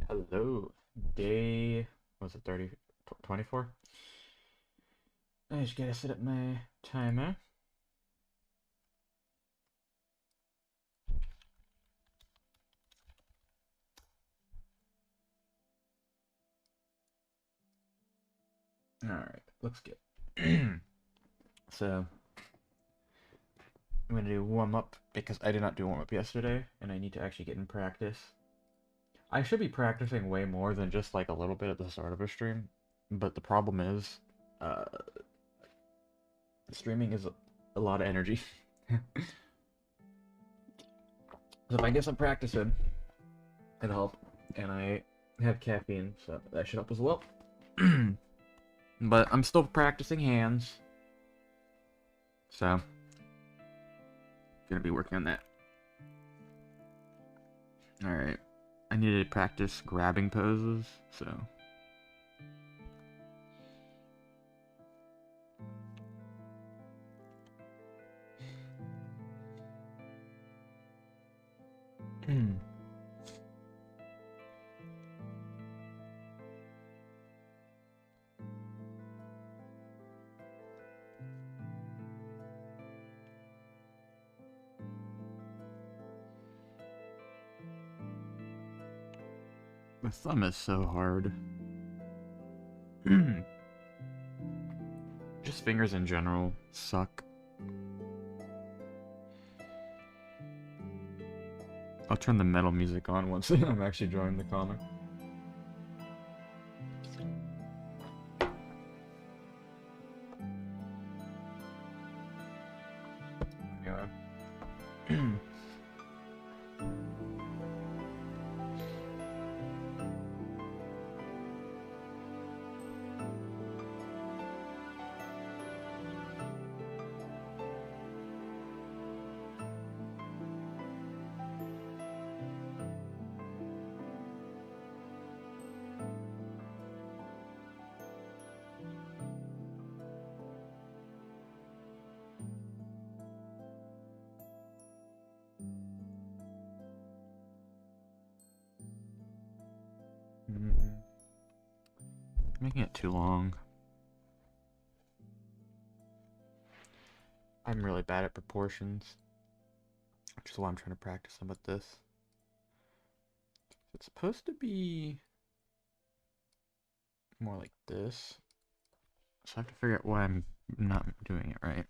Hello, day, was it 30, 24? I just gotta set up my timer. Alright, looks good. So, I'm gonna do warm up because I did not do warm up yesterday, and I need to actually get in practice. I should be practicing way more than just like a little bit at the start of a stream, but the problem is, uh, streaming is a lot of energy. So if I get some practice in, it'll help. And I have caffeine, so that should help as well. But I'm still practicing hands. So, gonna be working on that. Alright. I need to practice grabbing poses, so. The thumb is so hard. Just fingers in general suck. I'll turn the metal music on once I'm actually drawing the comic. Yeah. Making it too long. I'm really bad at proportions, which is why I'm trying to practice some with this. It's supposed to be more like this, so I have to figure out why I'm not doing it right.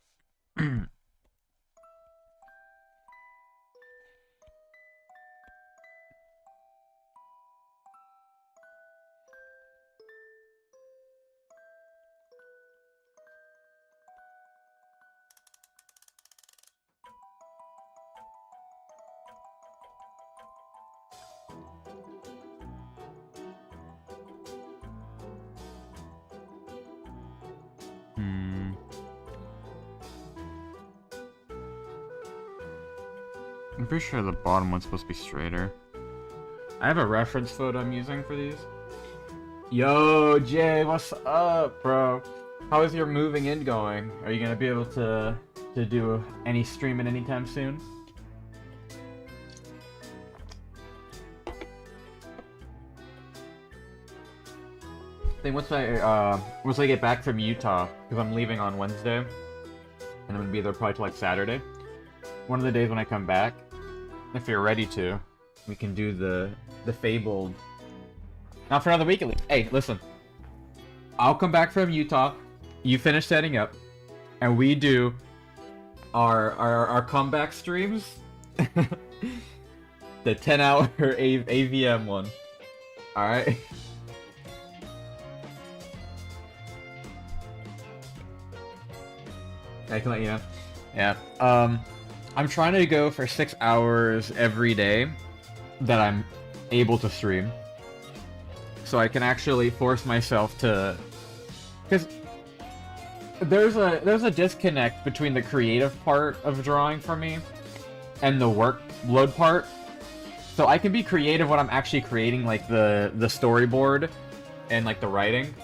I'm pretty sure the bottom one's supposed to be straighter. I have a reference photo I'm using for these. Yo, Jay, what's up, bro? How is your moving in going? Are you gonna be able to do any streaming anytime soon? Then once I get back from Utah, because I'm leaving on Wednesday, and I'm gonna be there probably till like Saturday. One of the days when I come back, if you're ready to, we can do the fabled. Not for another week at least. Hey, listen. I'll come back from Utah. You finish setting up, and we do our comeback streams. The 10-hour AVM one. All right. I can let you know. Yeah. I'm trying to go for 6 hours every day that I'm able to stream, so I can actually force myself to, because there's a disconnect between the creative part of drawing for me and the workload part. So I can be creative when I'm actually creating like the storyboard and like the writing.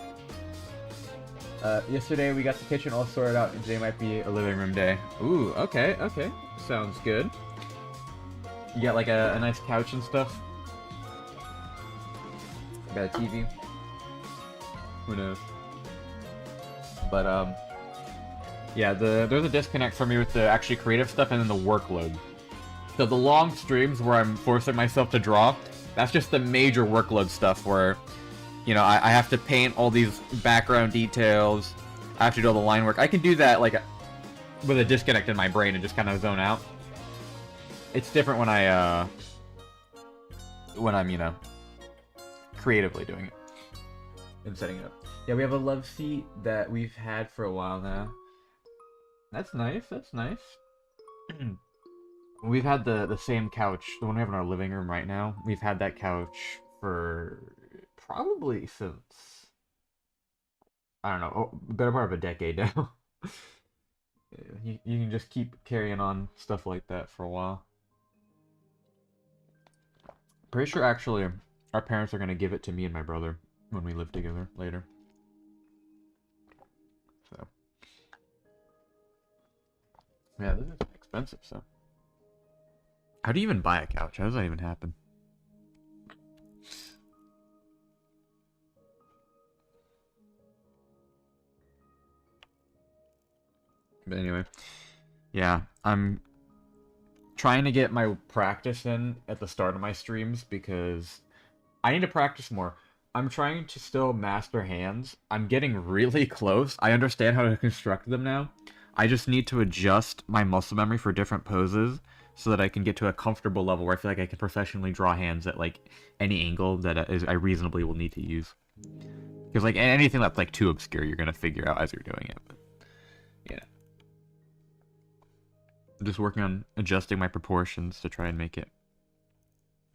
Yesterday we got the kitchen all sorted out, and today might be a living room day. Ooh, okay, okay. Sounds good. You got like a nice couch and stuff? Got a TV. Who knows? But yeah, there's a disconnect for me with the actually creative stuff and then the workload. So the long streams where I'm forcing myself to draw, that's just the major workload stuff where, you know, I have to paint all these background details. I have to do all the line work. I can do that like with a disconnect in my brain and just kind of zone out. It's different when I'm, you know, creatively doing it and setting it up. Yeah, we have a love seat that we've had for a while now. That's nice. That's nice. We've had the same couch, the one we have in our living room right now. We've had that couch for probably since, I don't know, better part of a decade now. You can just keep carrying on stuff like that for a while. Pretty sure actually our parents are gonna give it to me and my brother when we live together later. So yeah, this is expensive, so. How do you even buy a couch? How does that even happen? But anyway, yeah, I'm trying to get my practice in at the start of my streams because I need to practice more. I'm trying to still master hands. I'm getting really close. I understand how to construct them now. I just need to adjust my muscle memory for different poses so that I can get to a comfortable level where I feel like I can professionally draw hands at like any angle that I reasonably will need to use. Because like anything that's like too obscure, you're gonna figure out as you're doing it. But, yeah. I'm just working on adjusting my proportions to try and make it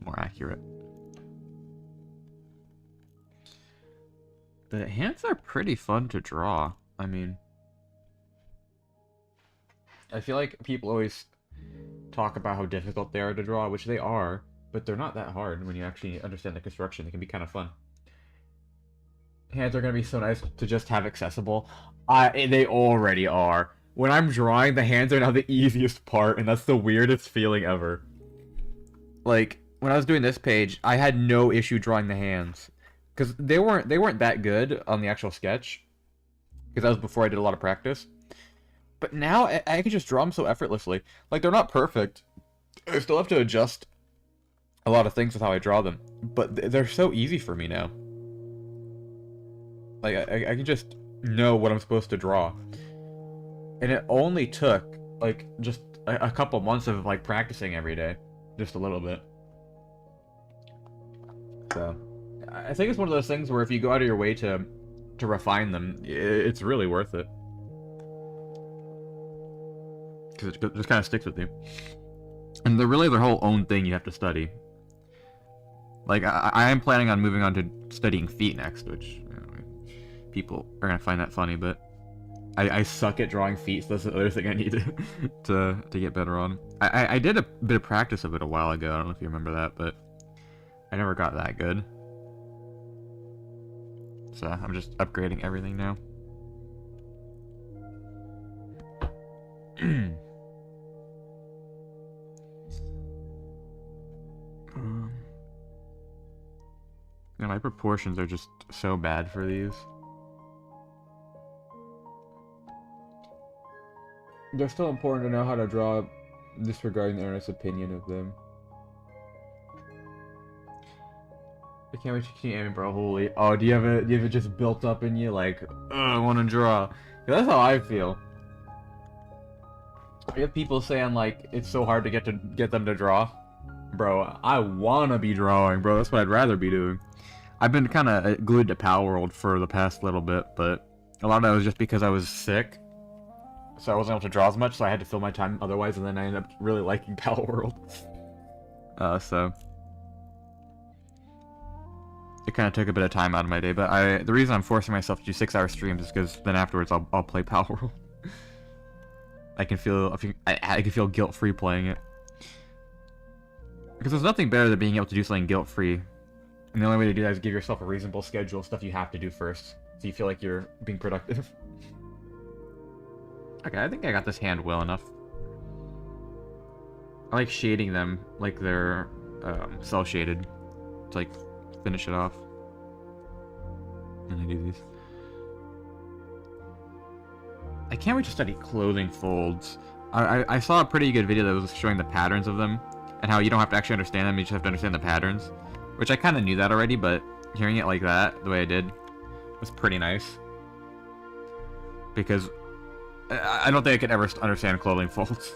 more accurate. The hands are pretty fun to draw. I mean, I feel like people always talk about how difficult they are to draw, which they are, but they're not that hard when you actually understand the construction. They can be kind of fun. Hands are going to be so nice to just have accessible. They already are. When I'm drawing, the hands are now the easiest part, and that's the weirdest feeling ever. Like, when I was doing this page, I had no issue drawing the hands. Because they weren't that good on the actual sketch. Because that was before I did a lot of practice. But now, I can just draw them so effortlessly. Like, they're not perfect. I still have to adjust a lot of things with how I draw them. But they're so easy for me now. Like, I can just know what I'm supposed to draw. And it only took, like, just a couple months of, like, practicing every day. Just a little bit. So, I think it's one of those things where if you go out of your way to refine them, it's really worth it. Because it just kind of sticks with you. And they're really their whole own thing you have to study. Like, I am planning on moving on to studying feet next, which, you know, people are going to find that funny, but I suck at drawing feet, so that's the other thing I need to get better on. I did a bit of practice of it a while ago, I don't know if you remember that, but I never got that good. So I'm just upgrading everything now. Yeah, my proportions are just so bad for these. They're still important to know how to draw, disregarding the earnest opinion of them. I can't wait to keep aiming, bro. Holy. Oh, do you have it just built up in you, like, I want to draw? Yeah, that's how I feel. I have people saying, like, it's so hard to get them to draw. Bro, I wanna be drawing, bro. That's what I'd rather be doing. I've been kind of glued to Palworld for the past little bit, but a lot of that was just because I was sick. So I wasn't able to draw as much, so I had to fill my time otherwise, and then I ended up really liking Palworld. So it kind of took a bit of time out of my day, but the reason I'm forcing myself to do 6-hour streams is because then afterwards I'll play Palworld. I can feel guilt-free playing it. Because there's nothing better than being able to do something guilt-free. And the only way to do that is give yourself a reasonable schedule of stuff you have to do first, so you feel like you're being productive. Okay, I think I got this hand well enough. I like shading them like they're cel-shaded to like finish it off. And I do these. I can't wait to study clothing folds. I saw a pretty good video that was showing the patterns of them and how you don't have to actually understand them, you just have to understand the patterns. Which I kind of knew that already, but hearing it like that, the way I did, was pretty nice. Because I don't think I could ever understand clothing folds.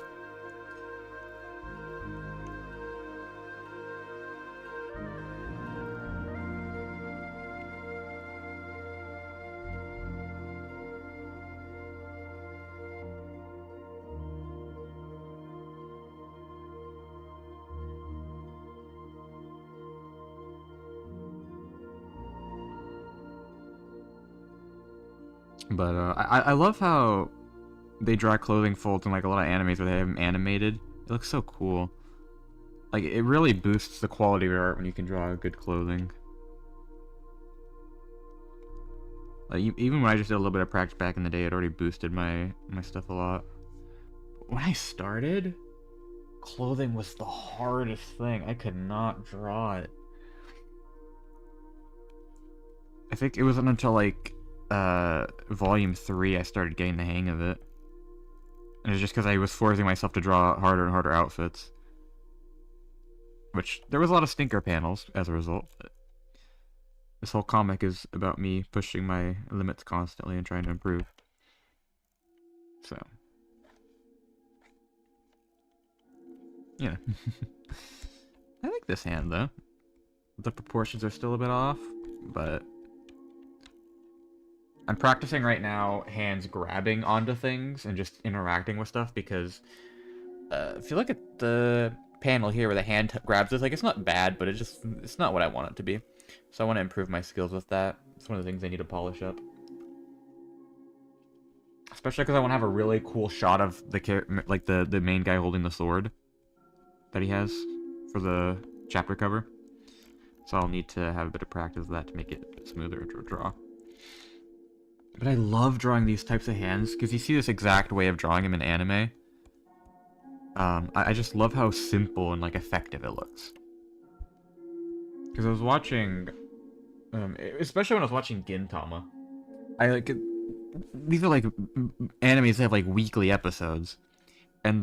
But I love how they draw clothing folds in like a lot of animes where they have them animated. It looks so cool. Like, it really boosts the quality of your art when you can draw good clothing. Like, even when I just did a little bit of practice back in the day, it already boosted my stuff a lot. When I started, clothing was the hardest thing. I could not draw it. I think it wasn't until like volume 3 I started getting the hang of it. And it was just because I was forcing myself to draw harder and harder outfits. Which, there was a lot of stinker panels as a result. But this whole comic is about me pushing my limits constantly and trying to improve. So. Yeah. I like this hand though. The proportions are still a bit off, but I'm practicing right now hands grabbing onto things and just interacting with stuff because if you look at the panel here where the hand grabs this, like, it's not bad, but it's not what I want it to be. So I want to improve my skills with that. It's one of the things I need to polish up. Especially because I want to have a really cool shot of the main guy holding the sword that he has for the chapter cover. So I'll need to have a bit of practice of that to make it a bit smoother to draw. But I love drawing these types of hands, because you see this exact way of drawing them in anime. I just love how simple and, like, effective it looks. Because I was watching, especially when I was watching Gintama, these are, like, animes that have, like, weekly episodes. And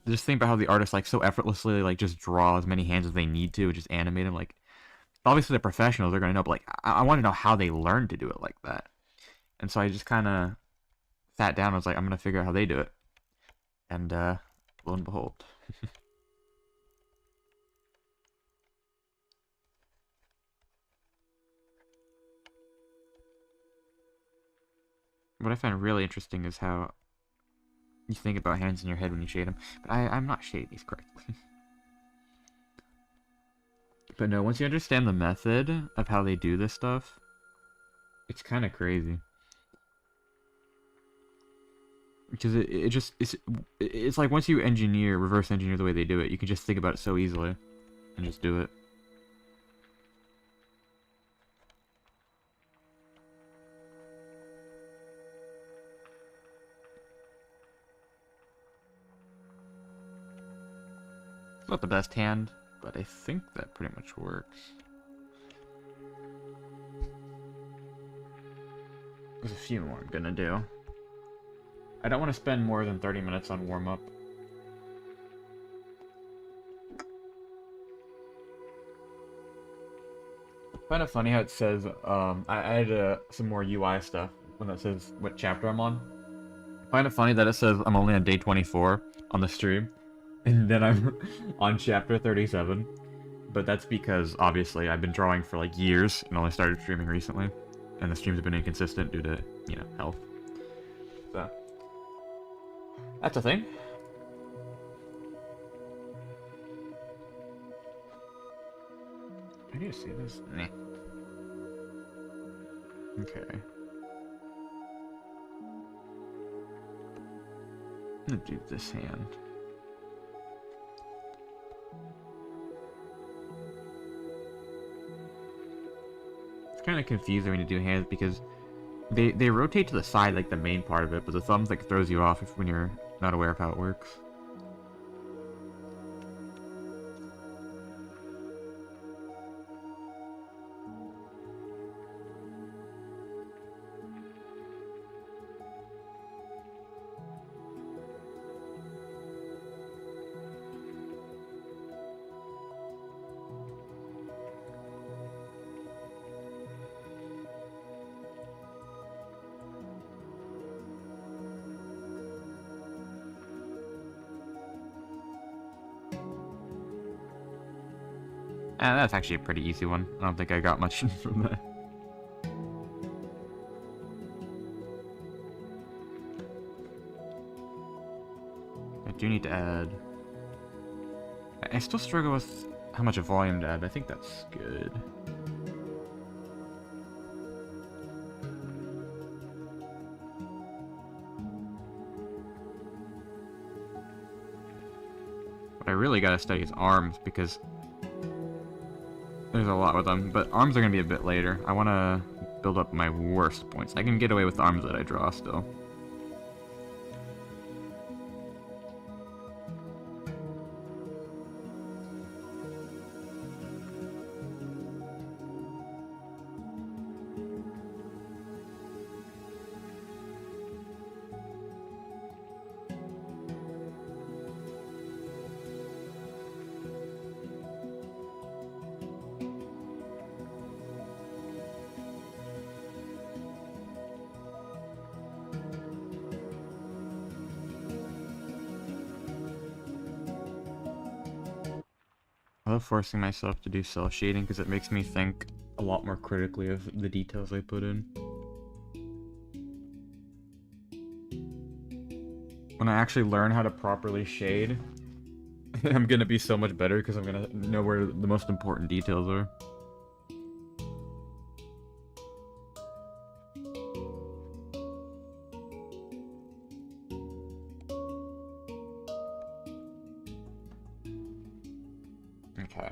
just think about how the artist, like, so effortlessly, like, just draw as many hands as they need to, just animate them, like, obviously they're professionals, they're gonna know, but, like, I want to know how they learned to do it like that. And so I just kind of sat down and was like, I'm going to figure out how they do it. And, lo and behold. What I find really interesting is how you think about hands in your head when you shade them. But I'm not shading these correctly. But no, once you understand the method of how they do this stuff, it's kind of crazy. Because it's like once you reverse engineer the way they do it, you can just think about it so easily and just do it. It's not the best hand, but I think that pretty much works. There's a few more I'm gonna do. I don't want to spend more than 30 minutes on warm-up. Kind of funny how it says, I added some more UI stuff when it says what chapter I'm on. Kind of funny that it says I'm only on day 24 on the stream, and then I'm on chapter 37. But that's because, obviously, I've been drawing for, like, years and only started streaming recently. And the streams have been inconsistent due to, you know, health. So, that's a thing. I need to see this. Nah. Okay. I'm gonna do this hand. It's kind of confusing when you do hands because they rotate to the side, like the main part of it, but the thumbs like throws you off when you're not aware of how it works. That's actually a pretty easy one. I don't think I got much from that. I do need to add... I still struggle with how much volume to add, but I think that's good. What I really gotta study is arms, because there's a lot with them, but arms are gonna be a bit later. I wanna build up my worst points. I can get away with the arms that I draw still. I love forcing myself to do cell shading because it makes me think a lot more critically of the details I put in. When I actually learn how to properly shade, I'm gonna be so much better because I'm gonna know where the most important details are. Okay.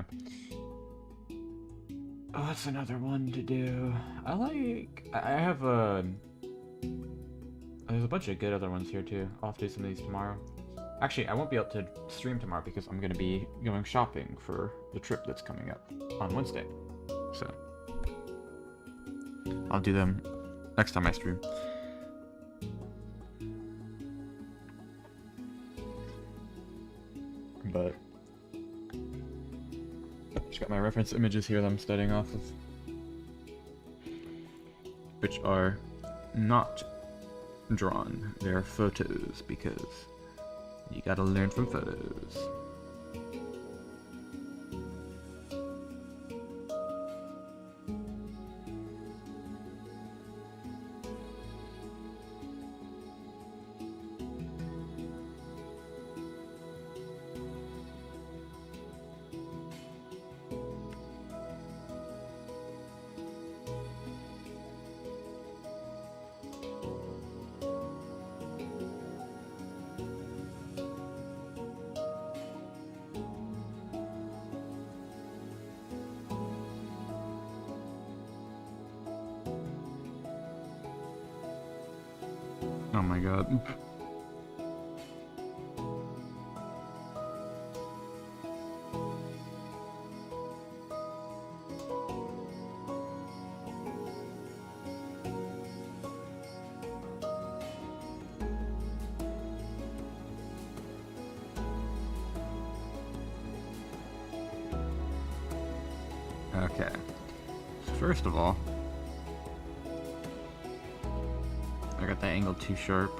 Oh, that's another one to do. I have there's a bunch of good other ones here too. I'll have to do some of these tomorrow. Actually, I won't be able to stream tomorrow because I'm gonna be going shopping for the trip that's coming up on Wednesday. So I'll do them next time I stream. But just got my reference images here that I'm studying off of, which are not drawn. They're photos because you gotta learn from photos. Oh my god. Okay. First of all, I got that angle too sharp.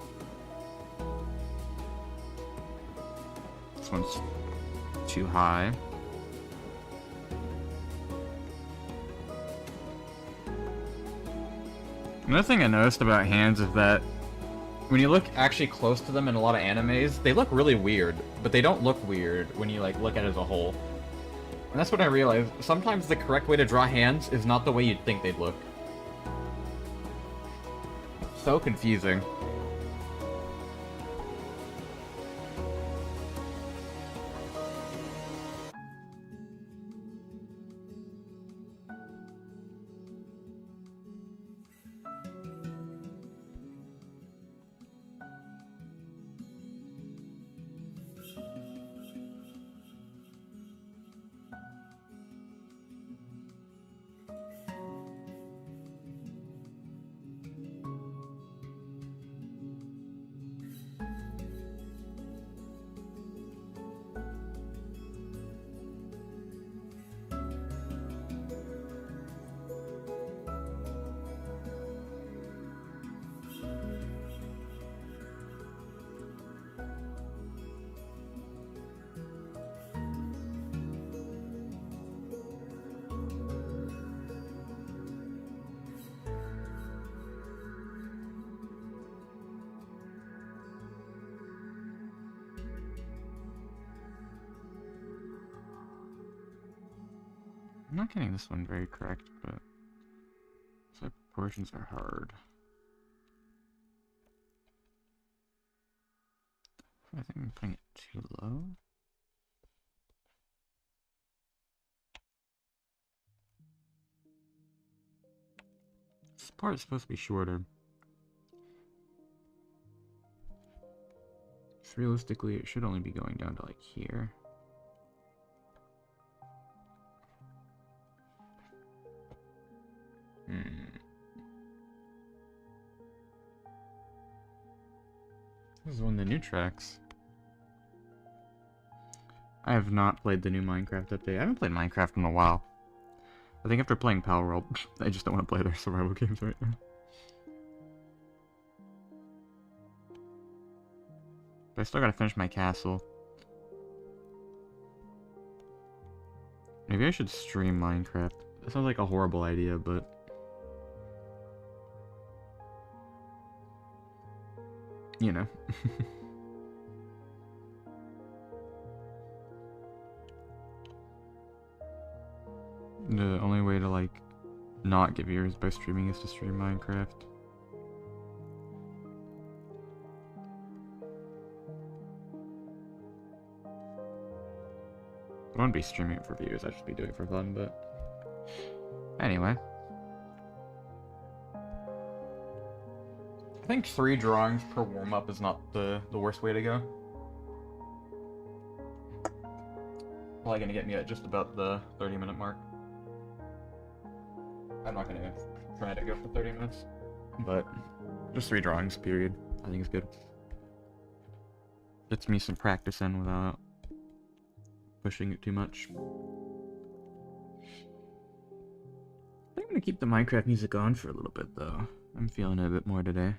This one's too high. Another thing I noticed about hands is that when you look actually close to them in a lot of animes, they look really weird, but they don't look weird when you like look at it as a whole. And that's what I realized. Sometimes the correct way to draw hands is not the way you'd think they'd look. So confusing. I'm not getting this one very correct, but so proportions are hard. I think I'm putting it too low. This part is supposed to be shorter. So realistically, it should only be going down to like here. This is one of the new tracks. I have not played the new Minecraft update. I haven't played Minecraft in a while. I think after playing Palworld, I just don't want to play their survival games right now. But I still gotta finish my castle. Maybe I should stream Minecraft. That sounds like a horrible idea, but... you know. The only way to, like, not get viewers by streaming is to stream Minecraft. I wouldn't be streaming it for views, I'd just be doing it for fun, but... anyway. I think 3 drawings per warm-up is not the worst way to go. Probably gonna get me at just about the 30-minute mark. I'm not gonna try to go for 30 minutes, but just 3 drawings, period. I think it's good. Gets me some practice in without pushing it too much. I think I'm gonna keep the Minecraft music on for a little bit, though. I'm feeling it a bit more today.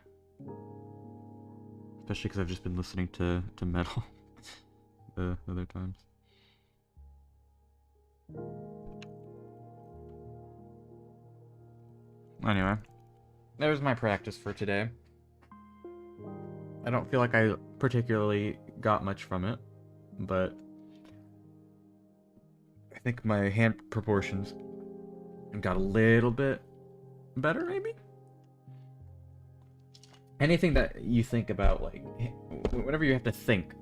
Especially because I've just been listening to metal the other times. Anyway, there's my practice for today. I don't feel like I particularly got much from it, but I think my hand proportions got a little bit better, maybe? Anything that you think about, like, whenever you have to think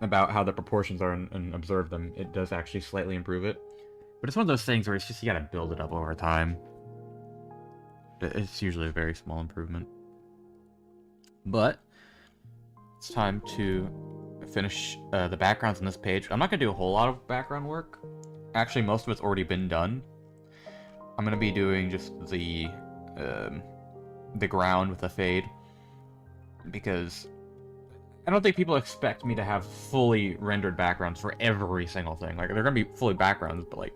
about how the proportions are and observe them, it does actually slightly improve it. But it's one of those things where it's just, you gotta build it up over time. It's usually a very small improvement. But it's time to finish the backgrounds on this page. I'm not gonna do a whole lot of background work. Actually, most of it's already been done. I'm gonna be doing just the ground with a fade, because I don't think people expect me to have fully rendered backgrounds for every single thing. Like, they're gonna be fully backgrounds, but, like,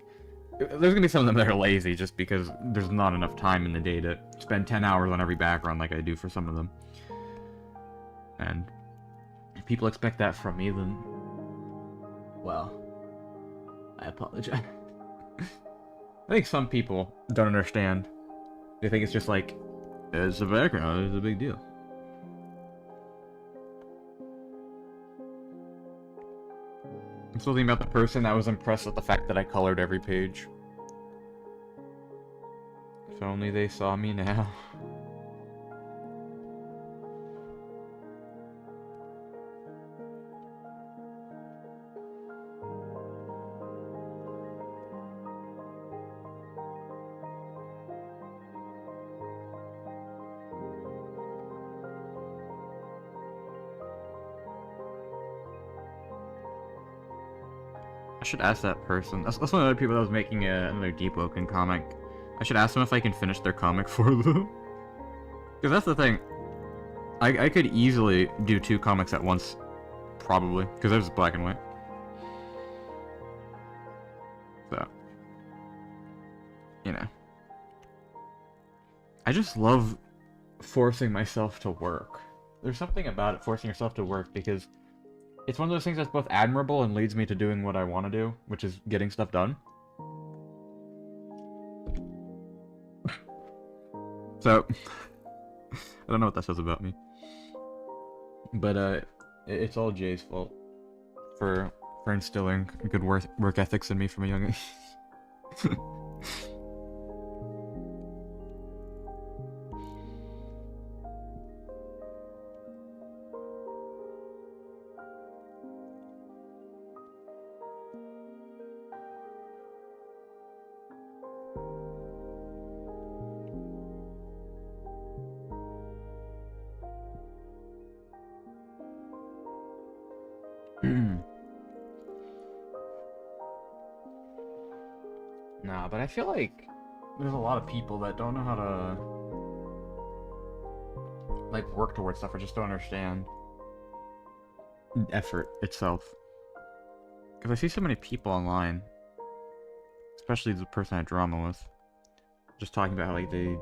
there's gonna be some of them that are lazy just because there's not enough time in the day to spend 10 hours on every background like I do for some of them. And if people expect that from me, then, well, I apologize. I think some people don't understand. They think it's just like, it's a background, it's a big deal. I'm still thinking about the person that was impressed with the fact that I colored every page. If only they saw me now. I should ask that person. That's one of the other people that was making another DEEPWOKEN comic. I should ask them if I can finish their comic for them. Because that's the thing. I could easily do 2 comics at once. Probably. Because there's black and white. So. You know. I just love forcing myself to work. There's something about it, forcing yourself to work, because it's one of those things that's both admirable and leads me to doing what I want to do, which is getting stuff done. So, I don't know what that says about me. But, it's all Jay's fault for instilling good work ethics in me from a young age. Nah, but I feel like there's a lot of people that don't know how to like work towards stuff or just don't understand effort itself. Because I see so many people online, especially the person I drama with, just talking about how like they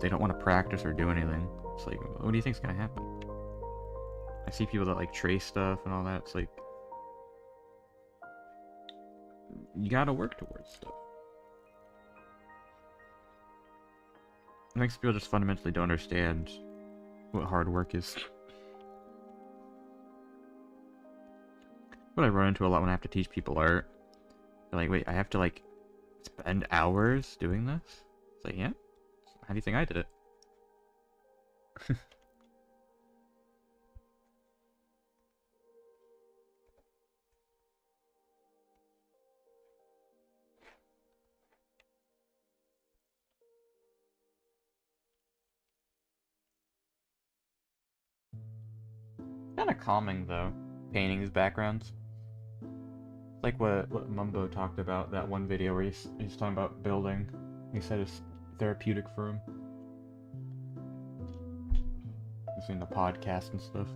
don't want to practice or do anything. It's like, what do you think's gonna happen? I see people that like trace stuff and all that. It's like, you gotta work towards stuff. It makes people just fundamentally don't understand what hard work is. What I run into a lot when I have to teach people art. They're like, wait, I have to like spend hours doing this? It's like, yeah? How do you think I did it? Kind of calming though, painting these backgrounds. Like what Mumbo talked about, that one video where he's talking about building. He said it's therapeutic for him. Listening to podcasts and stuff.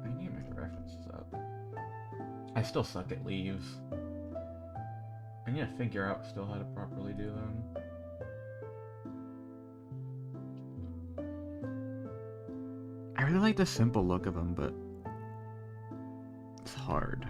I need to make the references up. I still suck at leaves. I need to figure out still how to properly do them. I really like the simple look of them, but it's hard.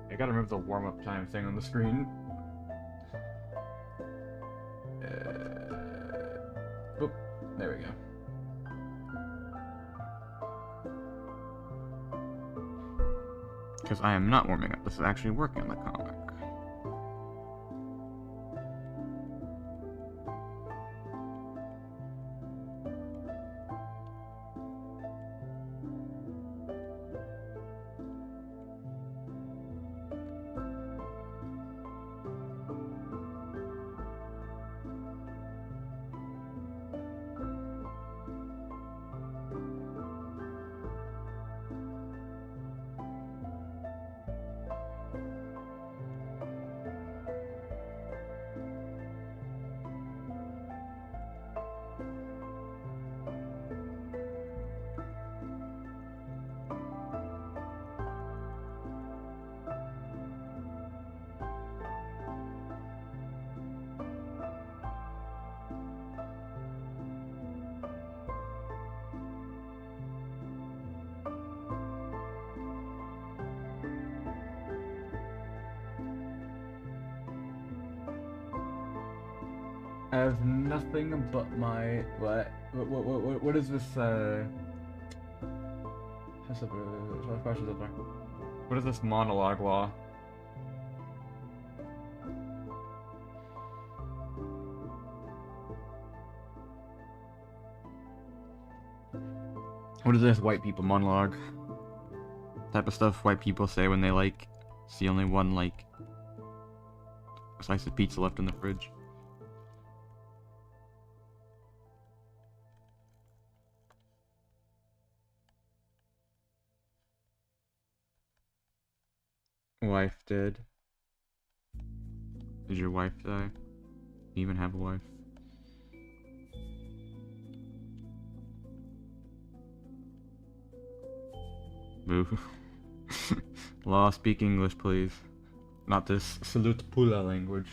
I gotta remove the warm-up time thing on the screen. Oop, there we go. Because I am not warming up, this is actually working on the comic. I have nothing but my what is this what is this monologue law? What is this white people monologue type of stuff white people say when they like see only one like slice of pizza left in the fridge? Wife dead. Did your wife die? Do you even have a wife? Boo. Law, speak English, please. Not this Salute Pula language.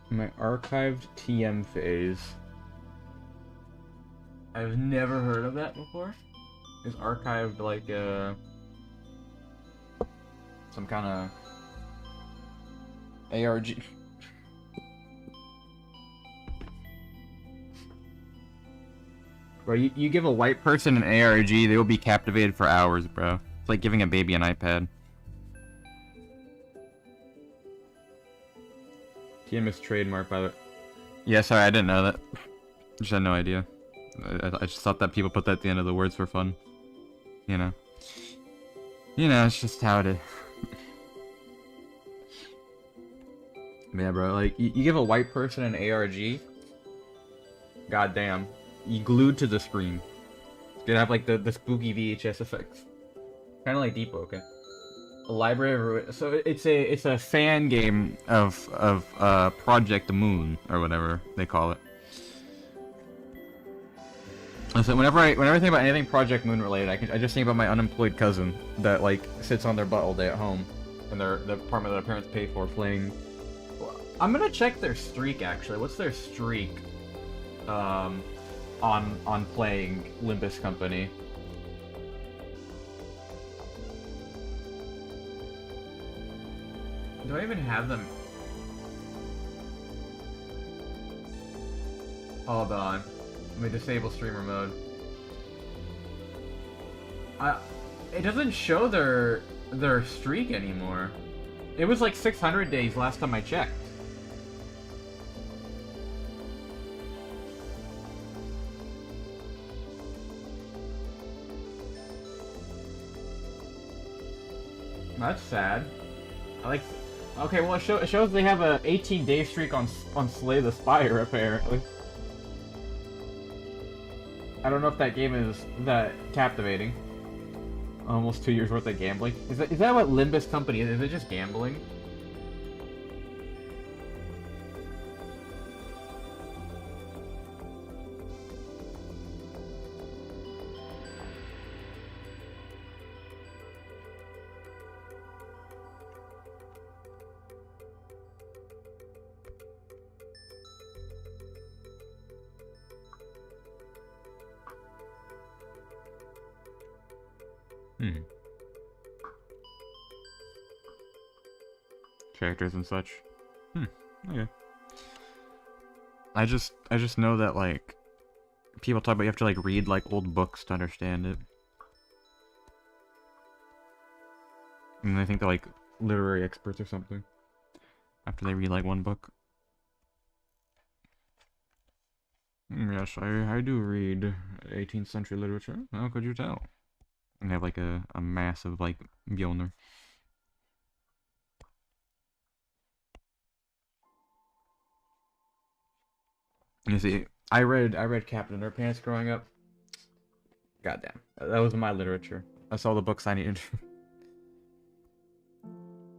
My archived TM phase. I've never heard of that before. Is archived like some kind of ARG? Bro, you give a white person an ARG, they will be captivated for hours, bro. It's like giving a baby an iPad. TM is trademarked by the... Yeah, sorry, I didn't know that. Just had no idea. I just thought that people put that at the end of the words for fun. You know. You know, it's just how it is. Yeah, bro, like, you give a white person an ARG, goddamn, you glued to the screen. It's gonna have, like, the spooky VHS effects. Kinda like DEEPWOKEN. A library of... So it's a fan game of Project Moon, or whatever they call it. So whenever I think about anything Project Moon related, I just think about my unemployed cousin that like sits on their butt all day at home in the apartment that their parents pay for playing. I'm gonna check their streak actually. What's their streak? On playing Limbus Company. Do I even have them? Hold on. Let me disable streamer mode. It doesn't show their streak anymore. It was like 600 days last time I checked. That's sad. I like... Okay, well it shows they have a 18-day streak on Slay the Spire apparently. I don't know if that game is that captivating. Almost 2 years worth of gambling. Is that what Limbus Company is? Is it just gambling? Characters and such. Okay. I just know that like people talk about you have to like read like old books to understand it. And I think they're like literary experts or something after they read like one book. Yes, I do read 18th century literature. How could you tell? And have like a massive like Mjolnir. You see, I read Captain Underpants growing up. Goddamn, that was my literature. That's all the books I needed.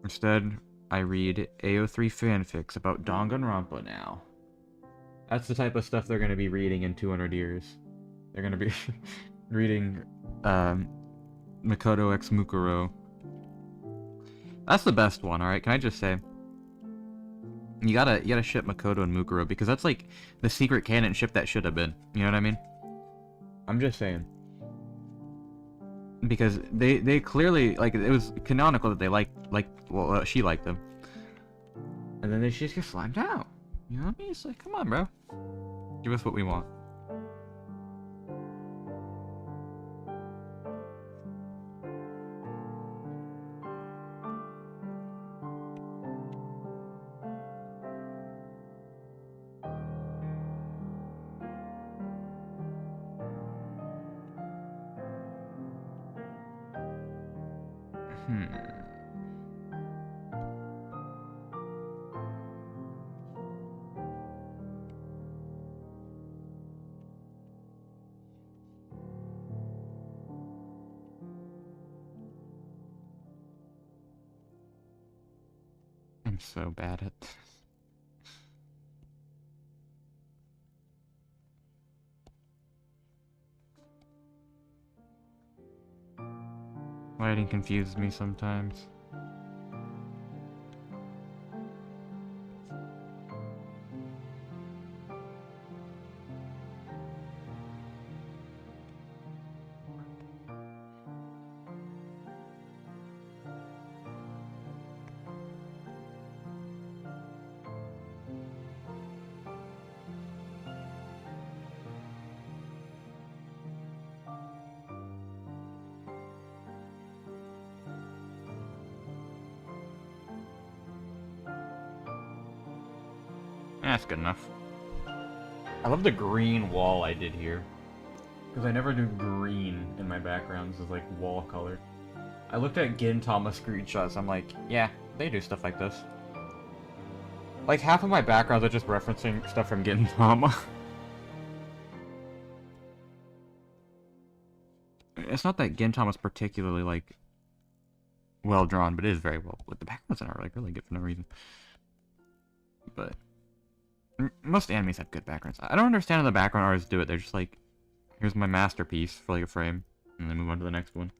Instead, I read AO3 fanfics about Danganronpa now. That's the type of stuff they're going to be reading in 200 years. They're going to be reading Makoto X Mukuro. That's the best one, alright? Can I just say? You gotta ship Makoto and Mukuro, because that's like the secret canon ship that should have been. You know what I mean? I'm just saying. Because they clearly, like, it was canonical that they well, she liked them. And then they just get slimed out. You know what I mean? It's like, come on, bro. Give us what we want. I'm so bad at this. Writing confuses me sometimes. That's good enough. I love the green wall I did here. Because I never do green in my backgrounds as like wall color. I looked at Gintama screenshots, I'm like, yeah, they do stuff like this. Like half of my backgrounds are just referencing stuff from Gintama. It's not that Gintama's particularly like well drawn, but it is very well. The backgrounds are like really good for no reason. But most animes have good backgrounds. I don't understand how the background artists do it. They're just like, here's my masterpiece for like a frame, and then move on to the next one.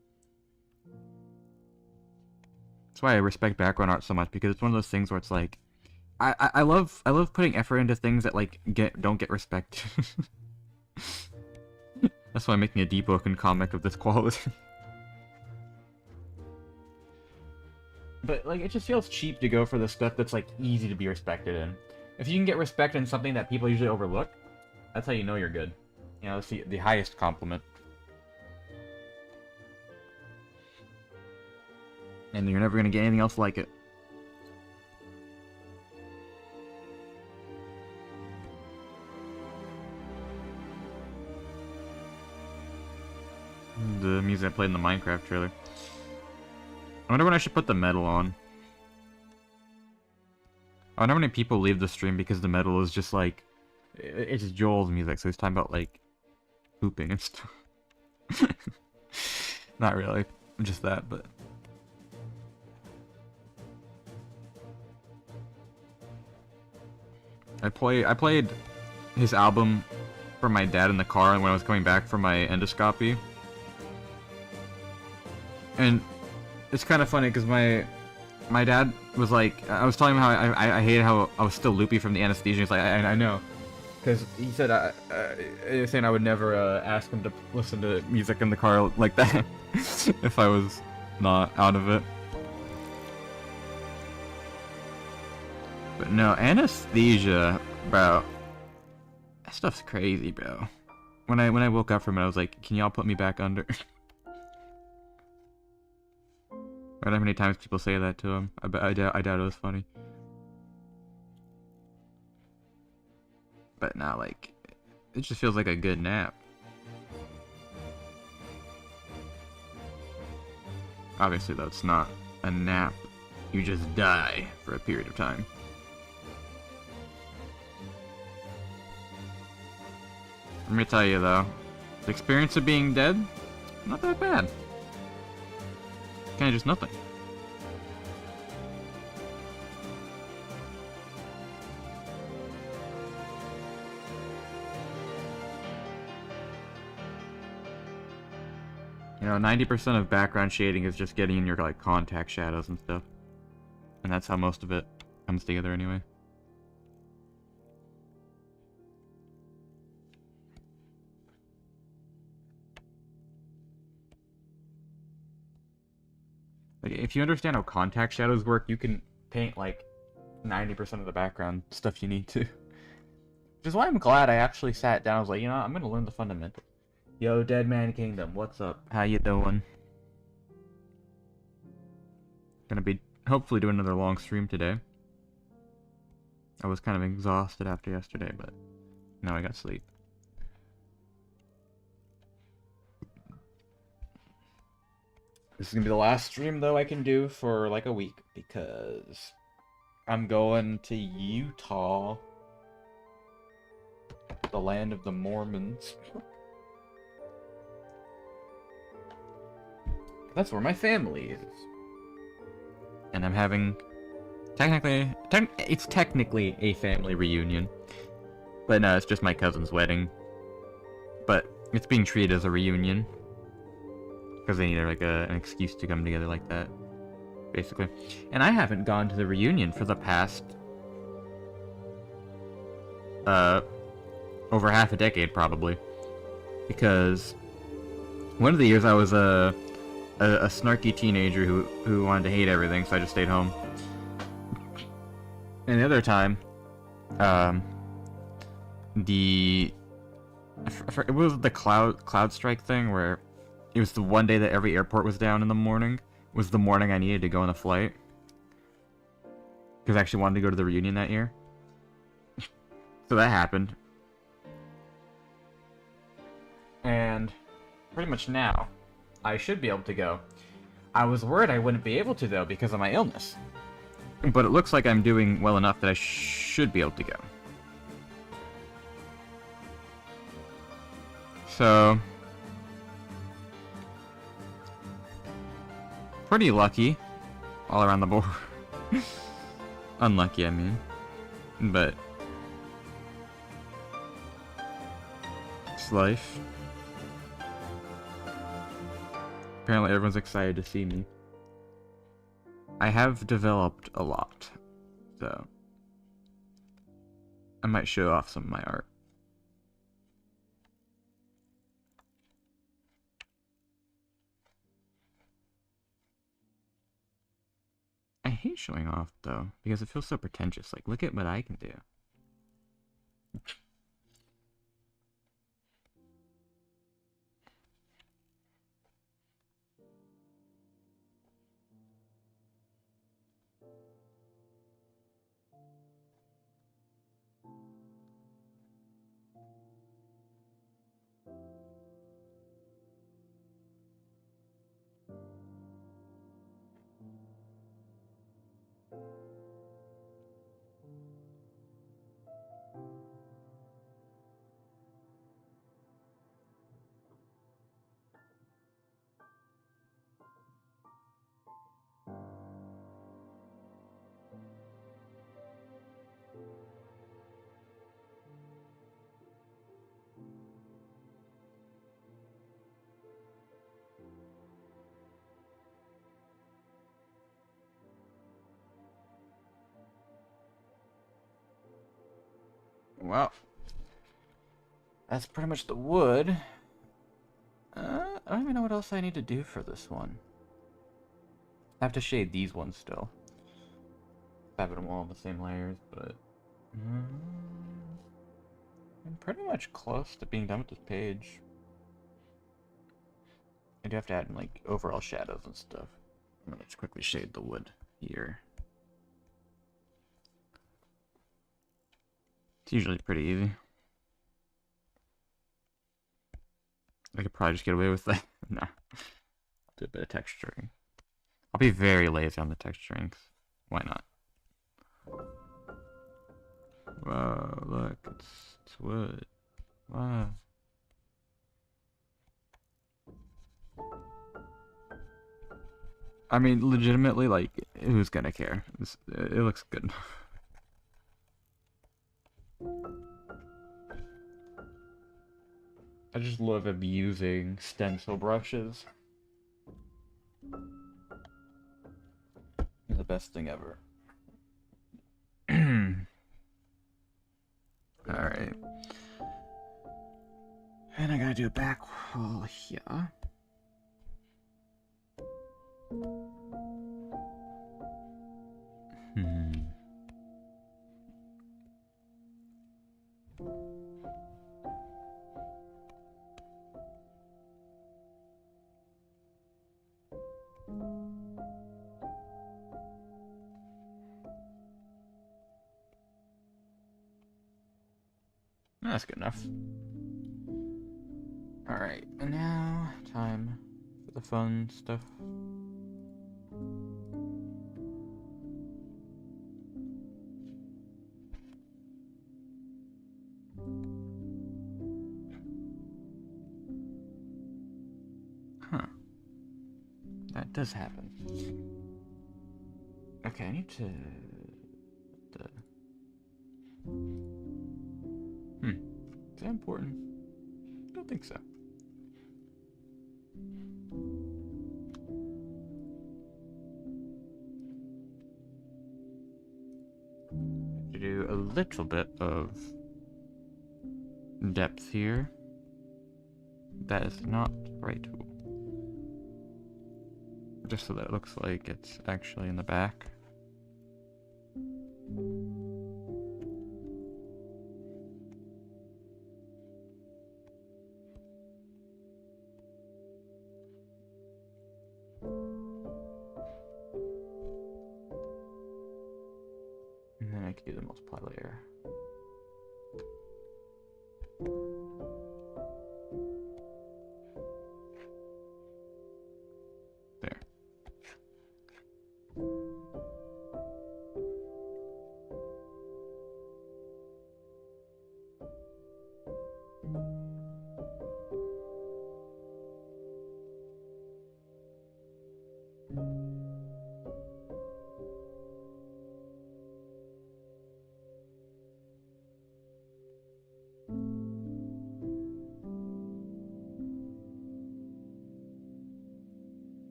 That's why I respect background art so much, because it's one of those things where it's like, I love putting effort into things that like don't get respect. That's why I'm making a DEEPWOKEN comic of this quality. But like, it just feels cheap to go for the stuff that's like easy to be respected in. If you can get respect in something that people usually overlook, that's how you know you're good. You know, that's the highest compliment. And you're never gonna get anything else like it. The music I played in the Minecraft trailer. I wonder when I should put the medal on. I wonder how many people leave the stream because the medal is just like... It's Joel's music, so he's talking about like... pooping and stuff. Not really. Just that, but... I played his album for my dad in the car when I was coming back from my endoscopy. And it's kind of funny because my dad was like, I was telling him how I hated how I was still loopy from the anesthesia. He's like, I know. Because he said, he was saying I would never ask him to listen to music in the car like that if I was not out of it. But no, anesthesia, bro. That stuff's crazy, bro. When I woke up from it, I was like, can y'all put me back under? I don't know how many times people say that to him. I doubt it was funny. But now, like, it just feels like a good nap. Obviously, though, it's not a nap. You just die for a period of time. Let me tell you, though, the experience of being dead, not that bad. Kinda just nothing. You know, 90% of background shading is just getting in your, like, contact shadows and stuff. And that's how most of it comes together anyway. Like, if you understand how contact shadows work, you can paint, like, 90% of the background stuff you need to. Which is why I'm glad I actually sat down. I was like, you know, I'm gonna learn the fundamentals. Yo, Dead Man Kingdom, what's up? How you doing? Gonna be hopefully doing another long stream today. I was kind of exhausted after yesterday, but now I got sleep. This is gonna be the last stream, though, I can do for like a week because I'm going to Utah, the land of the Mormons. That's where my family is. And I'm having it's technically a family reunion. But no, it's just my cousin's wedding. But it's being treated as a reunion. Because they need like an excuse to come together like that. Basically. And I haven't gone to the reunion for the past over half a decade probably. Because one of the years I was a snarky teenager who wanted to hate everything, so I just stayed home. And the other time, it was the cloud strike thing where it was the one day that every airport was down in the morning. It was the morning I needed to go on a flight because I actually wanted to go to the reunion that year. So that happened, and pretty much now I should be able to go. I was worried I wouldn't be able to, though, because of my illness. But it looks like I'm doing well enough that I should be able to go. So, pretty lucky all around the board. Unlucky, I mean. But it's life. Apparently everyone's excited to see me. I have developed a lot, so I might show off some of my art. I hate showing off, though, because it feels so pretentious. Like, look at what I can do. Well, that's pretty much the wood. I don't even know what else I need to do for this one. I have to shade these ones still. Have them all in the same layers, but I'm pretty much close to being done with this page. I do have to add in, like, overall shadows and stuff. I'm gonna just quickly shade the wood here. It's usually pretty easy. I could probably just get away with that. Nah. Do a bit of texturing. I'll be very lazy on the texturing. Why not? Whoa, look, it's wood. Wow. I mean, legitimately, like, who's gonna care? It looks good. I just love abusing stencil brushes best thing ever. Alright. And I gotta do a back wall here. That's good enough. Alright, and now time for the fun stuff. Huh. That does happen. Okay, I need to... Is that important? I don't think so. To do a little bit of depth here. That is not the right tool. Just so that it looks like it's actually in the back. And then I can do the multiply layer. There.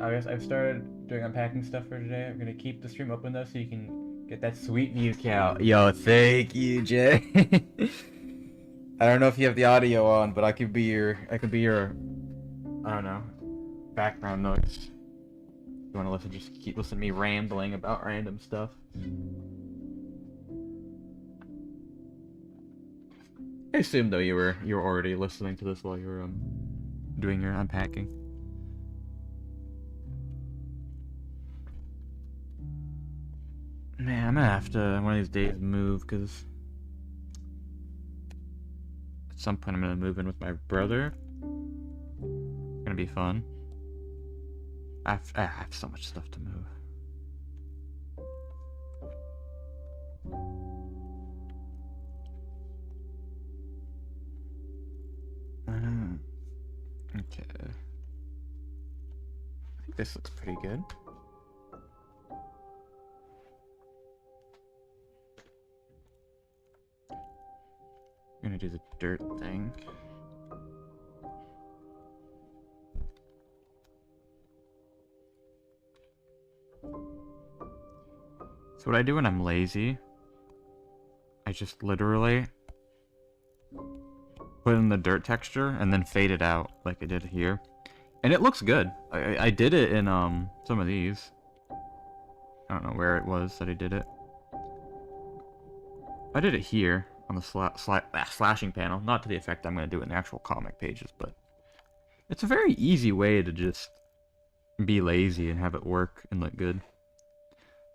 I guess I've started doing unpacking stuff for today. I'm gonna keep the stream open though, so you can get that sweet view count. Yo, thank you, Jay. I don't know if you have the audio on, but I could be your, I don't know, background noise. You want to listen? Just keep listening to me rambling about random stuff. I assume though you were already listening to this while you were doing your unpacking. Man, I'm gonna have to one of these days move, because at some point I'm gonna move in with my brother. It's gonna be fun. I have so much stuff to move. Okay. I think this looks pretty good. I'm gonna do the dirt thing. So what I do when I'm lazy, I just literally put in the dirt texture and then fade it out like I did here. And it looks good. I did it in some of these. I don't know where it was that I did it. I did it here on the slashing panel. Not to the effect I'm going to do it in the actual comic pages, but it's a very easy way to just be lazy and have it work and look good.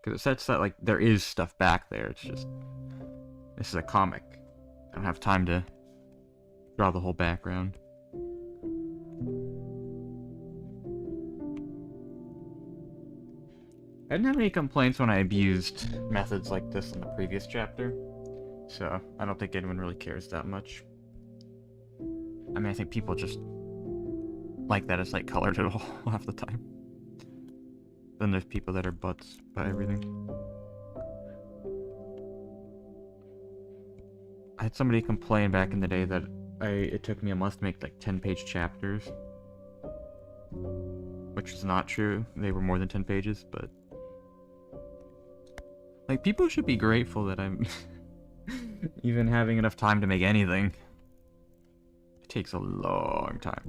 Because it sets that, like, there is stuff back there. It's just, this is a comic. I don't have time to draw the whole background. I didn't have any complaints when I abused methods like this in the previous chapter, so I don't think anyone really cares that much. I mean, I think people just like that it's like colored at all half the time. Then there's people that are butts about everything. I had somebody complain back in the day that it took me a month to make like 10-page chapters, which is not true. They were more than 10 pages, but like people should be grateful that I'm even having enough time to make anything. It takes a long time.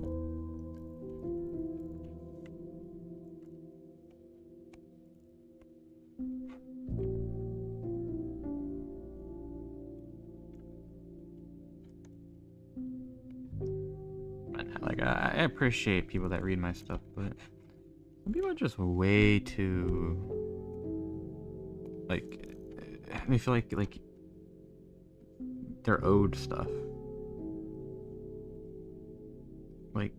Like, I appreciate people that read my stuff, but some people are just way too, like, they feel like they're owed stuff. Like,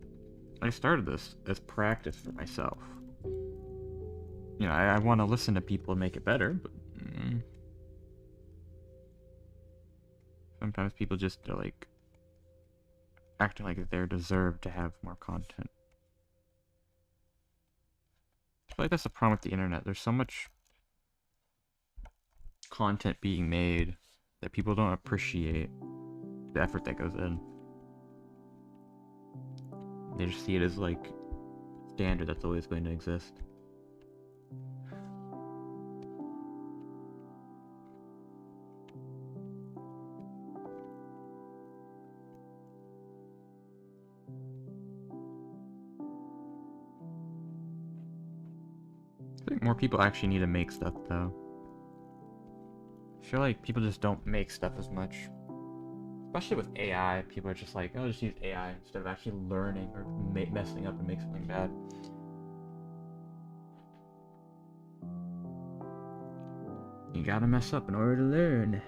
I started this as practice for myself. You know, I want to listen to people and make it better, but sometimes people just are like acting like they're deserved to have more content. I feel like that's the problem with the internet. There's so much content being made that people don't appreciate the effort that goes in. They just see it as like standard that's always going to exist. I think more people actually need to make stuff though. I feel like people just don't make stuff as much. Especially with AI, people are just like, oh, just use AI instead of actually learning or messing up and make something bad. You gotta mess up in order to learn.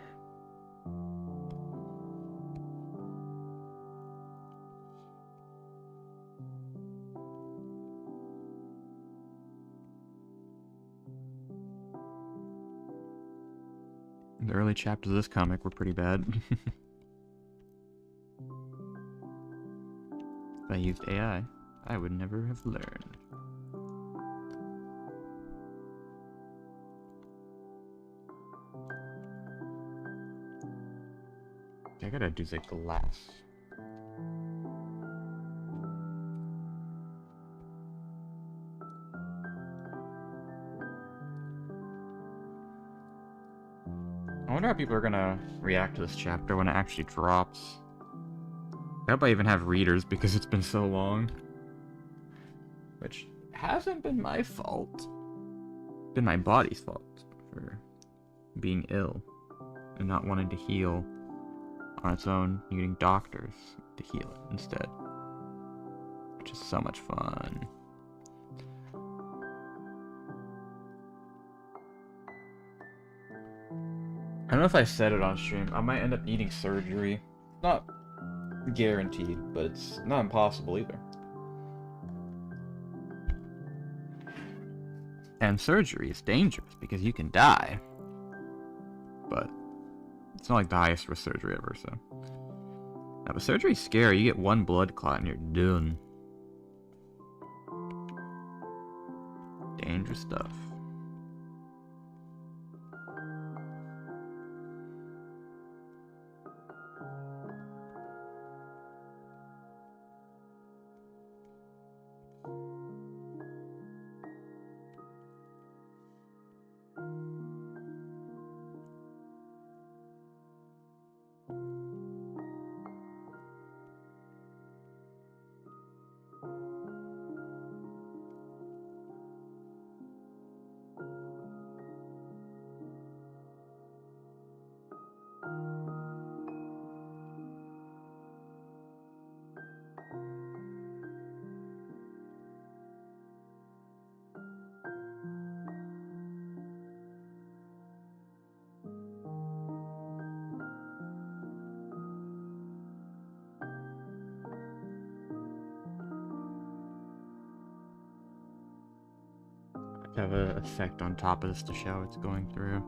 The early chapters of this comic were pretty bad. If I used AI, I would never have learned. I gotta do the glass. I wonder how people are gonna react to this chapter when it actually drops. I hope I even have readers because it's been so long. Which hasn't been my fault. It's been my body's fault for being ill and not wanting to heal on its own, needing doctors to heal it instead. Which is so much fun. I don't know if I said it on stream. I might end up needing surgery. Not guaranteed, but it's not impossible either. And surgery is dangerous because you can die. But it's not like the highest risk surgery ever, so. Now, but surgery's scary. You get one blood clot and you're done. Dangerous stuff. Have an effect on top of this to show it's going through.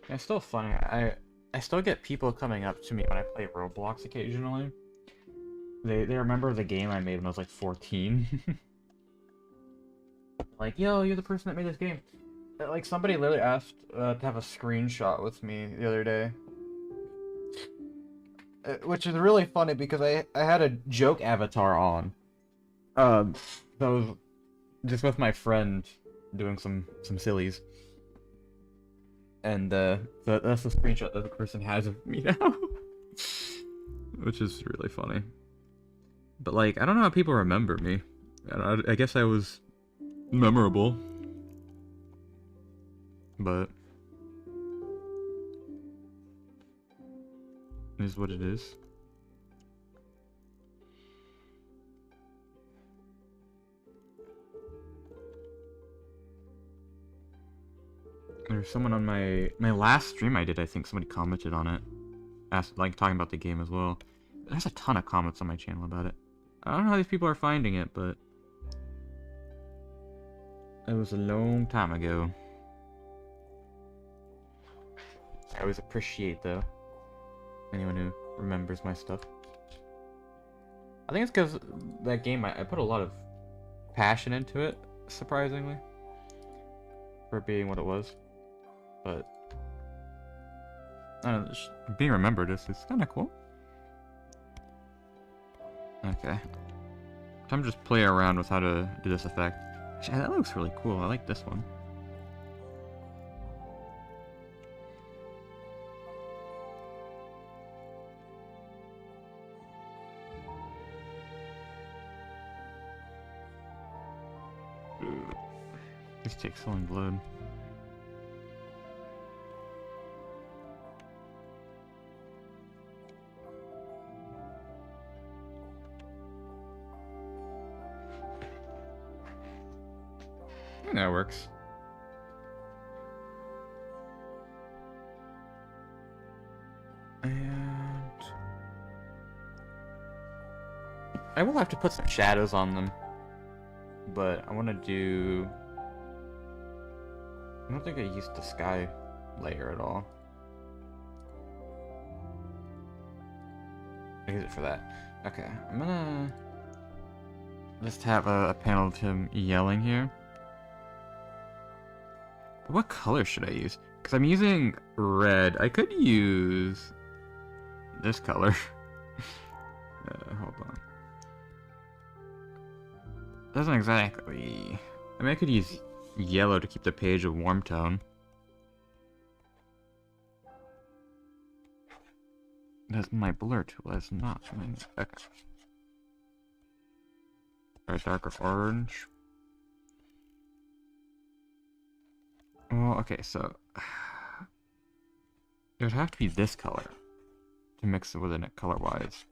Yeah, it's still funny. I still get people coming up to me when I play Roblox occasionally. They remember the game I made when I was like 14. Like, yo, you're the person that made this game. Like, somebody literally asked to have a screenshot with me the other day. Which is really funny because I had a joke avatar on. That was just with my friend doing some sillies. And that's the screenshot that the person has of me now. Which is really funny. But like, I don't know how people remember me. I guess I was memorable. But it is what it is. There's someone on my last stream I did, I think somebody commented on it. Like, talking about the game as well. There's a ton of comments on my channel about it. I don't know how these people are finding it, but it was a long time ago. I always appreciate, though, anyone who remembers my stuff. I think it's because that game, I put a lot of passion into it, surprisingly, for being what it was. But I don't know, being remembered is kind of cool. Okay. Time to just play around with how to do this effect. Actually, that looks really cool. I like this one. This takes so long to load. That works. And I will have to put some shadows on them, but I want to do... I don't think I used the sky layer at all. I use it for that. Okay, I'm gonna just have a panel of him yelling here. But what color should I use? Because I'm using red. I could use this color. Hold on. Doesn't exactly... I mean, I could use yellow to keep the page a warm tone. That's my blur tool. That's not my... Okay. Or darker orange. Well, okay, so... it would have to be this color to mix it with it color-wise.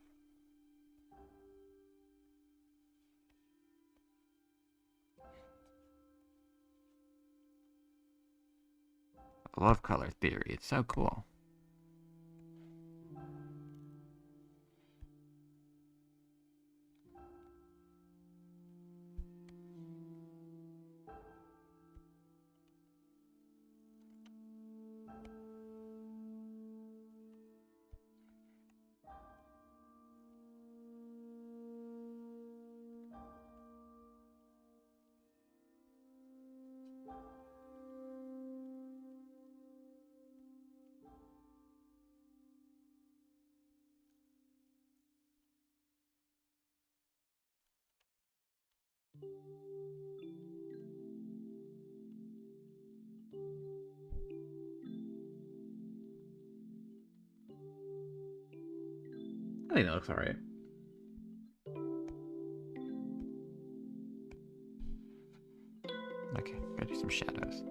I love color theory. It's so cool. I think that looks alright. Okay, gotta do some shadows.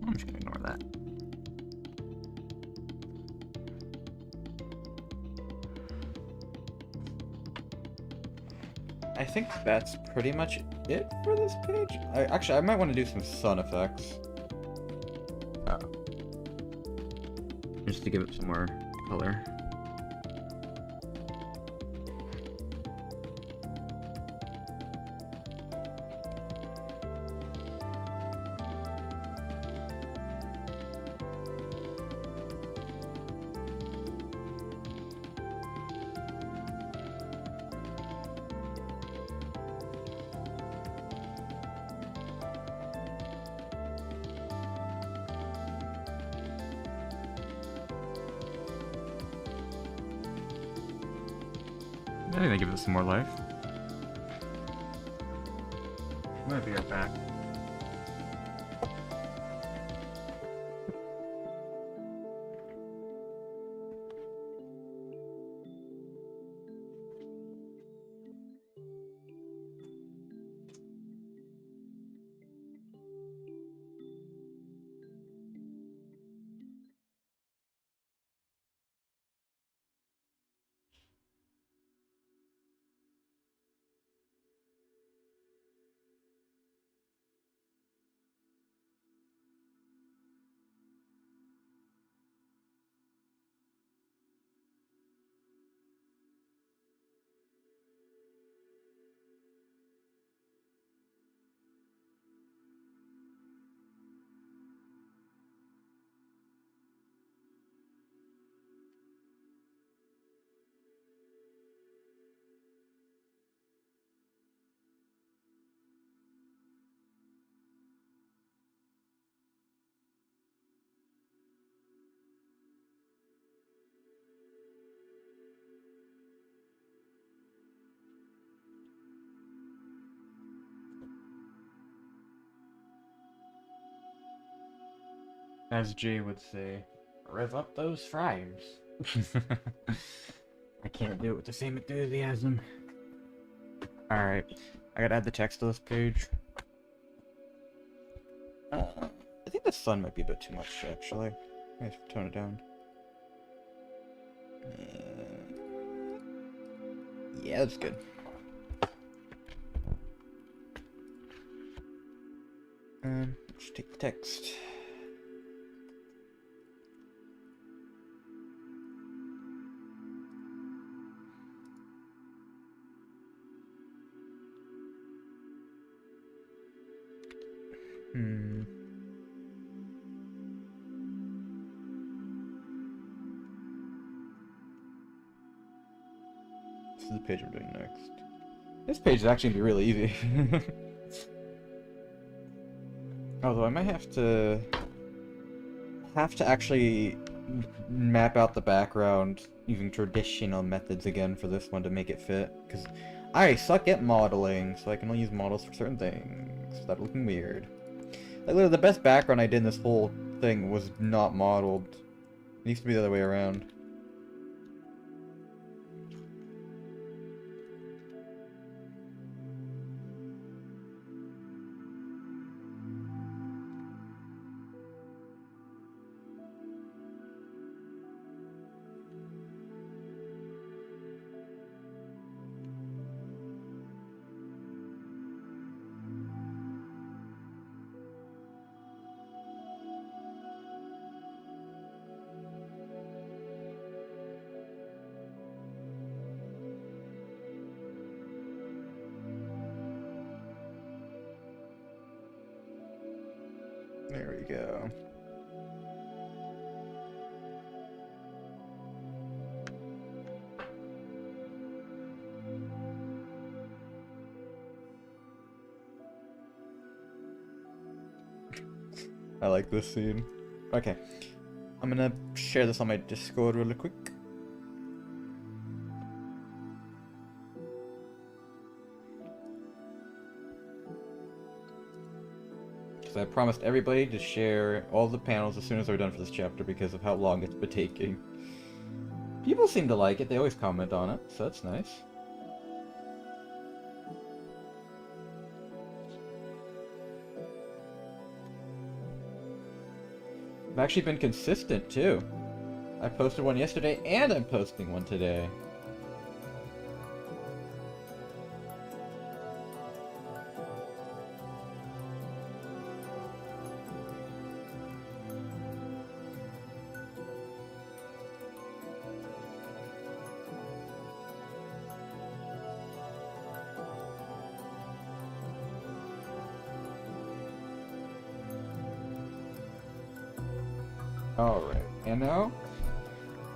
I'm just gonna ignore that. I think that's pretty much it for this page. I might want to do some sun effects. Just to give it some more color. I think they give it some more life. I'm gonna be right back. As Jay would say, rev up those frames. I can't do it with the same enthusiasm. Alright, I gotta add the text to this page. I think the sun might be a bit too much, actually. I have to tone it down. Yeah, that's good. Let's take the text. This is the page we're doing next. This page is actually gonna be really easy. Although I might have to actually map out the background using traditional methods again for this one to make it fit, because I suck at modeling, so I can only use models for certain things without looking weird. Like, literally, the best background I did in this whole thing was not modeled. It needs to be the other way around. There we go. I like this scene. Okay. I'm gonna share this on my Discord really quick. I promised everybody to share all the panels as soon as they're done for this chapter because of how long it's been taking. People seem to like it, they always comment on it, so that's nice. I've actually been consistent, too. I posted one yesterday, and I'm posting one today. Alright, and now,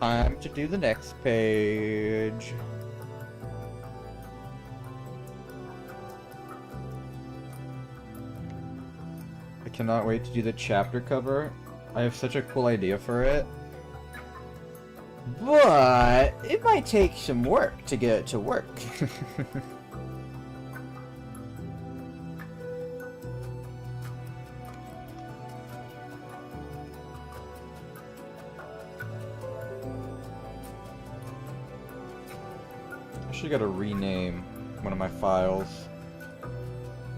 time to do the next page. I cannot wait to do the chapter cover. I have such a cool idea for it. But it might take some work to get it to work. I should gotta rename one of my files.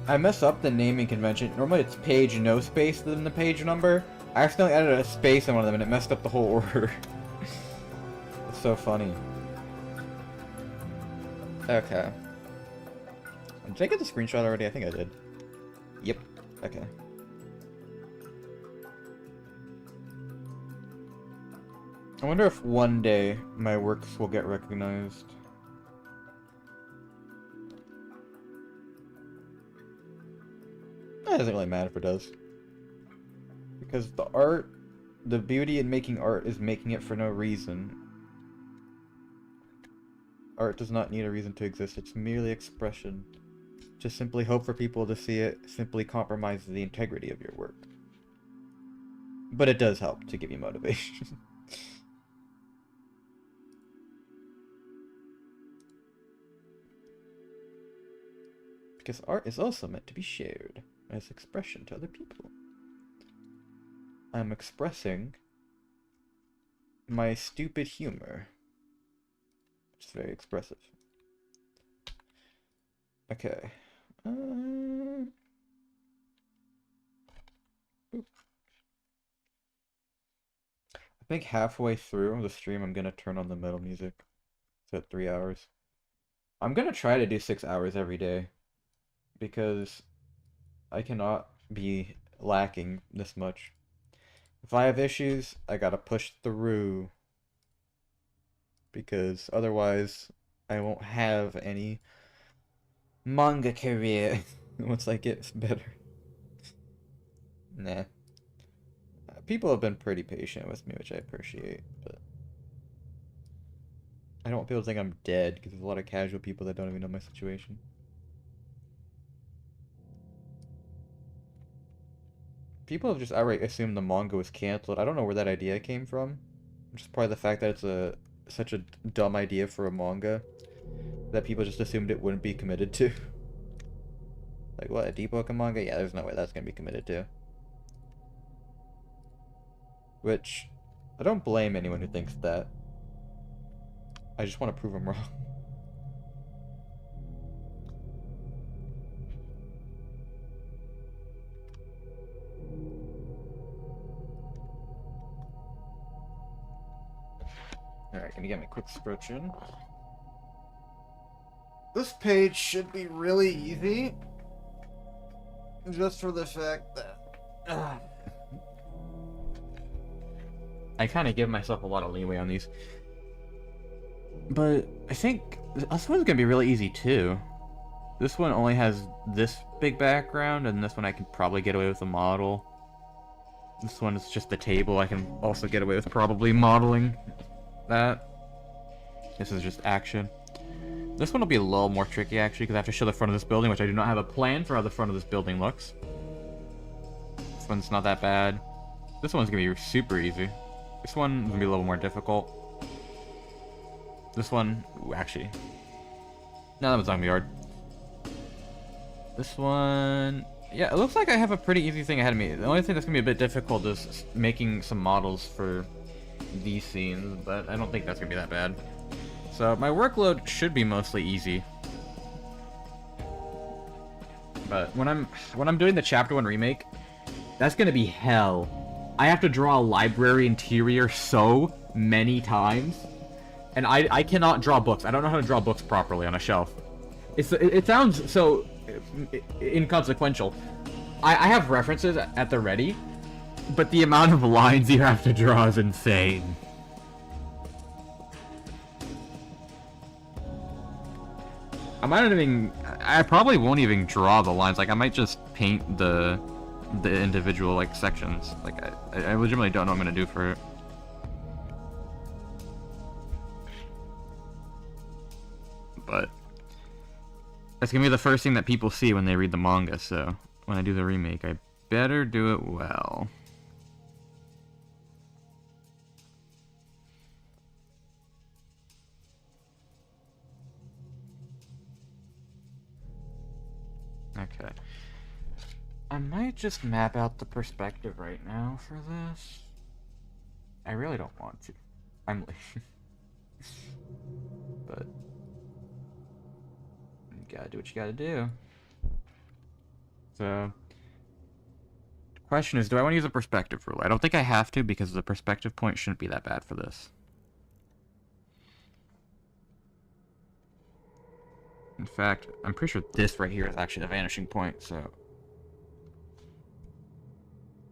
I messed up the naming convention. Normally it's page no space than the page number. I accidentally added a space in one of them and it messed up the whole order. It's so funny. Okay. Did I get the screenshot already? I think I did. Yep. Okay. I wonder if one day my works will get recognized. It doesn't really matter if it does. Because the art, the beauty in making art is making it for no reason. Art does not need a reason to exist, it's merely expression. To simply hope for people to see it simply compromises the integrity of your work. But it does help to give you motivation. Because art is also meant to be shared as expression to other people. I'm expressing my stupid humor. It's very expressive. Okay. I think halfway through the stream I'm gonna turn on the metal music. It's at 3 hours. I'm gonna try to do 6 hours every day. Because I cannot be lacking this much. If I have issues, I gotta push through. Because otherwise, I won't have any manga career once I get better. Nah. People have been pretty patient with me, which I appreciate, but I don't want people to think I'm dead, because there's a lot of casual people that don't even know my situation. People have just outright assumed the manga was canceled. I don't know where that idea came from. Just probably the fact that it's such a dumb idea for a manga that people just assumed it wouldn't be committed to. Like, what, a DEEPWOKEN manga? Yeah, there's no way that's gonna be committed to. Which, I don't blame anyone who thinks that. I just want to prove them wrong. Alright, gonna get my quick scratch in. This page should be really easy. Just for the fact that... I kind of give myself a lot of leeway on these. But I think this one's gonna be really easy too. This one only has this big background, and this one I can probably get away with a model. This one is just the table. I can also get away with probably modeling that. This is just action. This one will be a little more tricky actually, because I have to show the front of this building, which I do not have a plan for how the front of this building looks. This one's not that bad. This one's gonna be super easy. This one's gonna be a little more difficult. This one, ooh, actually, no, that one's not gonna be hard. This one, yeah, it looks like I have a pretty easy thing ahead of me. The only thing that's gonna be a bit difficult is making some models for these scenes, but I don't think that's gonna be that bad. So my workload should be mostly easy. But when I'm doing the Chapter 1 remake, that's gonna be hell. I have to draw a library interior so many times. And I cannot draw books. I don't know how to draw books properly on a shelf. It sounds so inconsequential. I have references at the ready, but the amount of lines you have to draw is insane. I probably won't even draw the lines. Like, I might just paint the individual, like, sections. Like, I legitimately don't know what I'm gonna do for it. But that's gonna be the first thing that people see when they read the manga, so when I do the remake, I better do it well. Okay. I might just map out the perspective right now for this. I really don't want to. I'm lazy. But you gotta do what you gotta do. So the question is, do I want to use a perspective rule? I don't think I have to, because the perspective point shouldn't be that bad for this. In fact, I'm pretty sure this right here is actually the vanishing point, so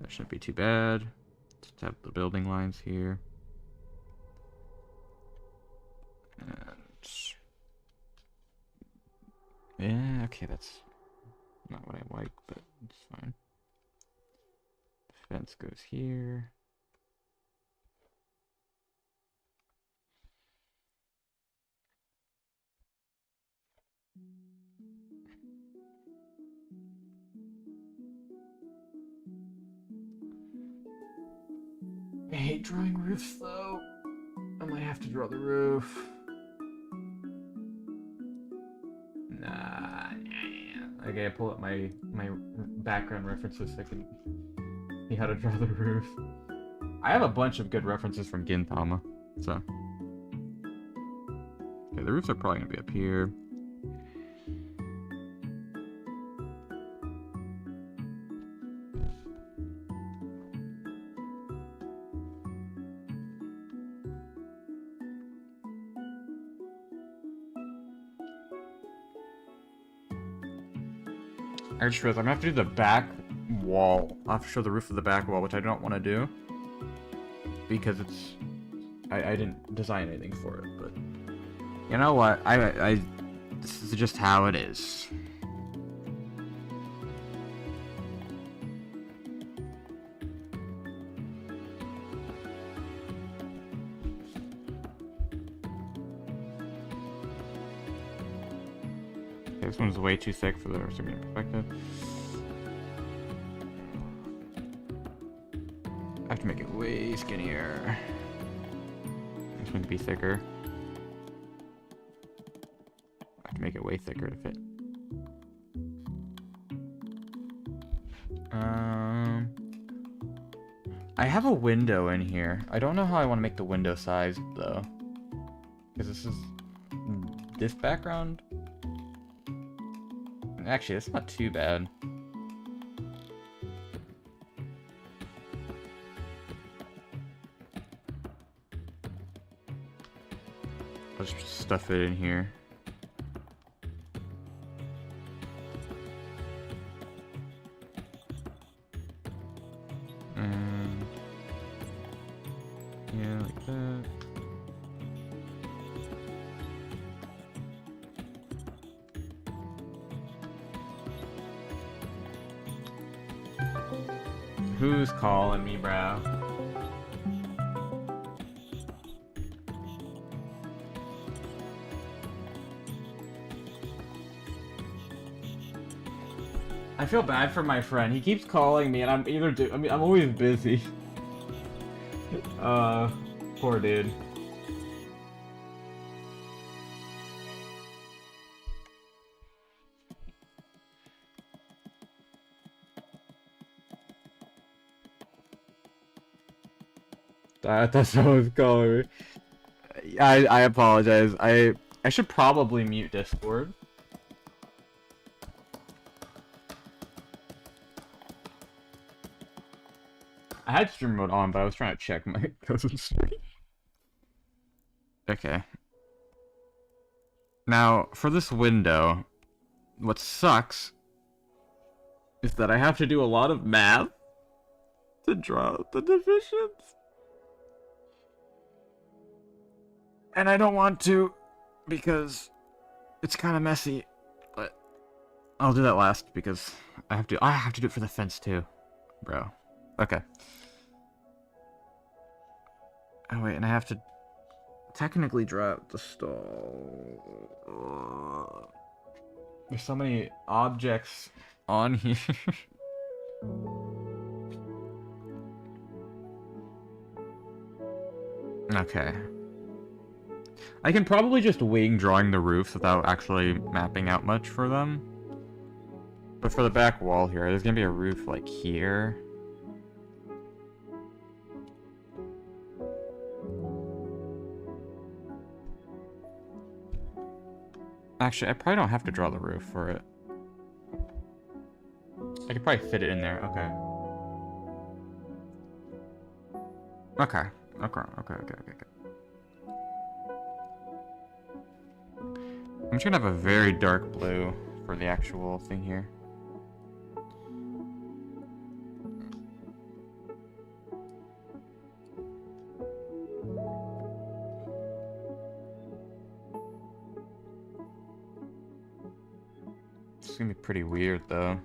that shouldn't be too bad. Just have the building lines here. And yeah, okay, that's not what I like, but it's fine. The fence goes here. I hate drawing roofs, though. I might have to draw the roof. Nah. I gotta pull up my background references so I can see how to draw the roof. I have a bunch of good references from Gintama, so. Okay, the roofs are probably gonna be up here. I just realized I'm gonna have to do the back wall. I'll have to show the roof of the back wall, which I don't want to do. Because it's... I didn't design anything for it, but... You know what? This is just how it is. This one's way too thick for the rest of the perspective. I have to make it way skinnier. This one to be thicker. I have to make it way thicker to fit. I have a window in here. I don't know how I want to make the window size though. Because this is this background. Actually, it's not too bad. I'll just stuff it in here. And yeah, like that. Who's calling me, bro? I feel bad for my friend. He keeps calling me, and I'm always busy. Poor dude. That's someone's calling me. I apologize. I should probably mute Discord. I had stream mode on, but I was trying to check my cousin's stream. Okay. Now, for this window, what sucks is that I have to do a lot of math to draw the divisions. And I don't want to because it's kind of messy, but I'll do that last because I have to do it for the fence too, bro. Okay. Oh wait, and I have to technically draw out the stall. There's so many objects on here. Okay. I can probably just wing drawing the roofs without actually mapping out much for them. But for the back wall here, there's gonna be a roof like here. Actually, I probably don't have to draw the roof for it. I could probably fit it in there. Okay. Okay. I'm just gonna have a very dark blue for the actual thing here. It's gonna be pretty weird though.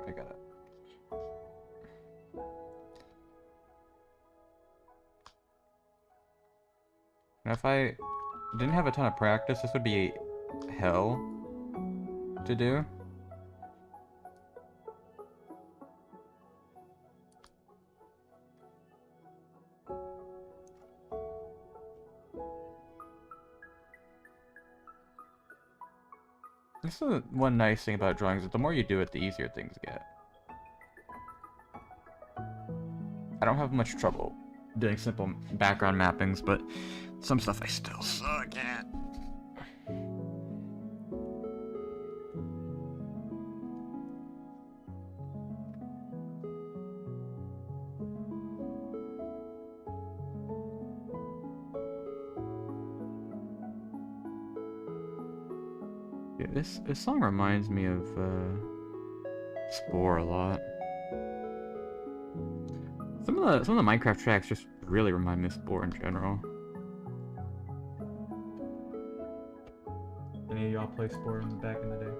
I got it. Now if I didn't have a ton of practice, this would be hell to do. This is one nice thing about drawings, is the more you do it, the easier things get. I don't have much trouble doing simple background mappings, but some stuff I still suck at. Yeah, this song reminds me of Spore a lot. Some of the Minecraft tracks just really remind me of Spore in general. Any of y'all play Spore back in the day?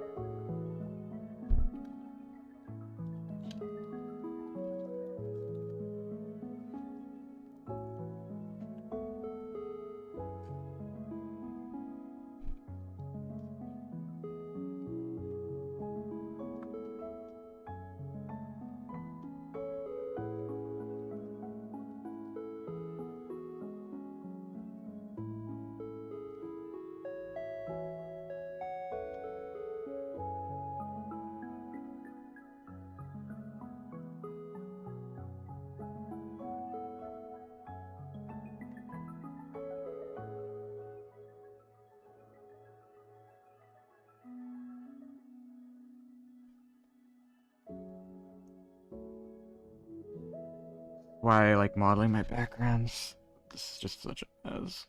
Why I like modeling my backgrounds. This is just such a mess.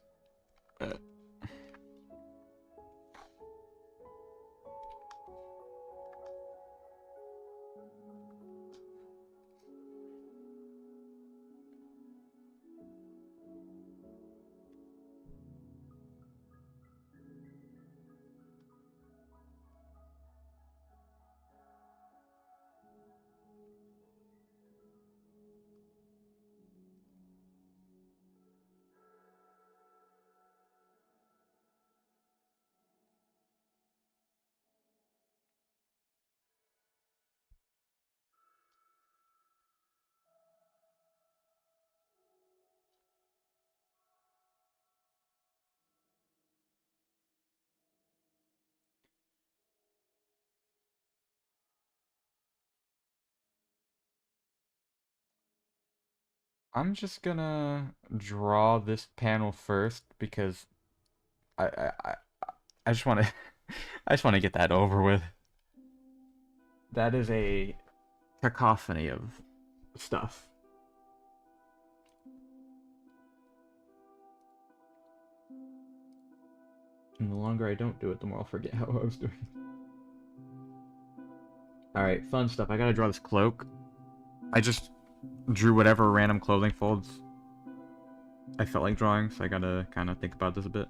But I'm just gonna draw this panel first because I I I, I just want to I just want to get that over with. That is a cacophony of stuff. And the longer I don't do it, the more I'll forget how I was doing it. Alright, fun stuff. I gotta draw this cloak. I just drew whatever random clothing folds I felt like drawing, so I gotta kind of think about this a bit.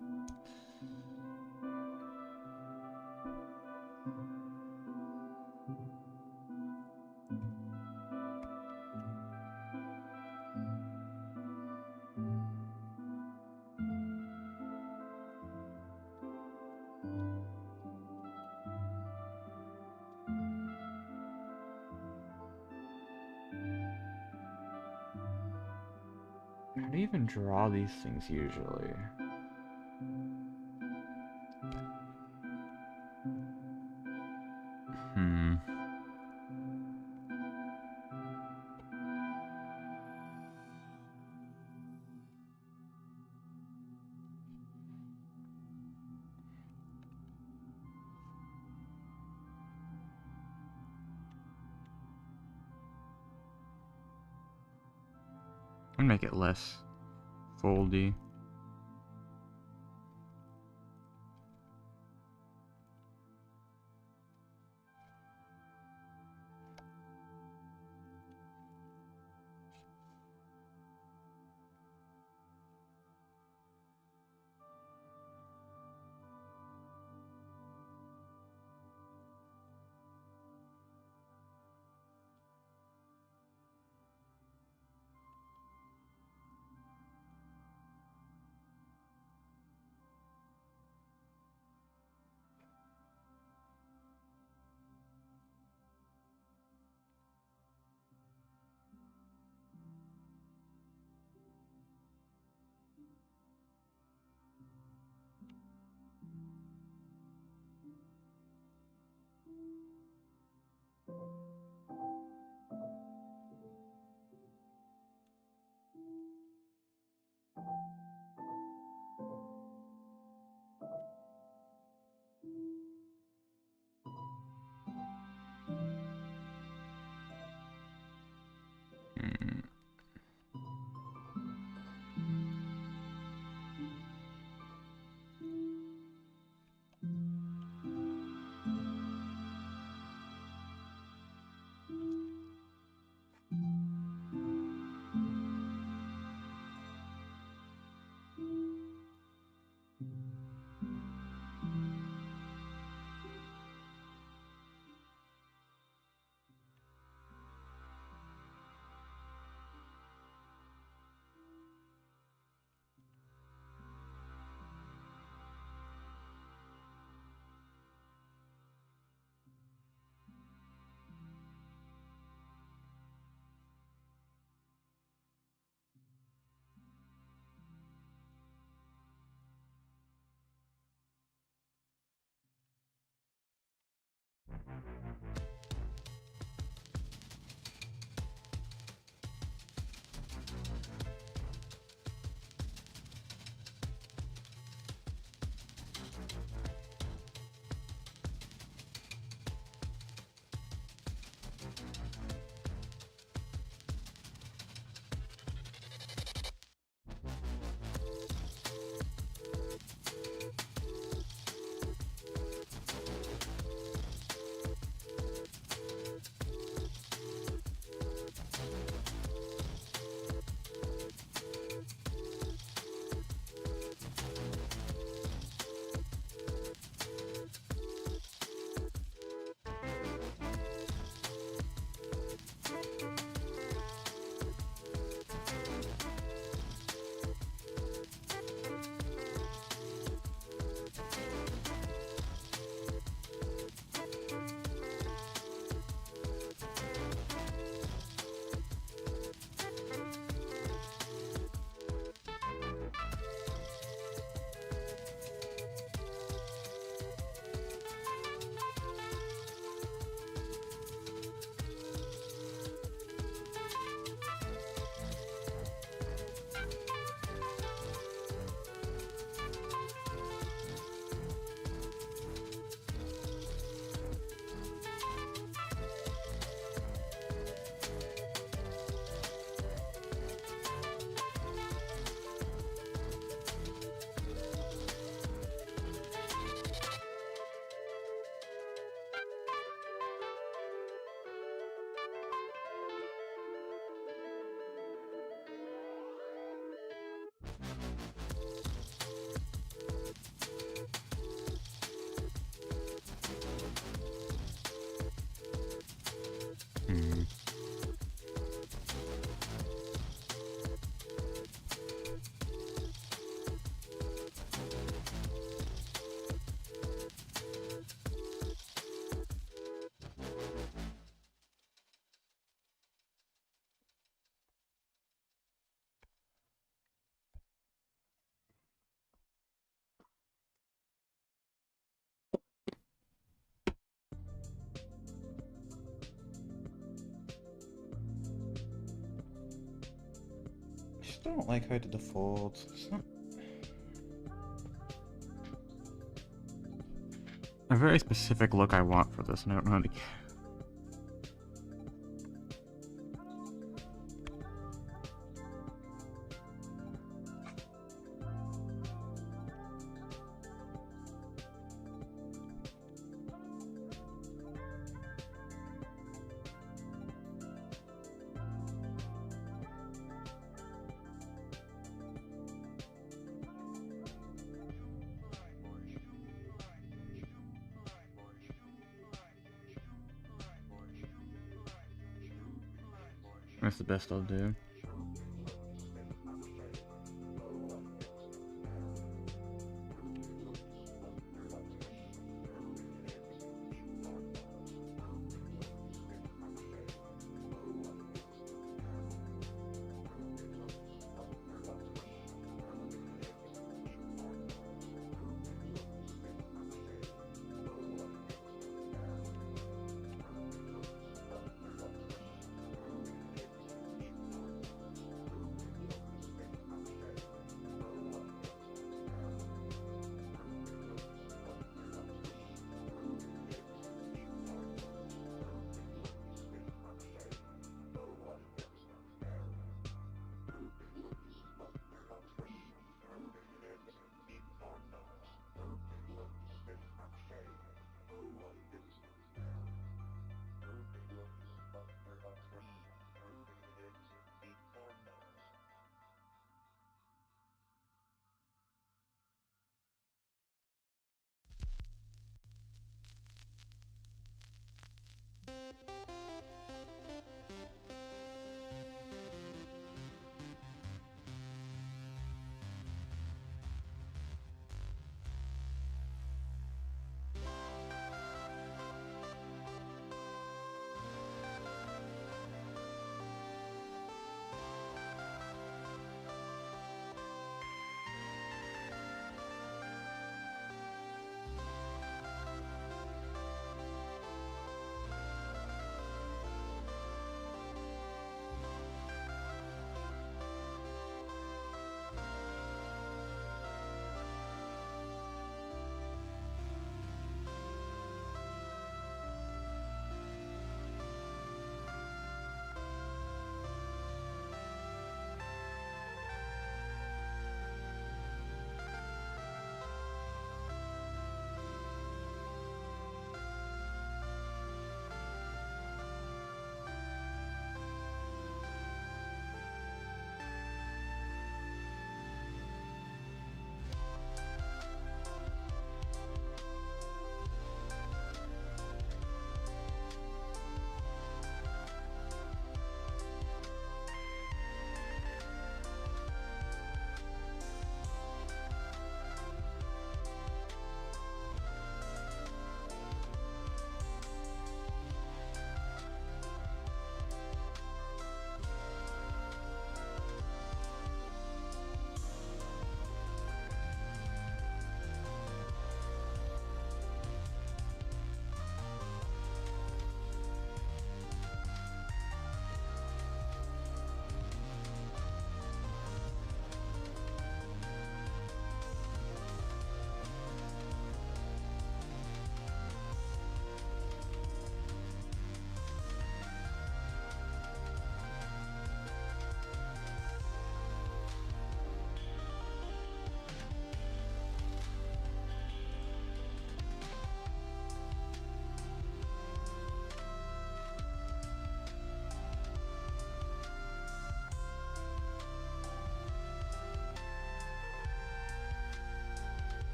How do you even draw these things usually? Hmm. I'm gonna make it less foldy. I don't like how I did the folds. It's not... a very specific look I want for this, and I don't know how to... That's the best I'll do.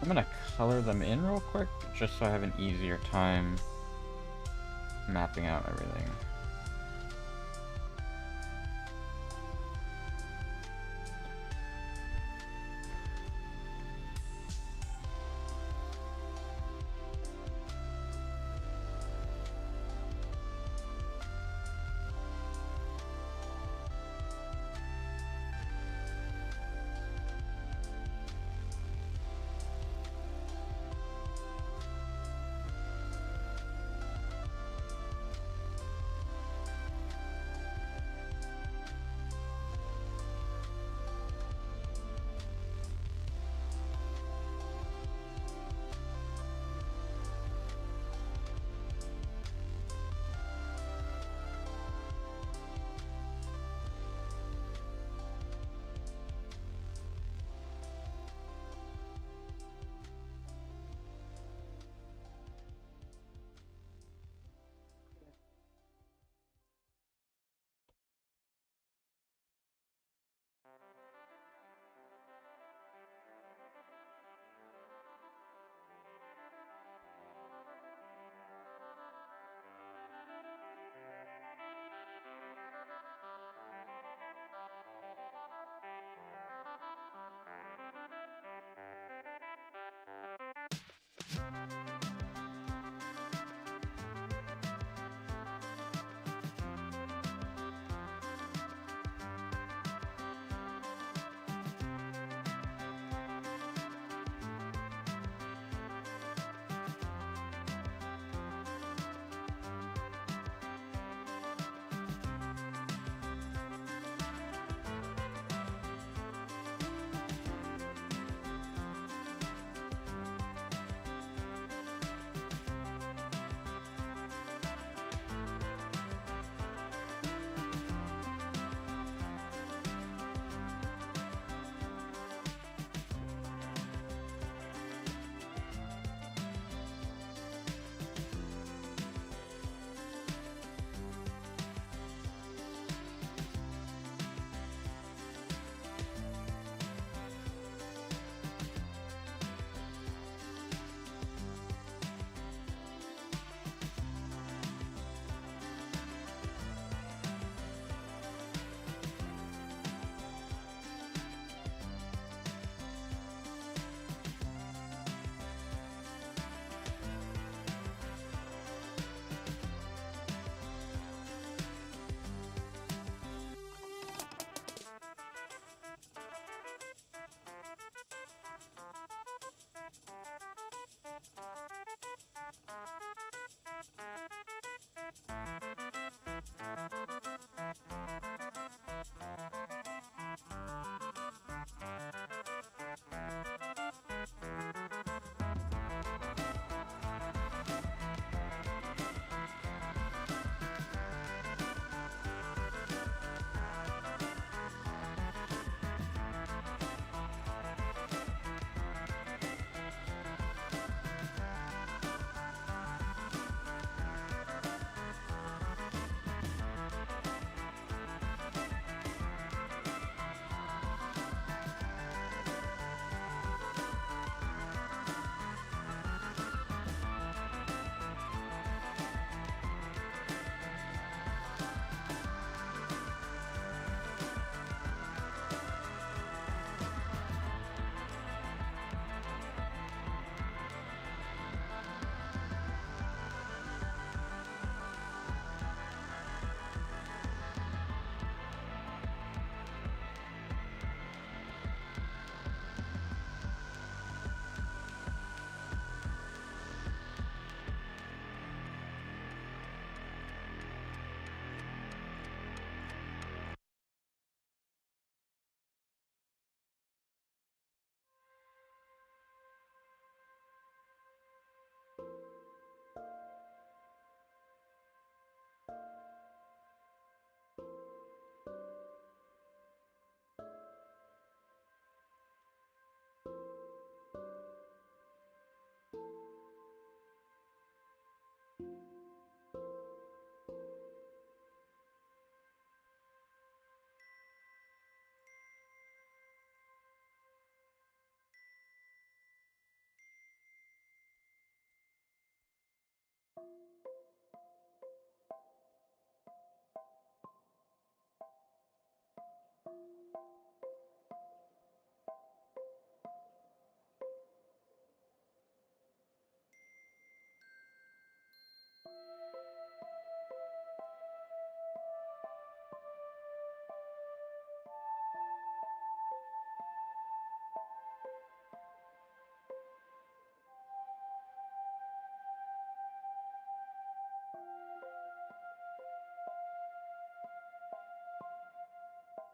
I'm gonna color them in real quick, just so I have an easier time mapping out everything.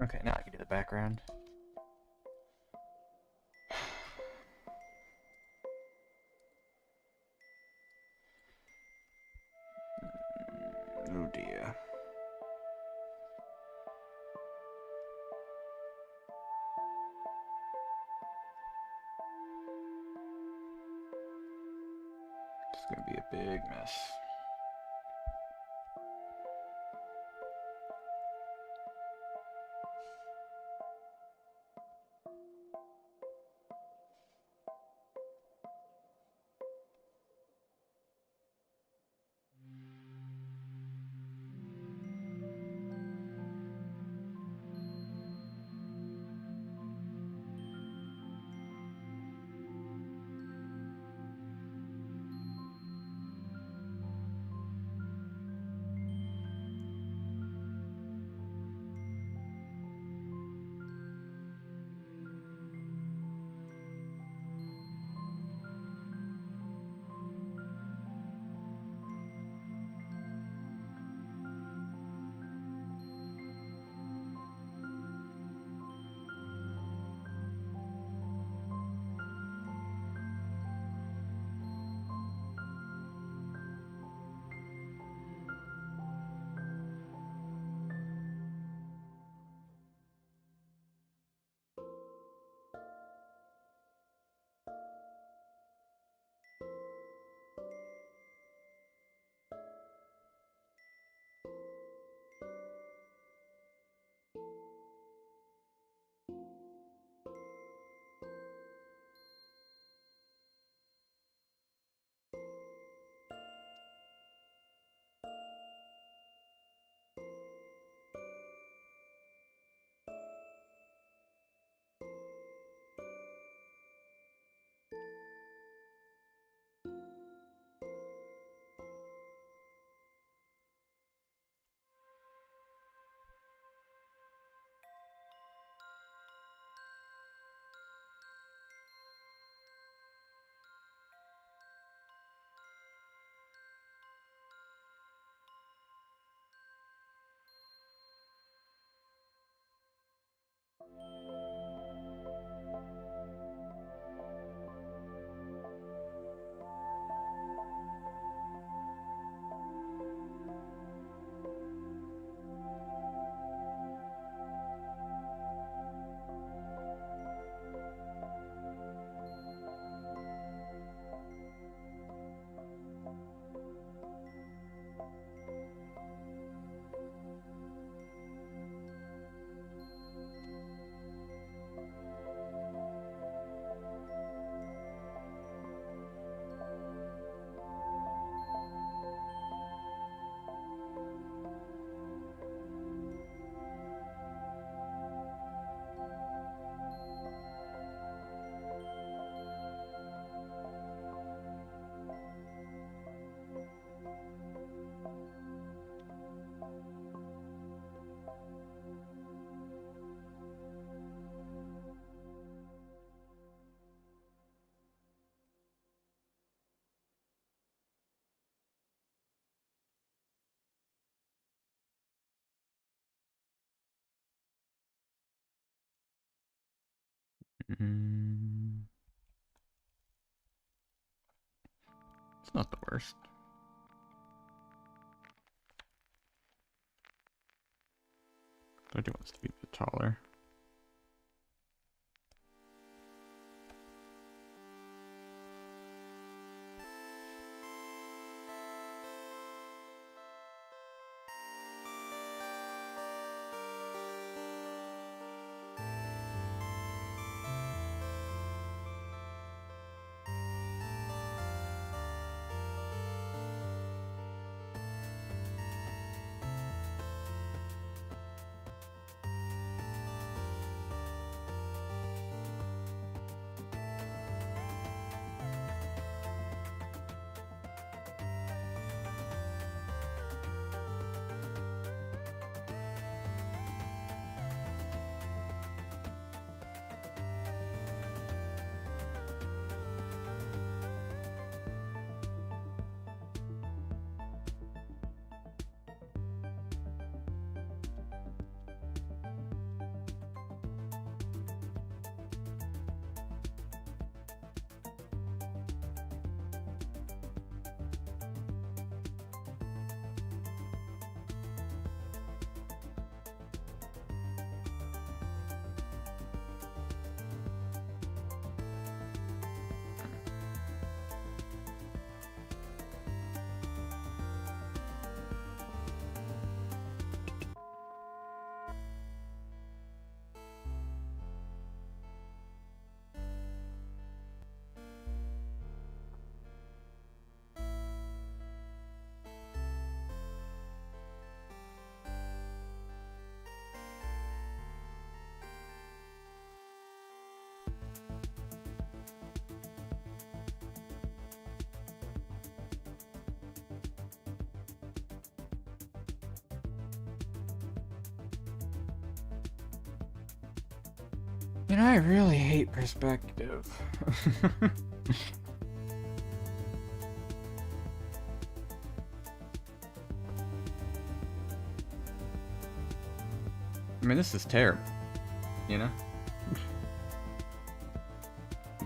Okay, now I can do the background. Oh dear. It's gonna be a big mess. It's not the worst. I do want this to be a bit taller. And I really hate perspective. I mean, this is terrible, you know?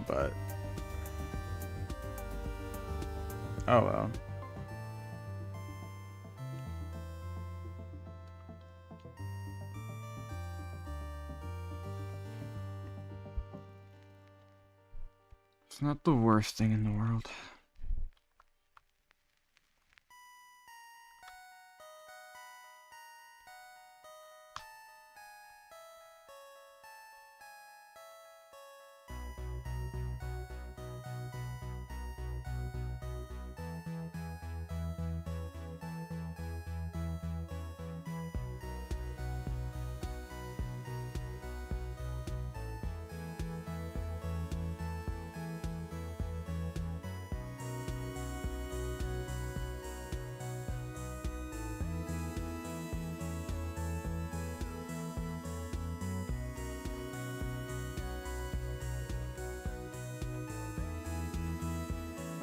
But... oh well. It's not the worst thing in the world.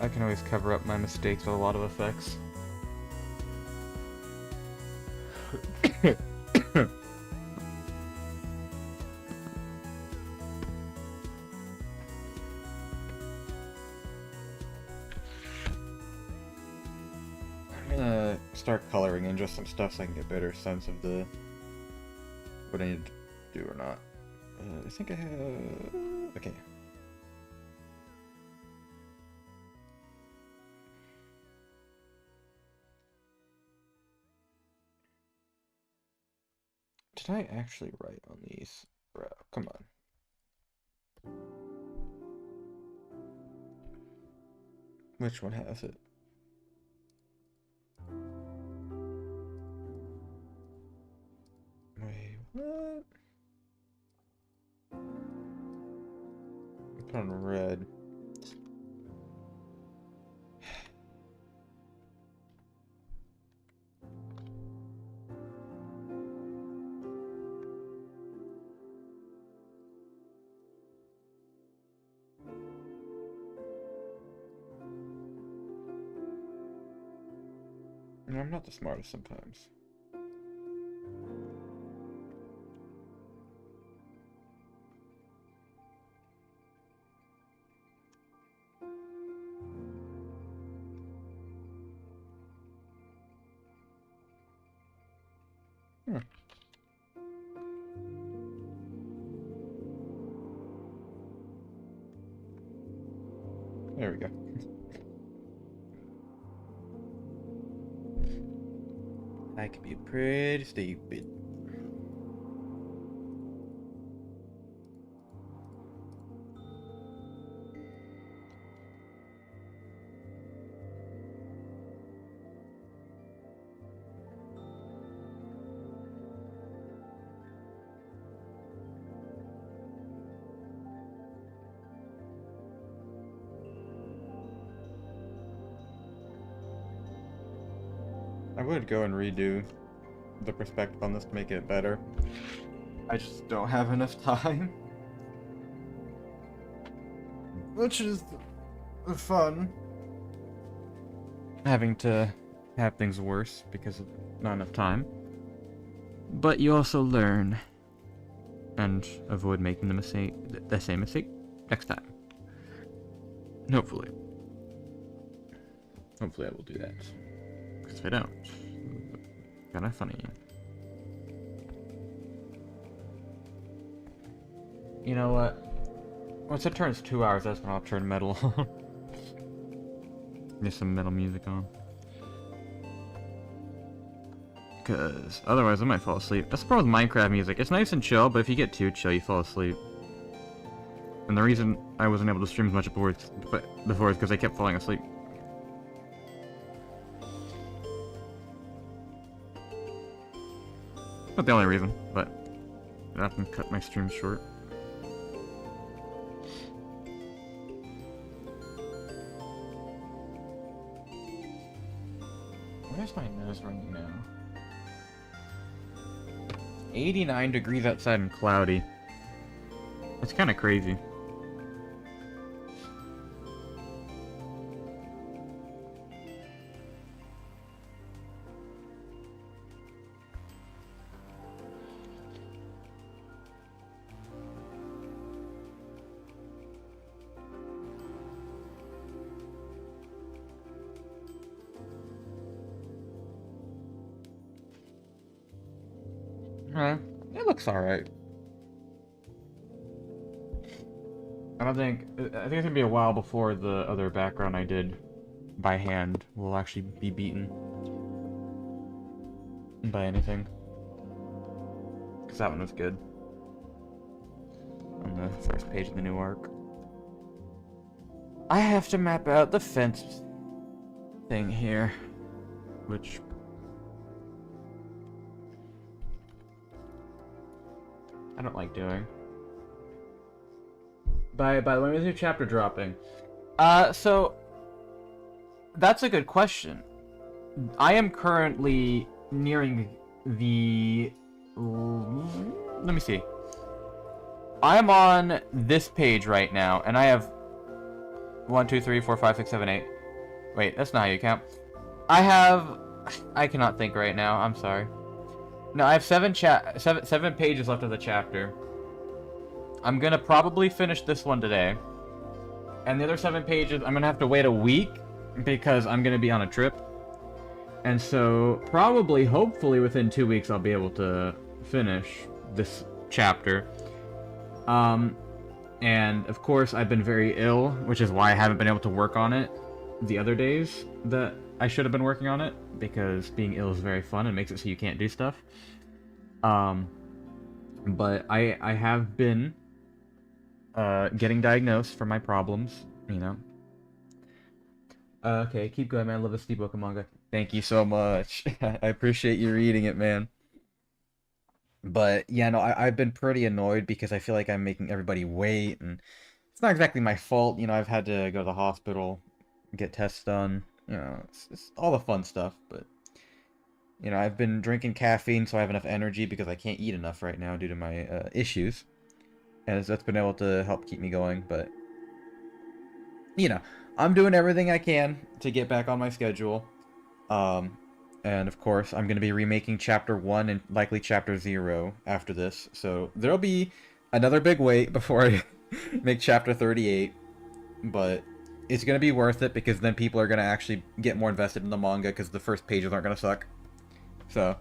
I can always cover up my mistakes with a lot of effects. I'm gonna start coloring in just some stuff so I can get a better sense of what I need to do or not. I think I have... okay. Did I actually write on these? Bro, come on. Which one has it? Wait, what? Put on red. I'm not the smartest sometimes. There we go. I could be pretty stupid. I would go and redo the perspective on this to make it better. I just don't have enough time. Which is fun. Having to have things worse because of not enough time. But you also learn and avoid making the same mistake next time. Hopefully. Hopefully I will do that. Because if I don't, kinda funny. You know what? Once it turns 2 hours, that's when I'll turn metal on. Get some metal music on. Because otherwise I might fall asleep. That's the problem with Minecraft music. It's nice and chill, but if you get too chill, you fall asleep. And the reason I wasn't able to stream as much before is because I kept falling asleep. Not the only reason, but I often cut my streams short. Where's my nose running now? 89 degrees outside and cloudy. It's kind of crazy. It looks alright. I think it's gonna be a while before the other background I did by hand will actually be beaten by anything. Because that one was good. On the first page of the new arc. I have to map out the fence thing here. Which... I don't like doing. By the way, when's your chapter dropping? So... That's a good question. I am currently nearing the... Let me see. I'm on this page right now, and I have 1, 2, 3, 4, 5, 6, 7, 8. Wait, that's not how you count. I cannot think right now. I'm sorry. No, I have seven pages left of the chapter. I'm gonna probably finish this one today, and the other 7 pages I'm gonna have to wait a week because I'm gonna be on a trip. And so probably, hopefully, within 2 weeks I'll be able to finish this chapter. And of course I've been very ill, which is why I haven't been able to work on it the other days that I should have been working on it, because being ill is very fun and makes it so you can't do stuff. But I have been getting diagnosed for my problems, you know. Okay, keep going, man. I love this DEEPWOKEN manga. Thank you so much. I appreciate you reading it, man. But yeah, no, I've been pretty annoyed because I feel like I'm making everybody wait, and it's not exactly my fault. You know, I've had to go to the hospital, get tests done. You know, it's all the fun stuff. But you know, I've been drinking caffeine so I have enough energy because I can't eat enough right now due to my issues, and that's been able to help keep me going. But you know, I'm doing everything I can to get back on my schedule. And of course, I'm going to be remaking Chapter 1 and likely Chapter 0 after this. So there'll be another big wait before I make Chapter 38. But it's going to be worth it because then people are going to actually get more invested in the manga because the first pages aren't going to suck. So,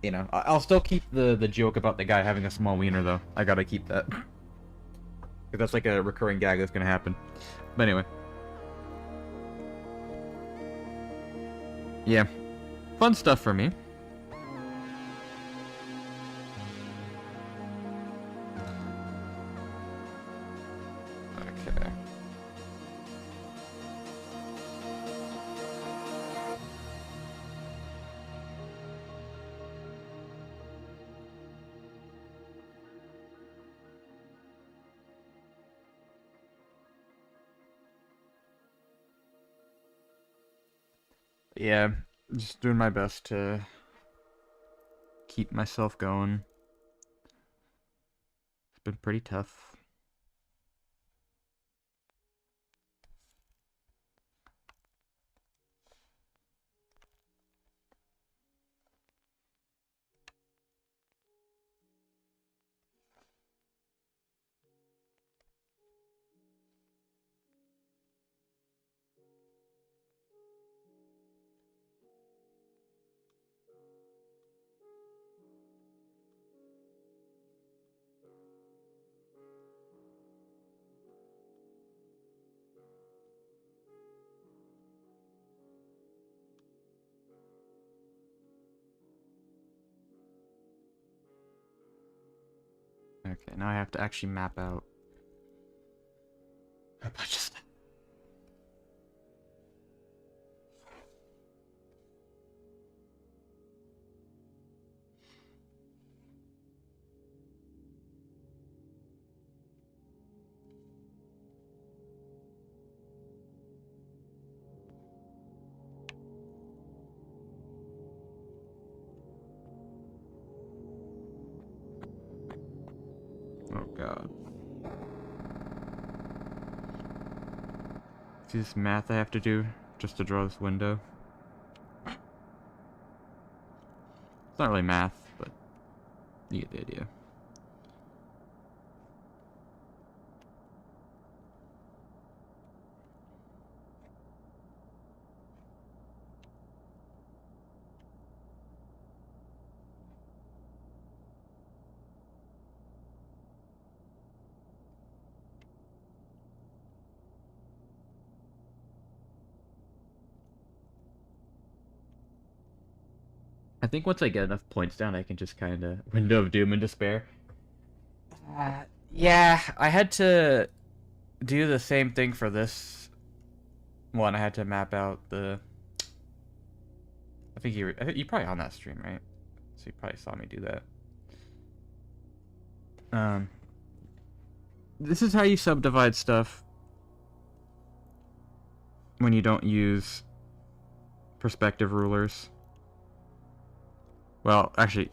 you know, I'll still keep the joke about the guy having a small wiener, though. I got to keep that. Because that's like a recurring gag that's going to happen. But anyway. Yeah. Fun stuff for me. Okay. Yeah, just doing my best to keep myself going. It's been pretty tough. Okay, now I have to actually map out a bunch of stuff. Oh god. See this math I have to do just to draw this window? It's not really math, but you get the idea. I think once I get enough points down, I can just kind of window of doom and despair. Yeah, I had to do the same thing for this one. I had to map out the. I think you probably on that stream, right? So you probably saw me do that. This is how you subdivide stuff when you don't use perspective rulers. Well, actually,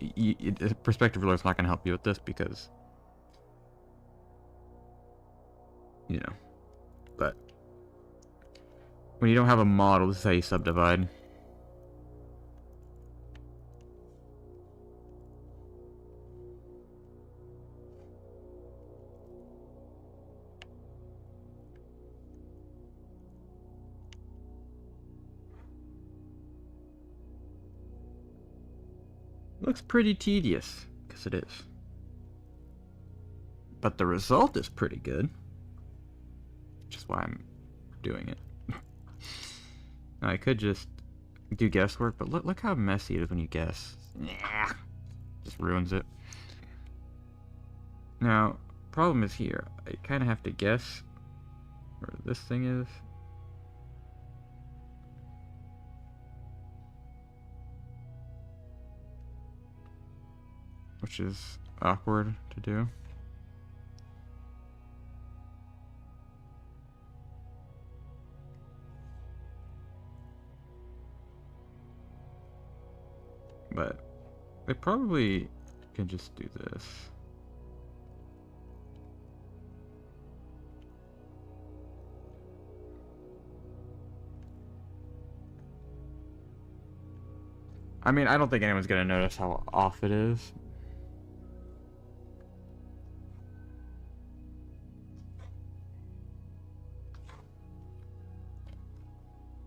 perspective ruler is not going to help you with this because, you know, but when you don't have a model, this is how you subdivide. Looks pretty tedious, because it is. But the result is pretty good. Which is why I'm doing it. Now, I could just do guesswork, but look how messy it is when you guess. Just ruins it. Now, problem is here. I kind of have to guess where this thing is. Which is awkward to do. But I probably can just do this. I mean, I don't think anyone's gonna notice how off it is.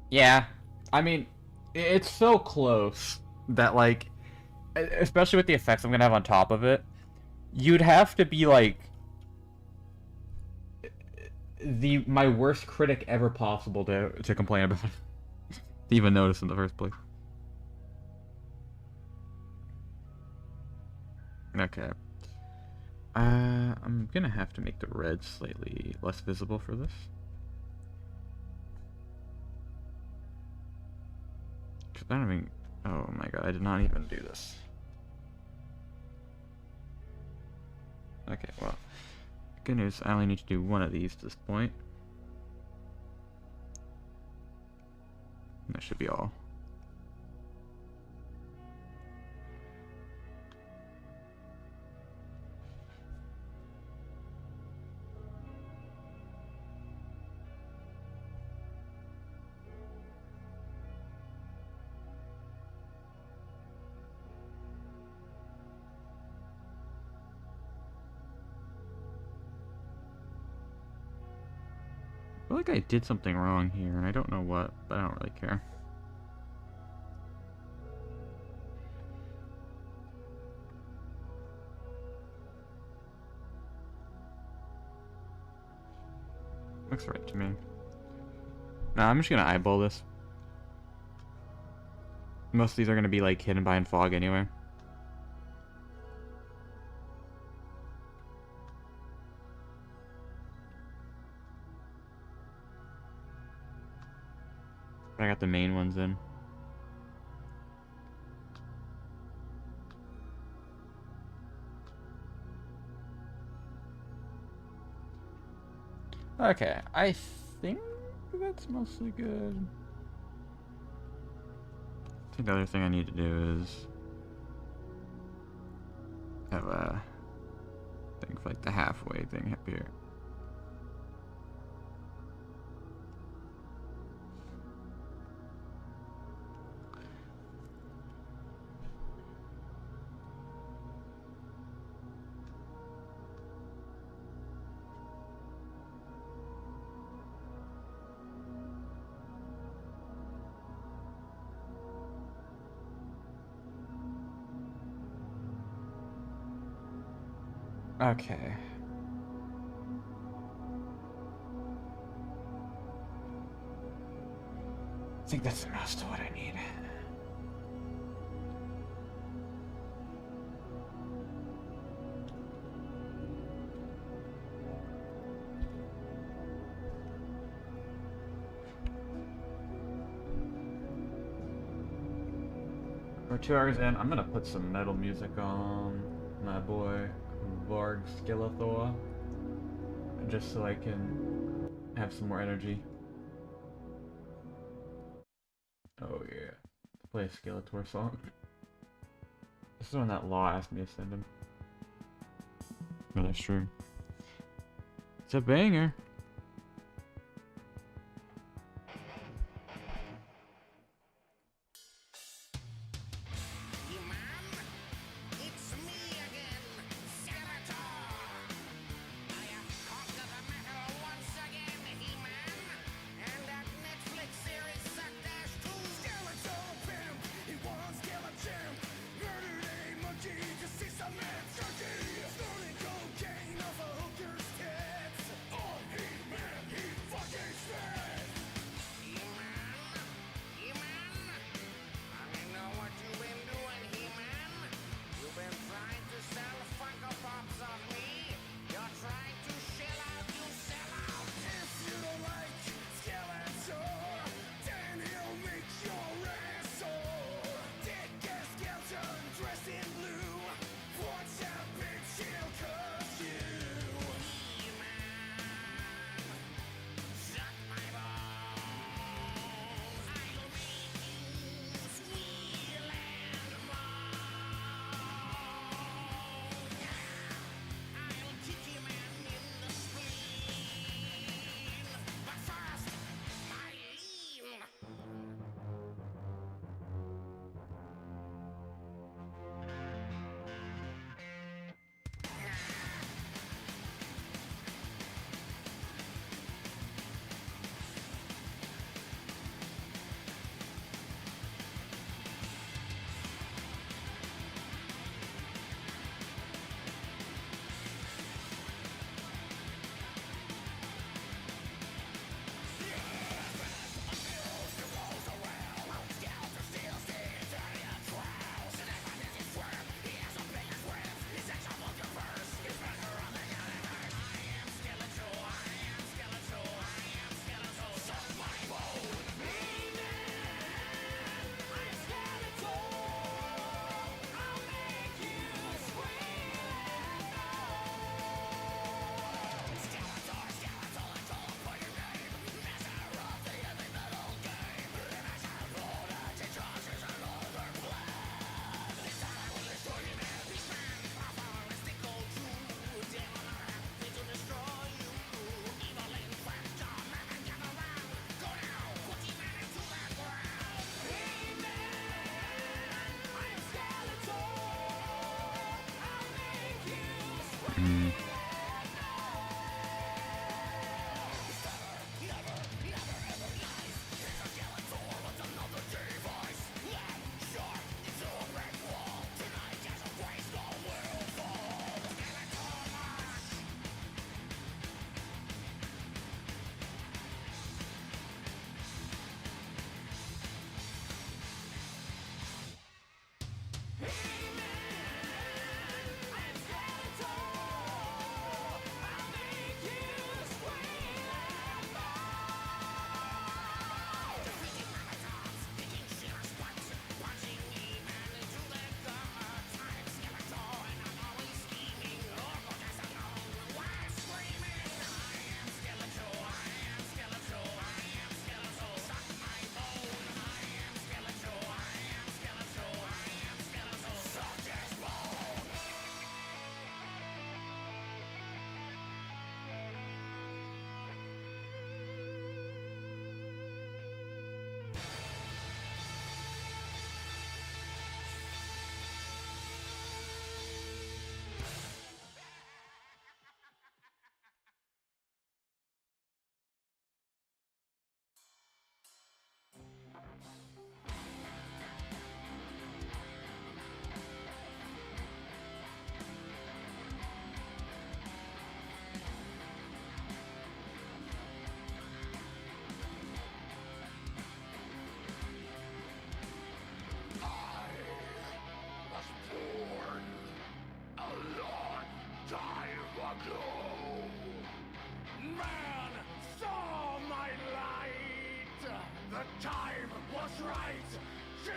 Yeah, I mean, it's so close that, like, especially with the effects I'm gonna have on top of it, you'd have to be like my worst critic ever possible to complain about it, to even notice in the first place. Okay. I'm gonna have to make the red slightly less visible for this. I don't even... Oh my god, I did not even do this. Okay, well. Good news, I only need to do one of these at this point. And that should be all. I feel like I did something wrong here, and I don't know what, but I don't really care. Looks right to me. Nah, I'm just gonna eyeball this. Most of these are gonna be like hidden behind fog anyway. I got the main ones in. Okay, I think that's mostly good. I think the other thing I need to do is have a thing for like the halfway thing up here. Okay. I think that's most of what I need. We're 2 hours in. I'm gonna put some metal music on my boy Vargekelethor, just so I can have some more energy. Oh yeah, play a Skeletor song. This is when that law asked me to send him. Oh, that's true. It's a banger. aglow. Man saw my light. The time was right to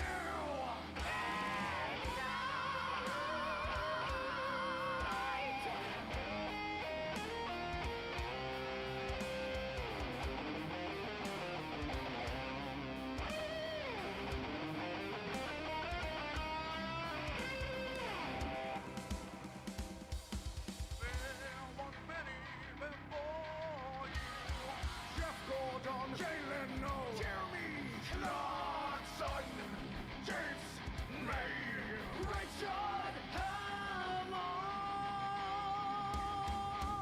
Gordon, Jay Leno, Jeremy Clarkson, James May, Richard Hammond.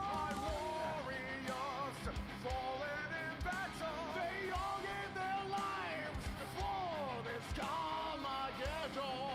My warriors fallen in battle. They all gave their lives for this Carmageddon.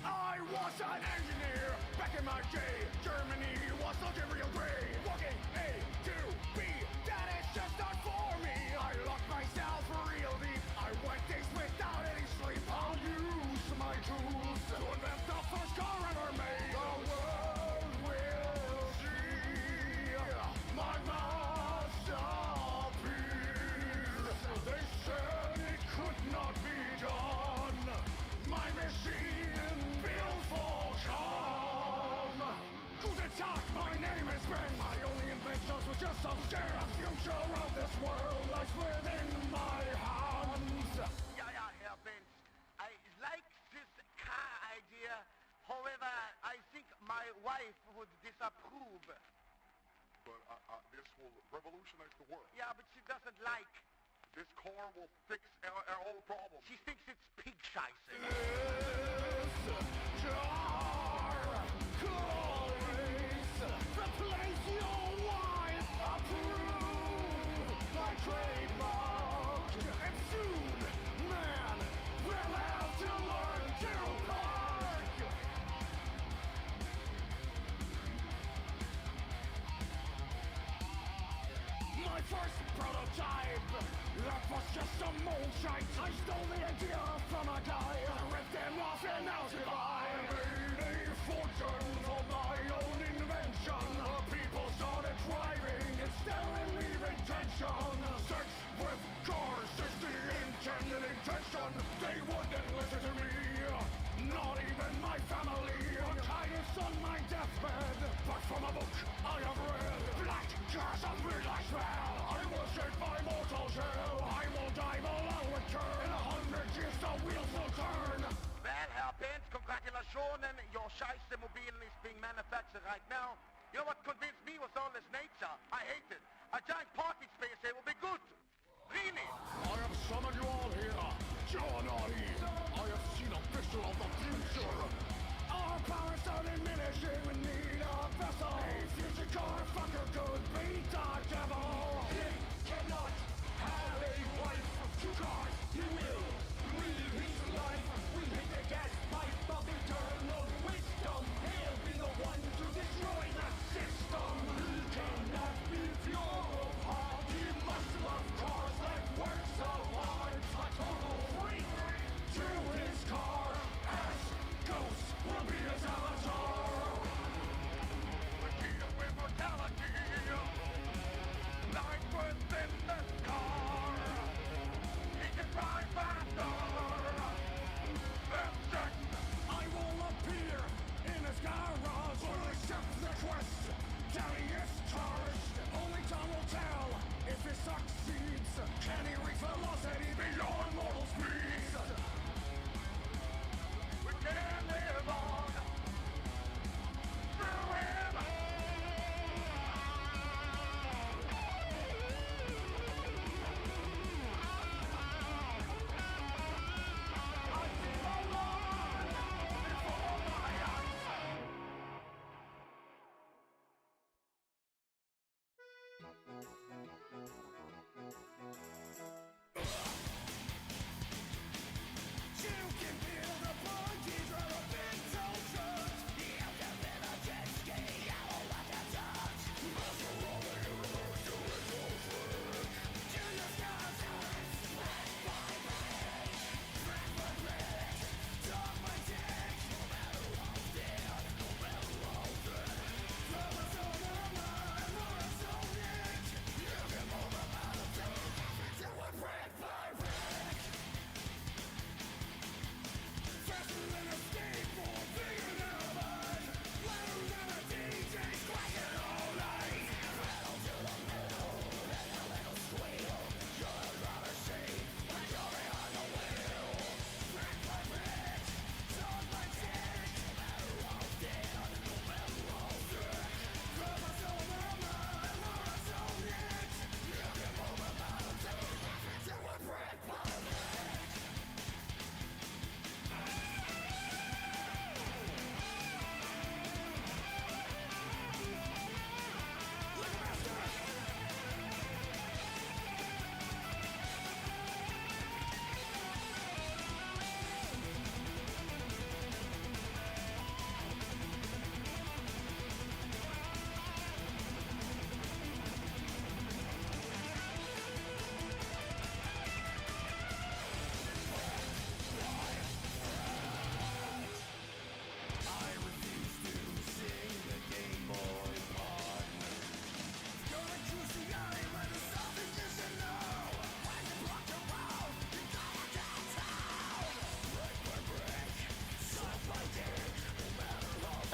I was an engineer back in my day. Germany was looking real great. Walking A to B, that is just not for me. I locked myself real deep. I went days without any sleep. I'll use my tools to invent the first car ever made. The world will see my masterpiece. They said it could not be done. My machine built for calm. Guten Tag, my name is Ben. My only inventions were just some scare. The future of this world lies within my hands. Yeah, Herr Benz. I like this car idea. However, I think my wife would disapprove. But this will revolutionize the world. Yeah, but she doesn't like. This car will fix our whole problem. She thinks it's pig scheiße. This car could replace your wife. Approved by trademark. And soon, man will have to learn to park. My first prototype, that was just a moonshine. I stole the idea from a guy. I ripped them off and now to buy. I made a fortune for my own invention. The people started driving instead of leaving tension. Sex with cars is the intended intention. They wouldn't listen to me, not even my family. I'm kindness on my deathbed, but from a book I have read, black cars of midnight smell. I will shake my mortal shell. I will die below return. In 100 years the wheels will turn. Well, Herr Benz, congratulations. Your Scheiße mobile is being manufactured right now. You know what convinced me was all this nature? I hate it. A giant parking space here will be good. Really? I have summoned you all here. John Audi. I have seen a vision of the future. Our powers are diminishing. We need a vessel. A future car fucker could be the devil. He cannot have a wife. 2 cars, he will live his life. We hit the gas pipe of eternal wisdom. He'll be the one to destroy the system. He cannot be pure of heart. He must love cars like works of art. A total freak to his car. As Ghost will be his avatar. The key to immortality.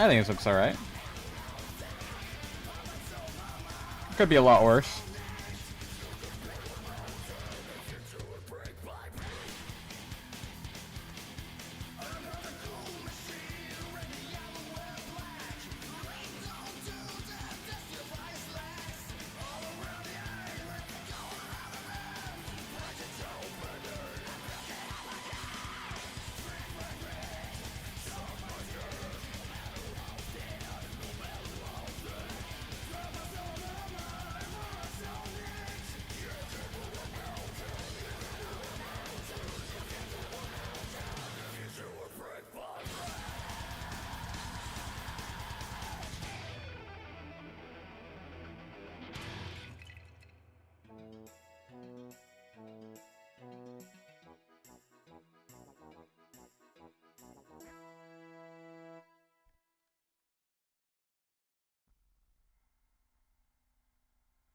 I think this looks alright. Could be a lot worse.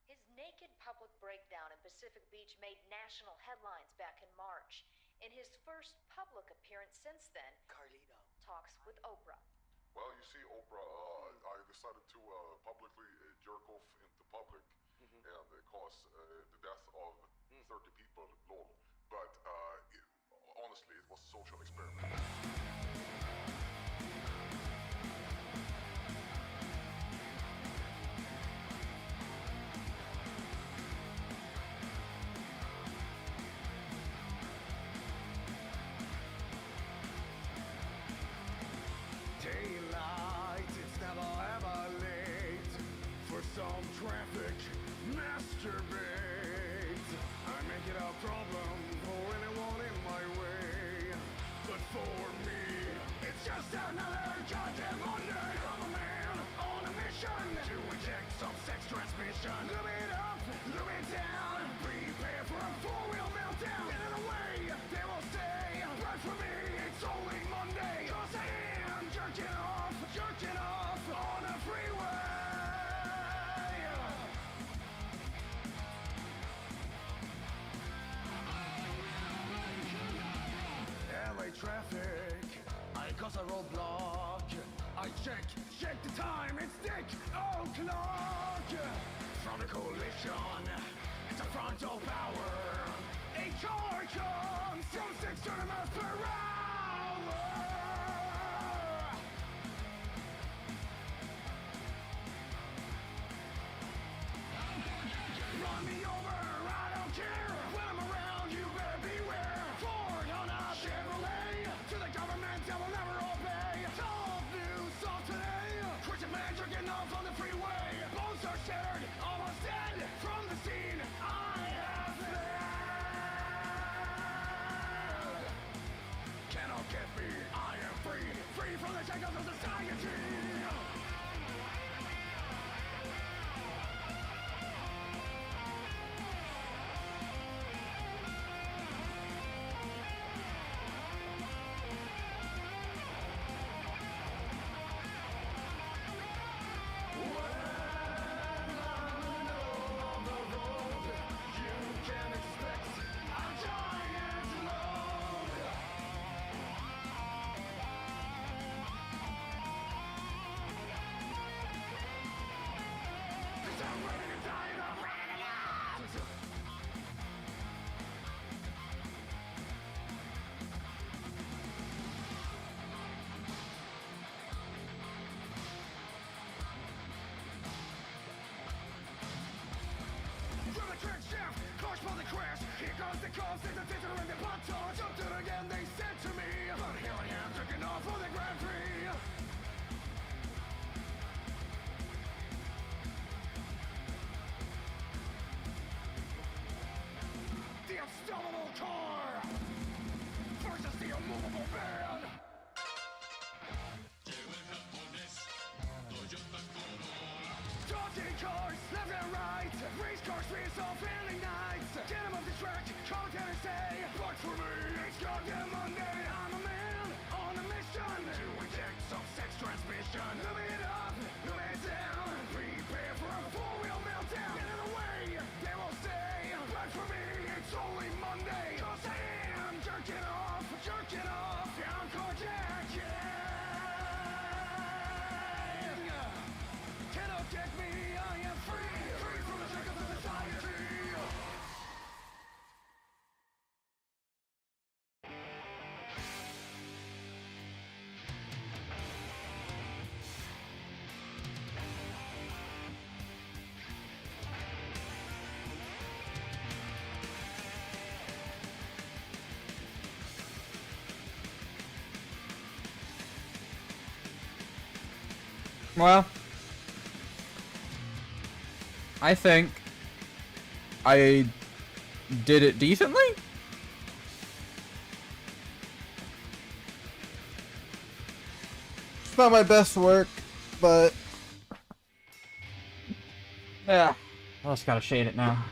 His naked public breakdown in Pacific Beach made national headlines back in March. In his first public appearance since then, Carlito talks with Oprah. Well, you see, Oprah, I decided to publicly jerk off into public and cause the death of 30 people, lol. But honestly, it was a social experiment. Daylight, it's never ever late for some traffic masturbate. I make it a problem for anyone in my way, but for me, it's just another goddamn Monday. I'm a man on a mission to inject some sex transmission. Lube it up, lube it down, prepare for a four-wheel meltdown. And in a way, they will say, but for me, it's only Monday. 'Cause I am jerking off on a freeway. LA traffic, I cause a roadblock. I check the time, it's Dick O'Clock. From the coalition, it's a frontal power. A car comes from 600 miles per hour. Run me over, I don't care. When I'm around, you better beware. Ford on a Chevrolet. To the government, I will never obey. Top news of today. Christian man jerking off on the freeway. Bones are shattered, almost dead. From the scene, I have fled. Cannot get me, I am free. Free from the shackles of society. Here comes the cops, there's a teacher in the bottle. Jumped it again, they said to me. But here I am, jerking off for the Grand Prix. The unstoppable car versus the immovable man. Dodging cars, left and right. Race cars, race off ending nights. Get him off the track, come can I say? But for me, it's goddamn Monday. I'm a man on a mission to inject Well, I think I did it decently? It's not my best work, but Yeah. I just gotta shade it now.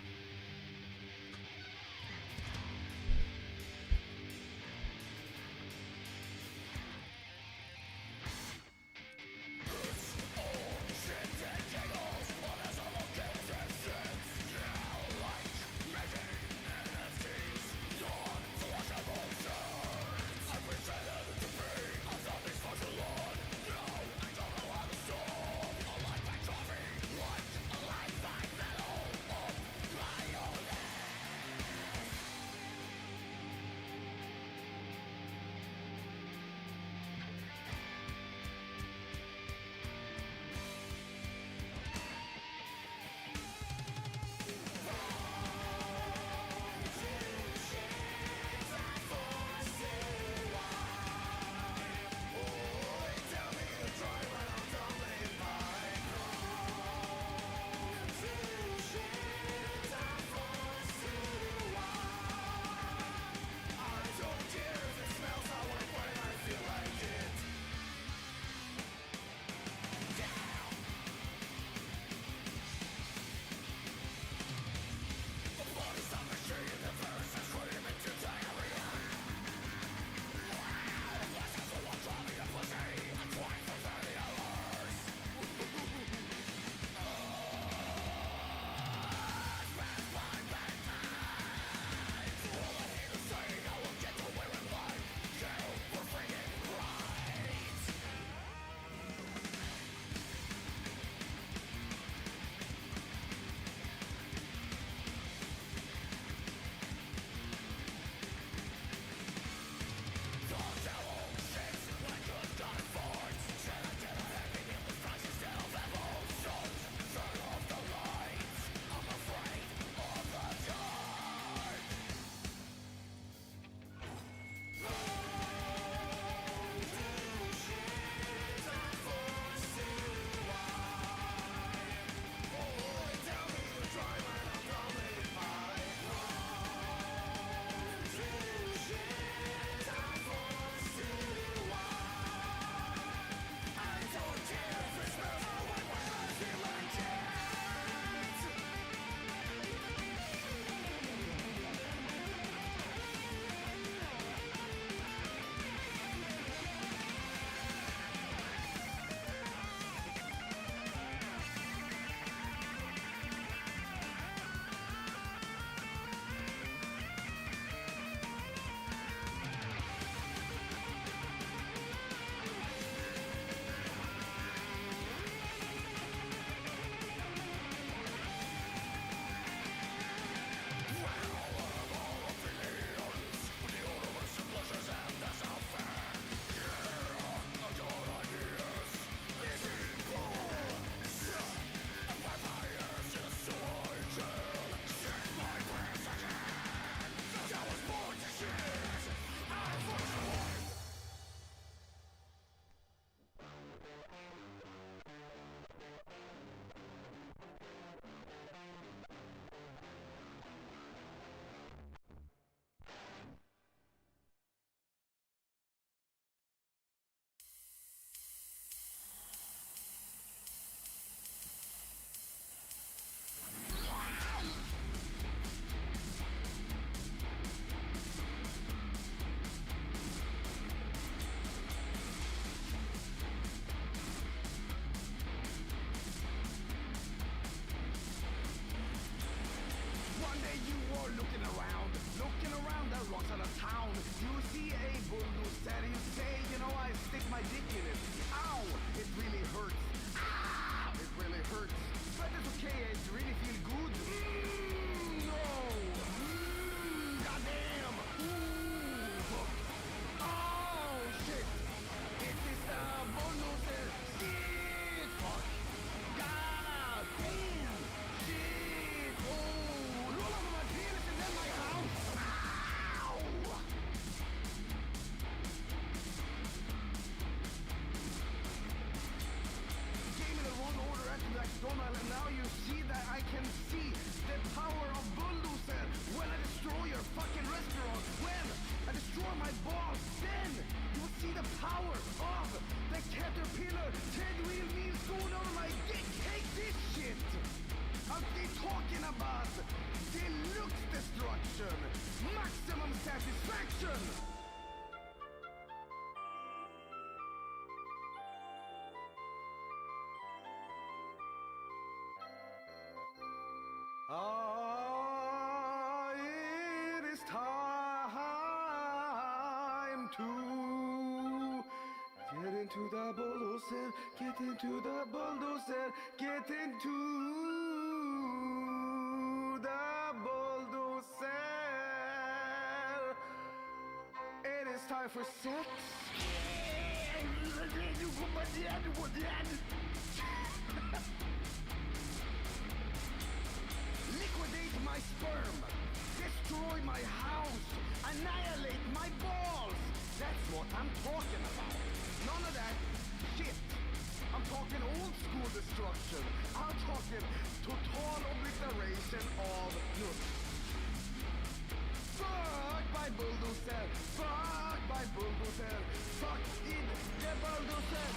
destruction! Ah, it is time to get into the bulldozer, get into the bulldozer, get into the bulldozer. It is time for sex. Liquidate my sperm, destroy my house, annihilate my balls. That's what I'm talking about. None of that shit. I'm talking old school destruction. I'm talking total obliteration of nuts. Fuck my bulldozer, fuck my bulldozer, fuck in the bulldozer.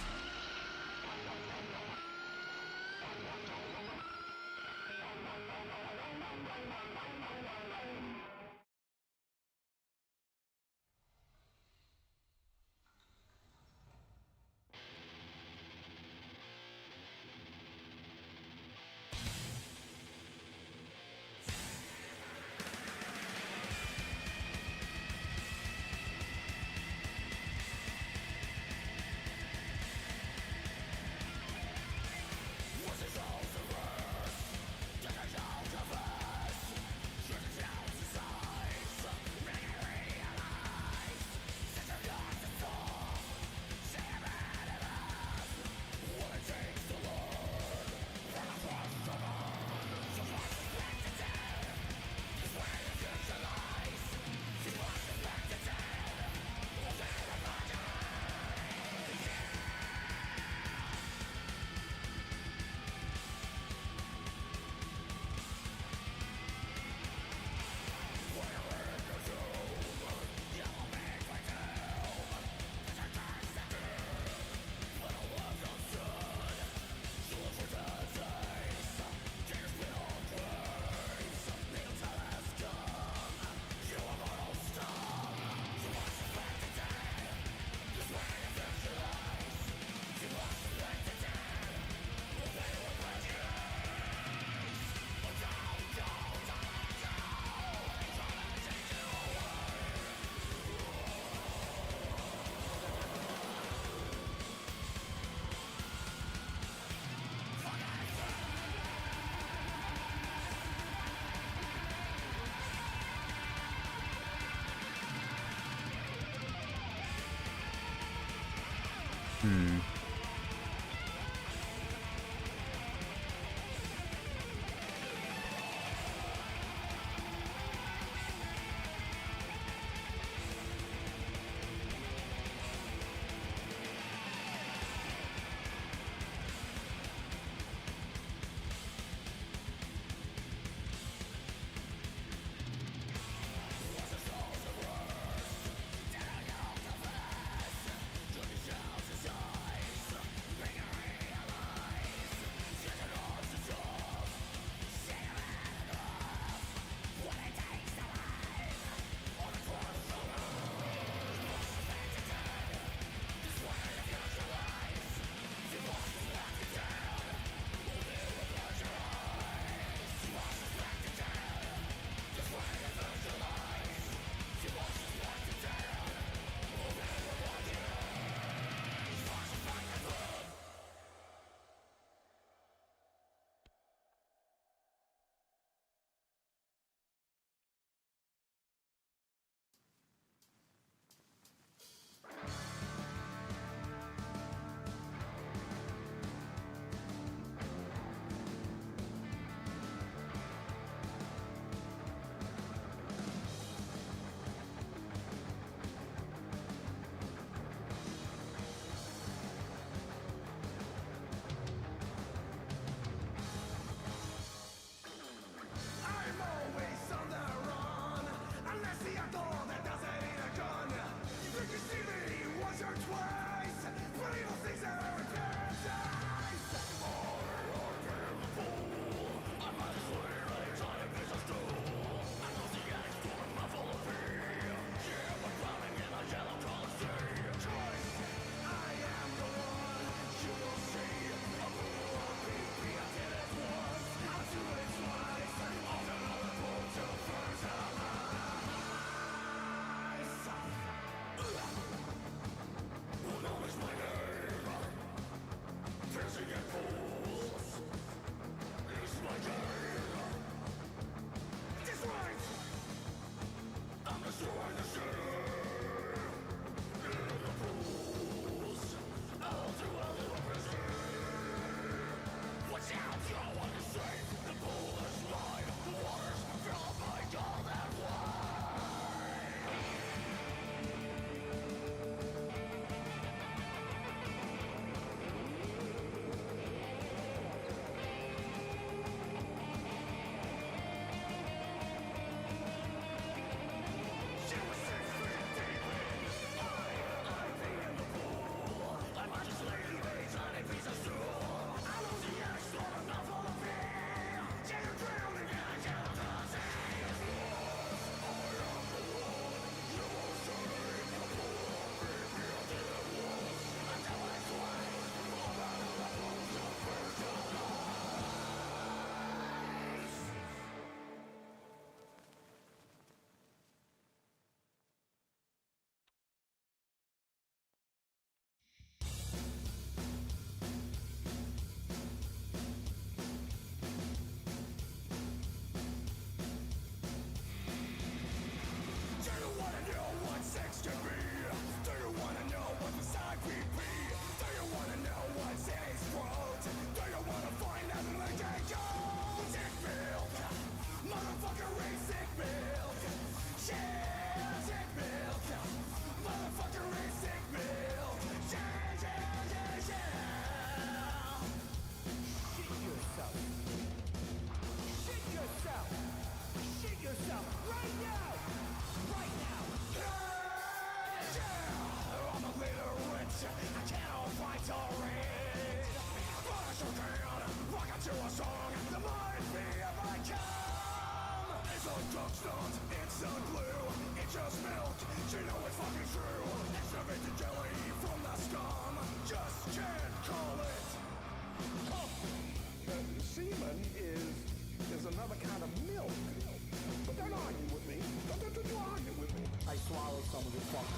Could you argue with me? I swallow some of this fucking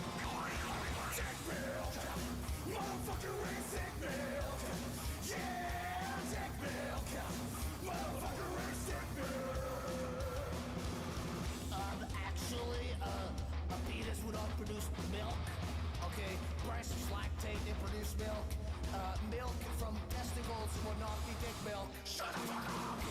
sick milk. Motherfucker ain't sick milk. Yeah, sick milk. Motherfucker ain't sick milk. Actually, a penis would not produce milk. Okay, breasts lactate, they produce milk. Milk from testicles would not be dick milk. Shut the fuck up!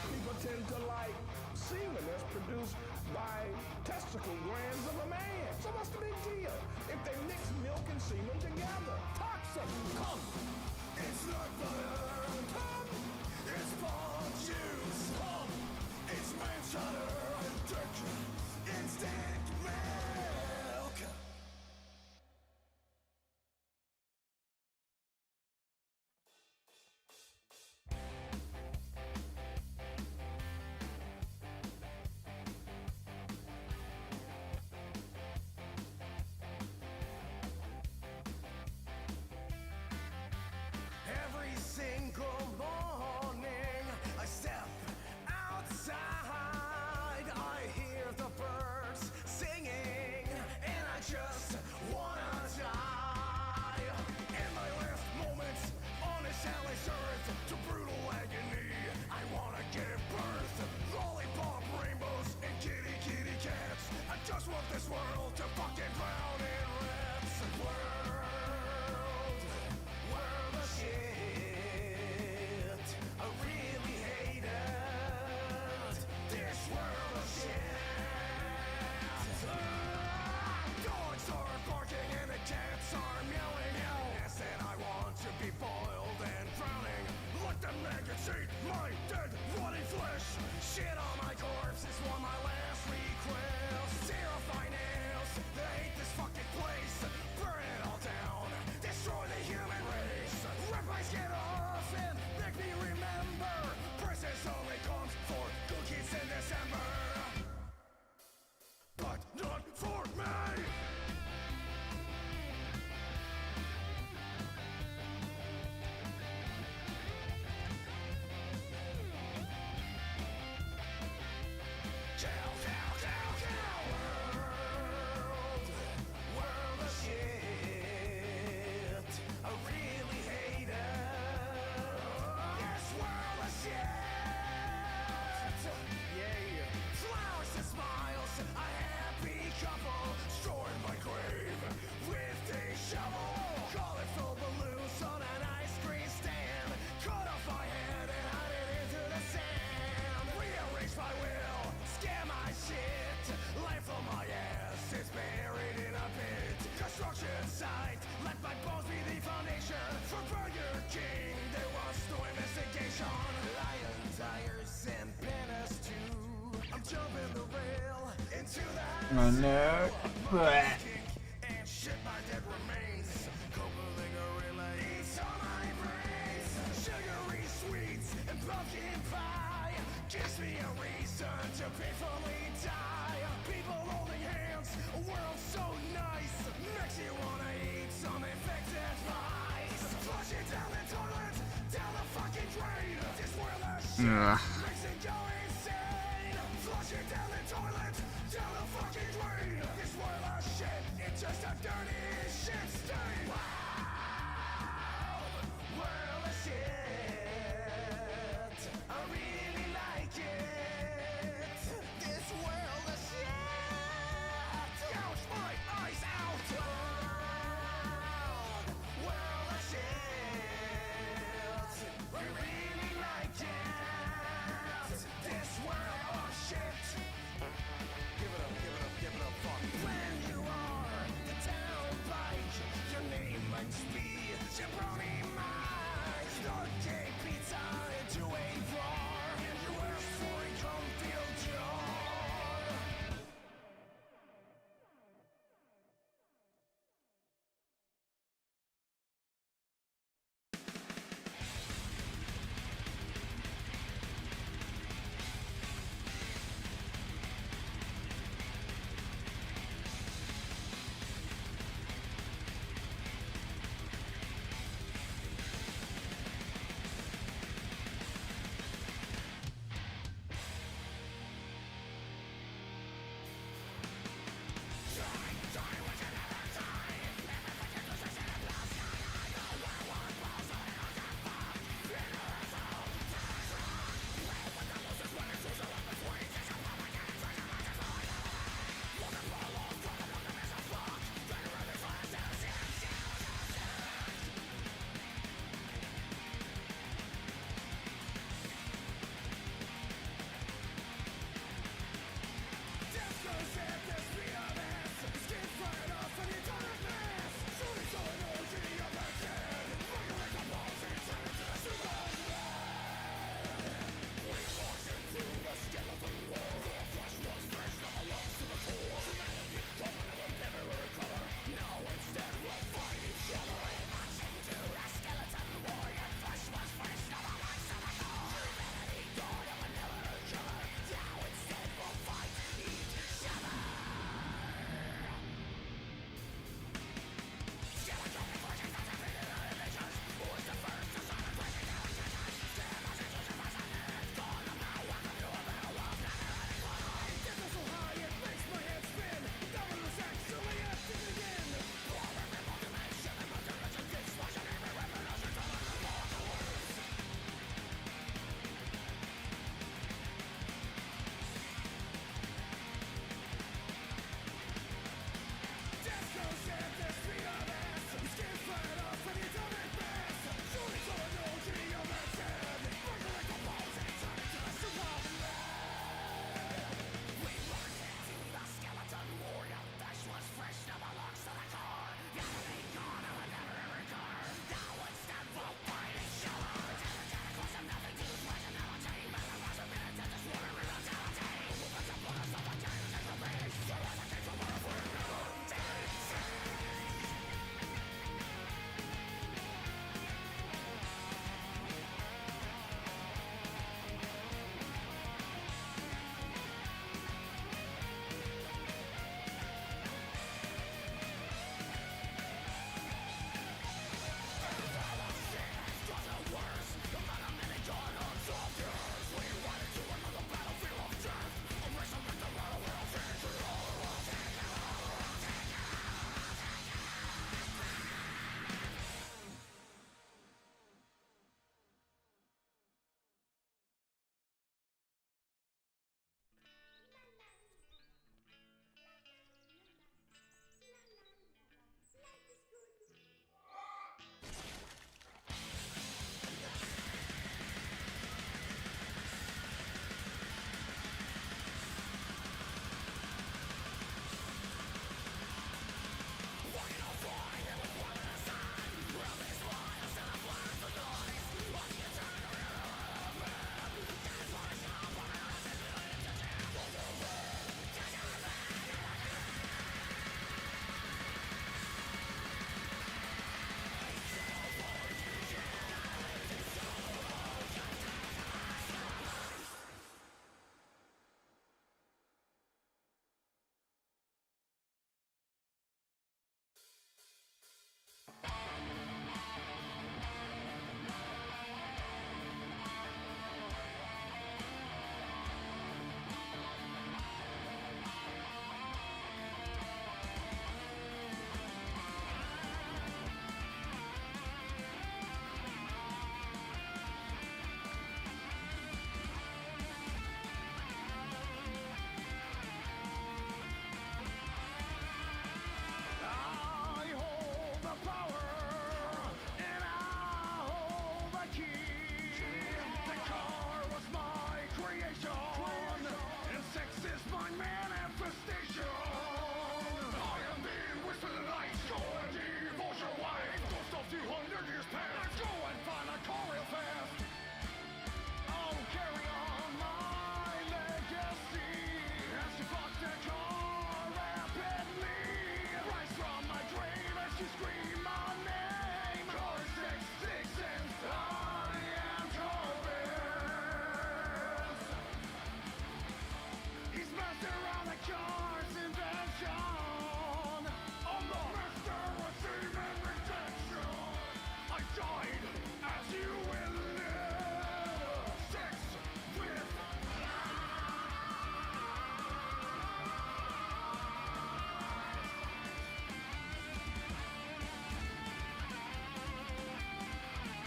People tend to like semen that's produced by testicle glands of a man. So what's the big deal if they mix milk and semen together? Toxic. Come. It's not butter. Come. It's ball juice. Come. It's manslaughter and dirt. Instant milk. Every single morning I step outside, I hear the birds singing, and I just wanna die. In my last moments on this hellish earth, to brutal agony, I wanna give birth. Lollipop rainbows and kitty kitty cats. I just want this world to fucking drown in rats. World of shit. I really hate it. This world of shit. Dogs are barking and the cats are meowing. Yes, and I want to be boiled and drowning. Let the maggots eat my dead, rotting flesh. Shit on my corpse is one of my last requests. Terrify nails, they hate this fucking place. Burn it all down, destroy the human race. Rip my skin off and make me remember. Presents only comes for cookies in December. But not for me! Cow, cow, cow, cow! World of shit. I really hate it. Yes, world of shit. Yeah. Flowers and smiles, a happy couple. Destroyed my grave with a shovel. Colorful balloons on an ice cream stand. Cut off my head and hide it into the sand. Rearrange my will, scare my shit. Life on my ass is buried in a pit. Construction site, let my bones be the foundation. For Burger King, there was no investigation. Lion tires and banners too. I'm jumping the rail into that. Oh no. Blech. And shit my dead remains. Coupling gorilla eats all my brains. Sugary sweets and pumpkin pie gives me a reason to painfully die. People holding hands, a world so nice. Makes you wanna eat some infected mice. Flush it down the toilet, down the fucking drain. This world of shit makes it go insane. Flush it down the toilet, down the fucking drain. This world of shit, it's just a dirty shit stain. Wow, world of shit. I really like it. This world of shit. Gouge my eyes out. World of shit. We really like it.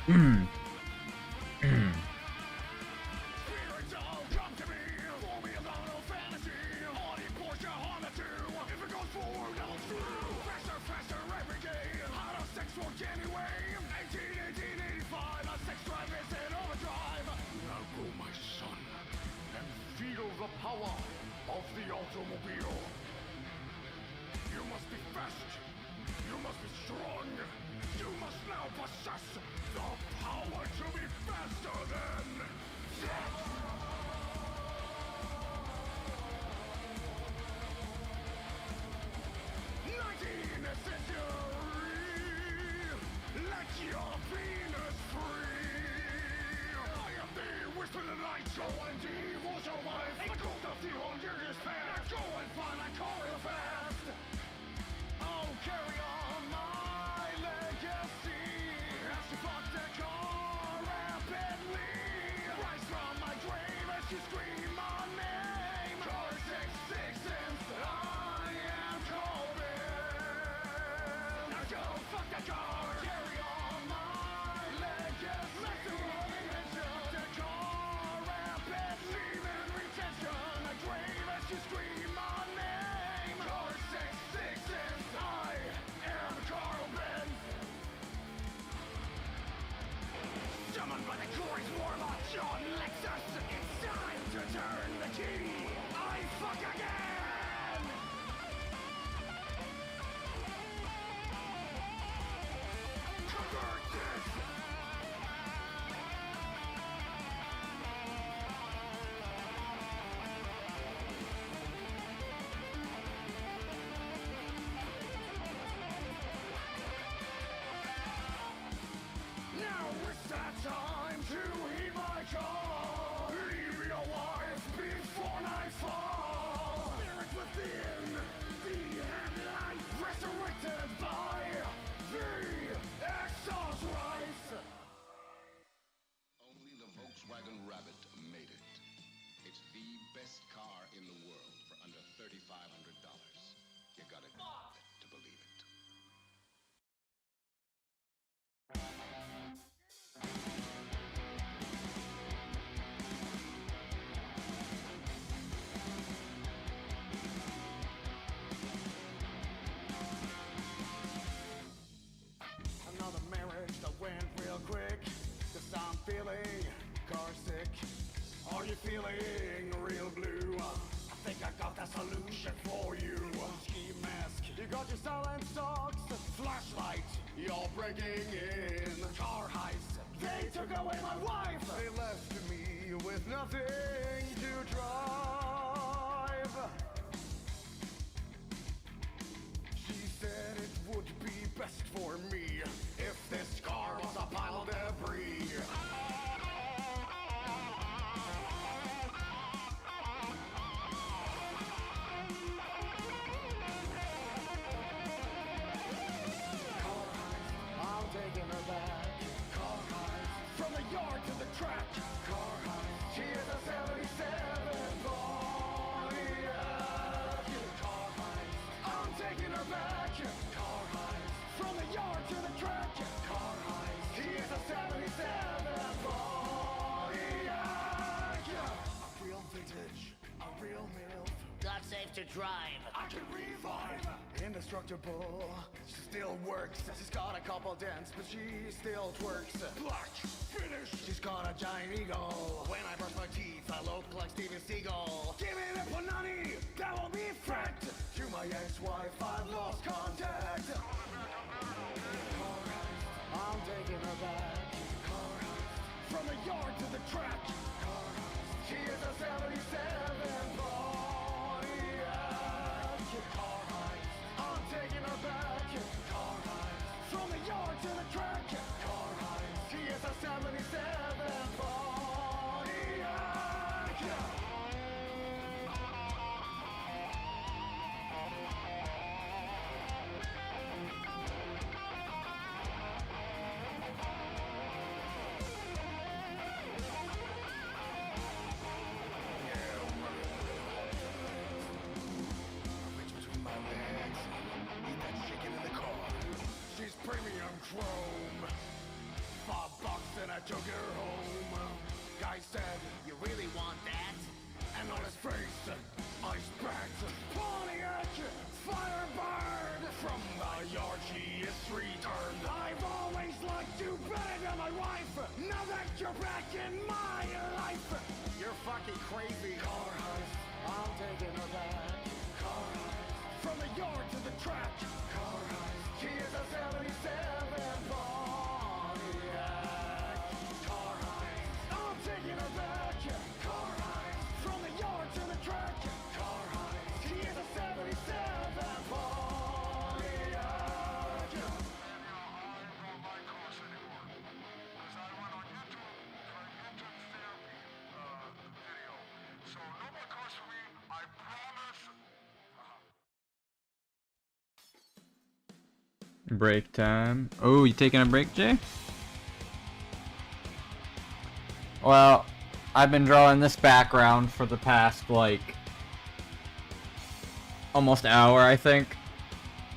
Spirits all come to me, for me a lot of fantasy. Audi, Porsche, Honda too. If it goes forward, I'll screw. Faster, faster every day. How does sex work anyway? 1885, a sex drive is in overdrive. Now go, my son, and feel the power of the automobile. You must be fast. You must be strong. You must now possess the power to be faster than that. 19th century, let your penis free. I am the whisper of the night, go and divorce your wife. The ghost of the old years past. Go and find a car real fast. Oh, carry on my legacy. As you fuck the car rapidly. Rise from my grave as you scream my name. Car 66 since I am Corbin. Now go fuck the car. Carry on my legacy. Let's do it. Fuck the car rapidly. Leave in retention. A grave as you scream my name. Car 66 since I am Corbin. Summoned by the glorious warlock John Lexus. It's time to turn the key. I fuck again. Convert this. Now it's that time to heat my car. Leave me alive before nightfall. Spirit within the headlight, resurrected by the exhaust rise. Only the Volkswagen Rabbit made it. It's the best car in the world for under $3,500. You gotta to believe it. Another marriage that went real quick. 'Cause I'm feeling car sick. Are you feeling real blue? I think I got the solution for you. Ski mask, you got your silent socks. Flashlight, you're breaking in. Car heist, they took away my wife. They left me with nothing to drive. She said it would be best for me if this car was a pile of debris. I'm taking her back. Car heist. From the yard to the track. Car heist. She is a 77 Pontiac. Car heist. I'm taking her back. Car heist. From the yard to the track. Car heist. He is a 77 Pontiac. A real vintage. A real MILF. Not safe to drive. I can revive. Indestructible. She still works. She's got a couple dents, but she still twerks. Black finish. She's got a giant eagle. When I brush my teeth, I look like Steven Seagal. Give me the panani. That will be fracked. To my ex-wife, I've lost contact. Car heist. I'm taking her back. Car heist. From the yard to the track. Car heist. She is a 77 Pontiac. Car heist. I'm taking her back. Car heist. From the yard to the track. Car heist. She is a 77 Pontiac. You really want that? And on his face, ice bags, Pontiac, Firebird. From the yard she is returned. I've always liked you better than my wife. Now that you're back in my life, You're fucking crazy. car heist, I'm taking her back. Car heist, from the yard to the track. Car heist, she is a 77 Pontiac. Car heist, I'm taking her back. Car heist, from the yard to the track. Car heist, she is a 77 Pontiac. Break time. Oh, you taking a break, Jay? Well, I've been drawing this background for the past, like, almost hour, I think.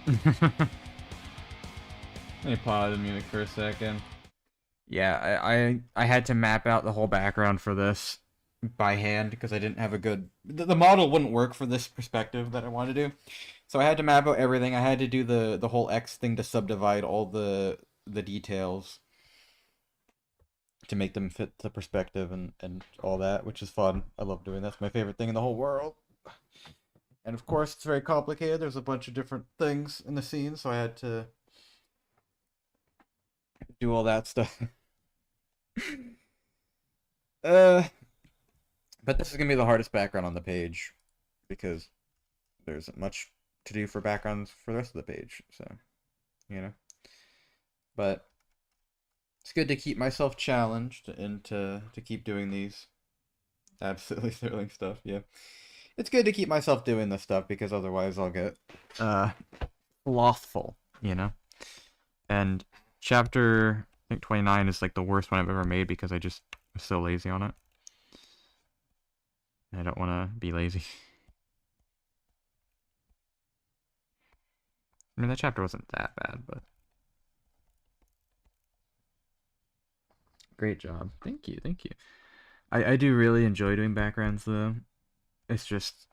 Let me pause the music for a second. Yeah, I had to map out the whole background for this by hand because I didn't have a good... The model wouldn't work for this perspective that I wanted to do. So I had to map out everything. I had to do the whole X thing to subdivide all the details to make them fit the perspective and all that, which is fun. I love doing that. It's my favorite thing in the whole world. And of course, it's very complicated. There's a bunch of different things in the scene, so I had to do all that stuff. But this is gonna be the hardest background on the page because there isn't much to do for backgrounds for the rest of the page, so you know. But it's good to keep myself challenged and to keep doing these absolutely thrilling stuff. Yeah, it's good to keep myself doing this stuff because otherwise I'll get slothful, you know. And chapter I think 29 is like the worst one I've ever made because I just was so lazy on it. I don't want to be lazy. I mean, that chapter wasn't that bad, but... Great job. Thank you, thank you. I do really enjoy doing backgrounds, though. It's just...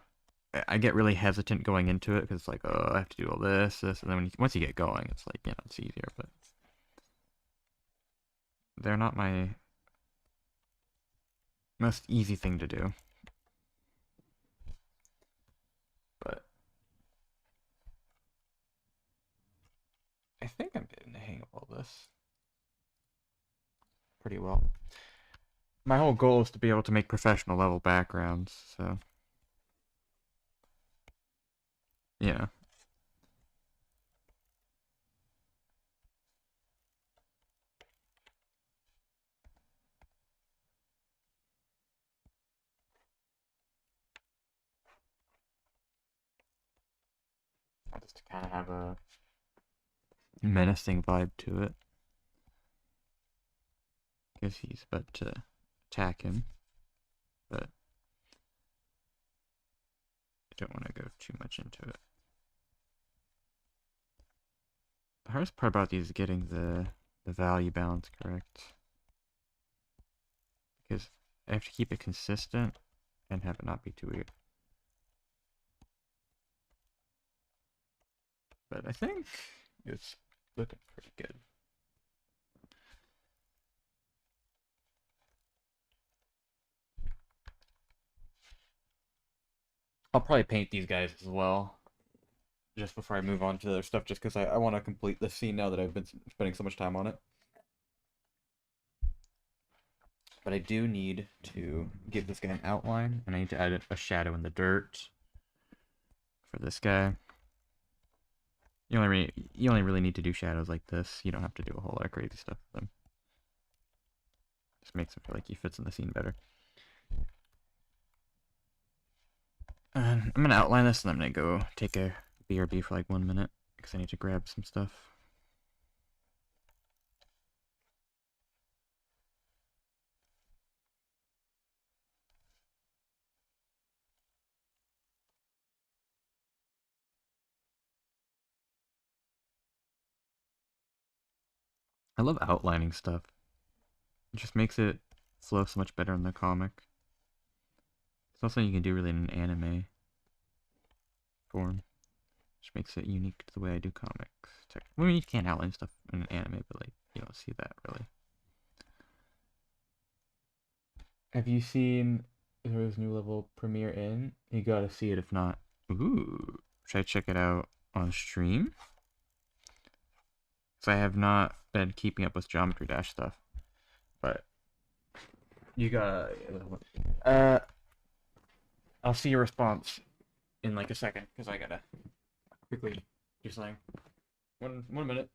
I get really hesitant going into it, because it's like, oh, I have to do all this, and then once you get going, it's like, you know, it's easier, but... They're not my most easy thing to do. But... I think I'm getting the hang of all this pretty well. My whole goal is to be able to make professional level backgrounds, so... Yeah. Just to kind of have a menacing vibe to it. Because he's about to attack him. But I don't want to go too much into it. The hardest part about these is getting the value balance correct. Because I have to keep it consistent and have it not be too weird. But I think it's looking pretty good. I'll probably paint these guys as well, just before I move on to other stuff, just because I want to complete this scene now that I've been spending so much time on it. But I do need to give this guy an outline, and I need to add a shadow in the dirt for this guy. You only really need to do shadows like this. You don't have to do a whole lot of crazy stuff with them. Just makes him feel like he fits in the scene better. And I'm gonna outline this, and I'm gonna go take a BRB for like 1 minute because I need to grab some stuff. I love outlining stuff. It just makes it flow so much better in the comic. It's not something you can do really in an anime form, which makes it unique to the way I do comics. I mean, you can't outline stuff in an anime, but like you don't see that really. Have you seen his new level premiere in? You gotta see it if not. Ooh, should I check it out on stream? Because I have not been keeping up with Geometry Dash stuff, but You gotta. I'll see your response in like a second because I gotta quickly do something. One minute.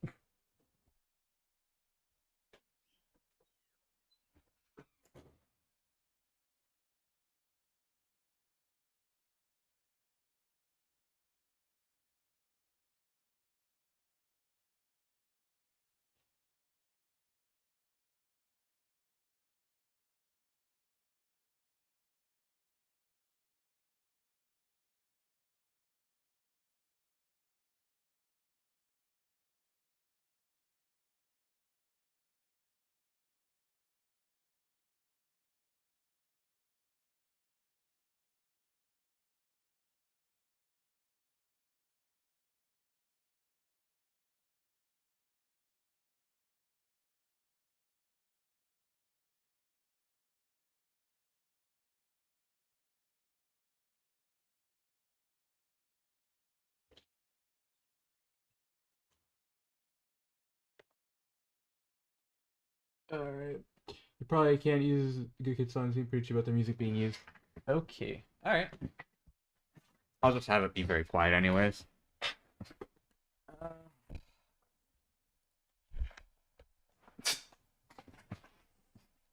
Alright. You probably can't use Good Kid songs and preach about their music being used. Okay. Alright. I'll just have it be very quiet anyways.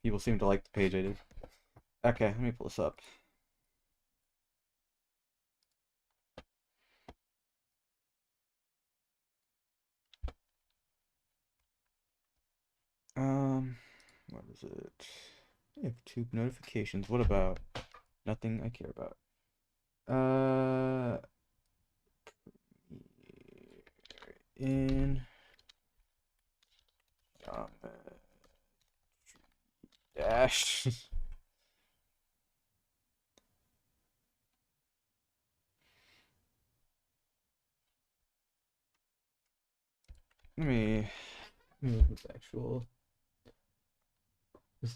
People seem to like the page I did. Okay, let me pull this up. What is it? I have 2 notifications. What about? Nothing I care about. In dash. Let me look at the actual.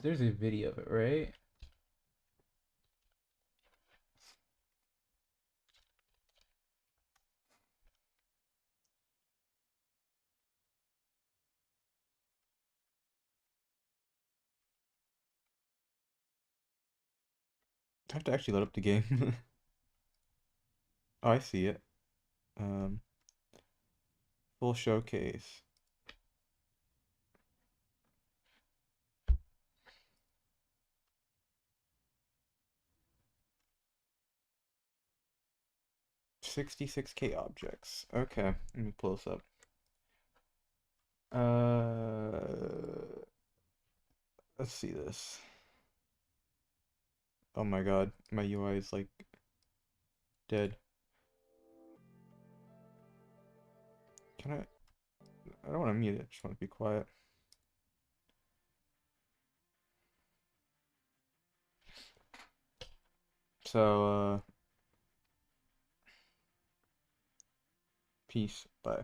There's a video of it, right? I have to actually load up the game. Oh, I see it. Full showcase. $66K objects. Okay, let me pull this up. Let's see this. Oh my god, my UI is like dead. Can I don't want to mute it, I just want to be quiet. So, peace, bye.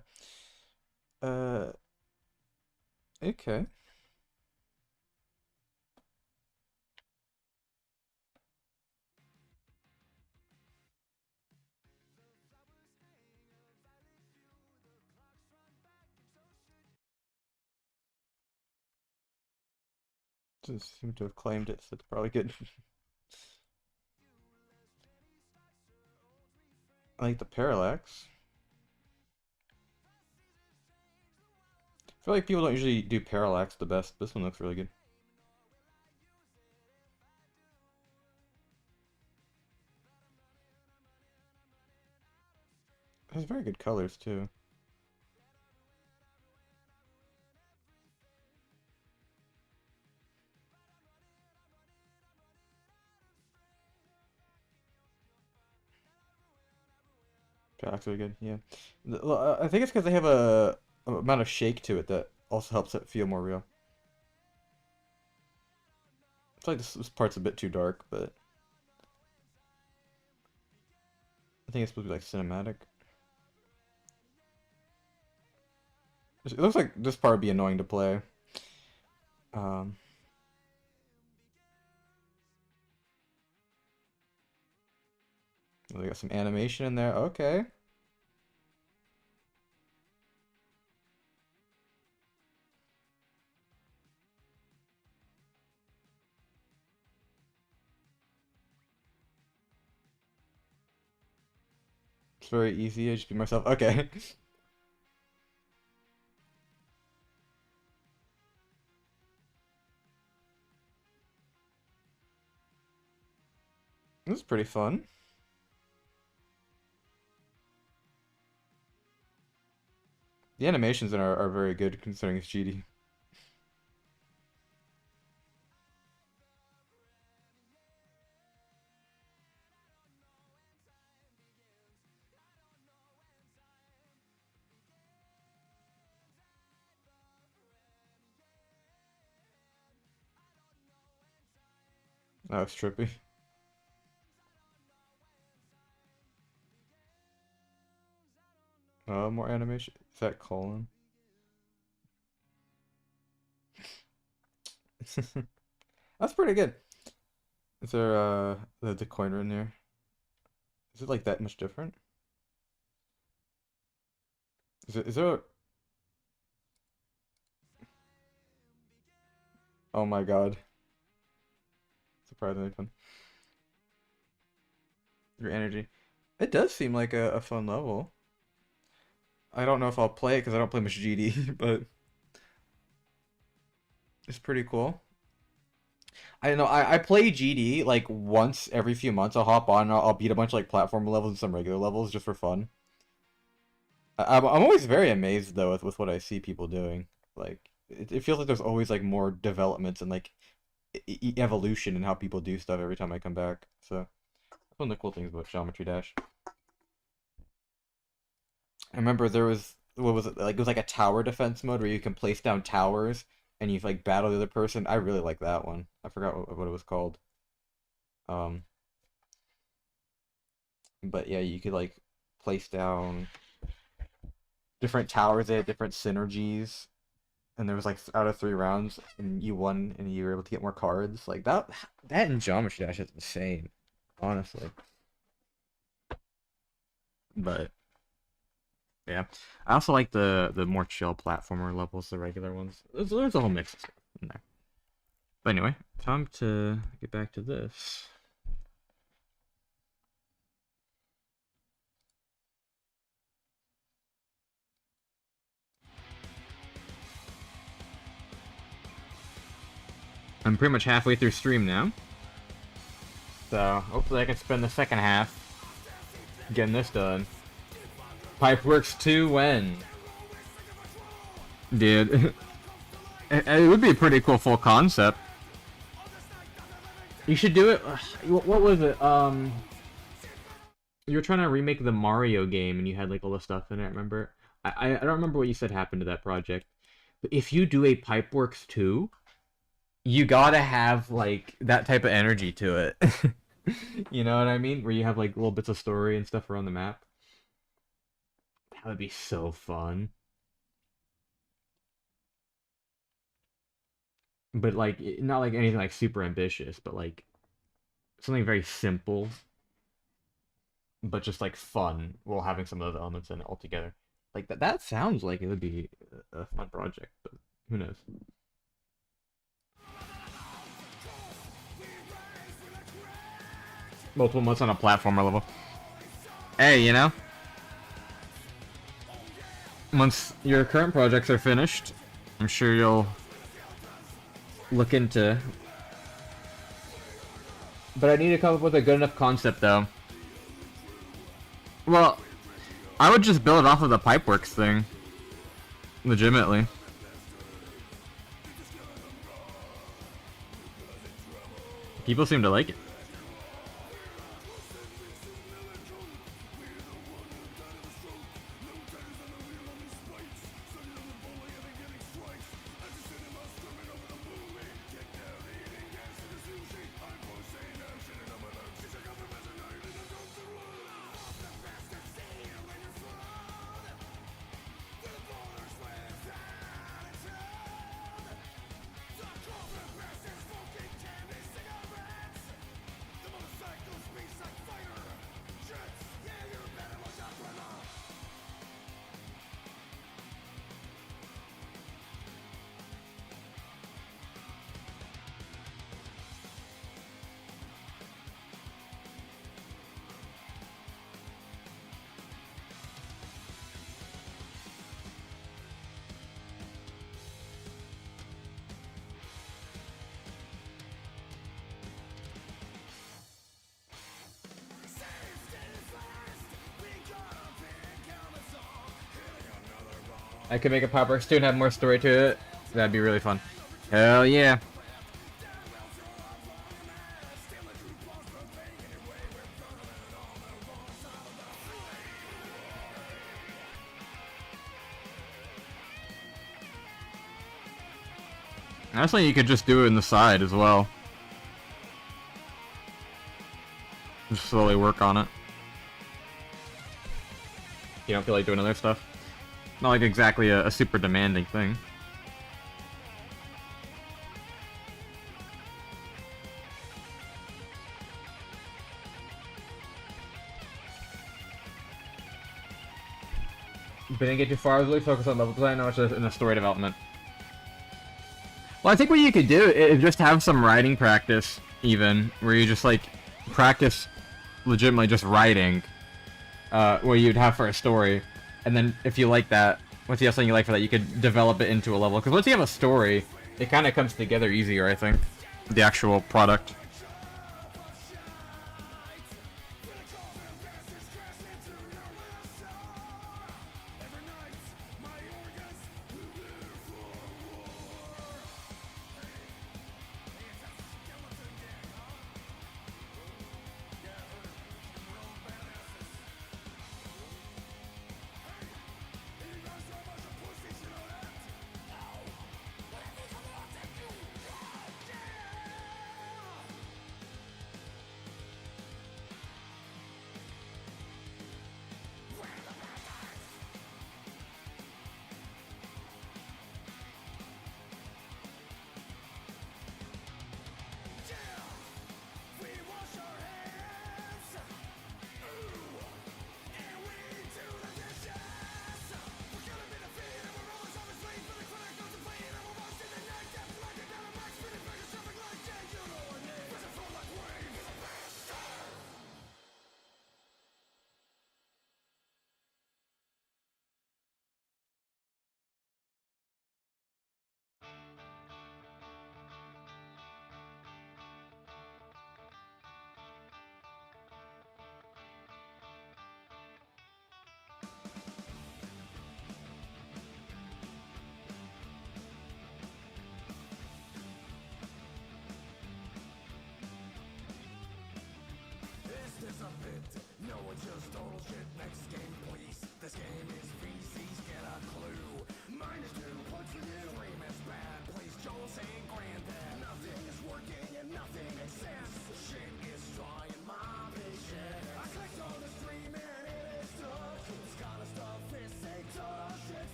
Okay. Just seem to have claimed it, so it's probably good. I like the parallax. I feel like people don't usually do parallax the best. This one looks really good. It has very good colors too. Parallax are good, yeah. Well, I think it's because they have a amount of shake to it that also helps it feel more real. feel like this part's a bit too dark, but I think it's supposed to be like cinematic. It looks like this part would be annoying to play. We got some animation in there. Okay. It's very easy. I just be myself. Okay. This is pretty fun. The animations in are very good considering it's GD. That was trippy. More animation. Is that colon? That's pretty good. Is there the coin in there? Is it like that much different? Is there Oh my god. Surprisingly fun. Your energy. It does seem like a fun level. I don't know if I'll play it because I don't play much GD, but it's pretty cool. I know I play GD like once every few months. I'll hop on and I'll beat a bunch of like platform levels and some regular levels just for fun. I'm always very amazed though with what I see people doing. Like it feels like there's always like more developments and like evolution in how people do stuff every time I come back. So that's one of the cool things about Geometry Dash. I remember there was what was it like? It was like a tower defense mode where you can place down towers and you like battle the other person. I really like that one. I forgot what it was called. Um, but yeah, you could like place down different towers. They had different synergies, and there was like out of 3 rounds, and you won, and you were able to get more cards. Like that in Geometry Dash is insane, honestly. But yeah, I also like the more chill platformer levels, the regular ones. There's a whole mix of stuff in there. But anyway, time to get back to this. I'm pretty much halfway through stream now. So, hopefully I can spend the second half getting this done. Pipeworks 2 when? Dude. It would be a pretty cool full concept. You should do it. What was it? You were trying to remake the Mario game and you had like all the stuff in it, remember? I don't remember what you said happened to that project. But if you do a Pipeworks 2, you gotta have like that type of energy to it. You know what I mean? Where you have like little bits of story and stuff around the map. That would be so fun. But like not like anything like super ambitious, but like something very simple, but just like fun while having some of those elements in it all together. Like that sounds like it would be a fun project, but who knows? Multiple months on a platformer level. Hey, you know? Once your current projects are finished, I'm sure you'll look into. But I need to come up with a good enough concept, though. Well, I would just build it off of the Pipeworks thing. Legitimately. People seem to like it. I could make a Pop Rocks 2 and have more story to it. That'd be really fun. Hell yeah. Honestly, you could just do it in the side as well. Just slowly work on it. You don't feel like doing other stuff. Not like exactly a super demanding thing. But didn't get too far. I was really focused on level design, not much in the story development. Well, I think what you could do is just have some writing practice, even, where you just, like, practice legitimately just writing, what you'd have for a story, and then if you like that, once you have something you like for that, you could develop it into a level. Because once you have a story, it kind of comes together easier, I think, the actual product.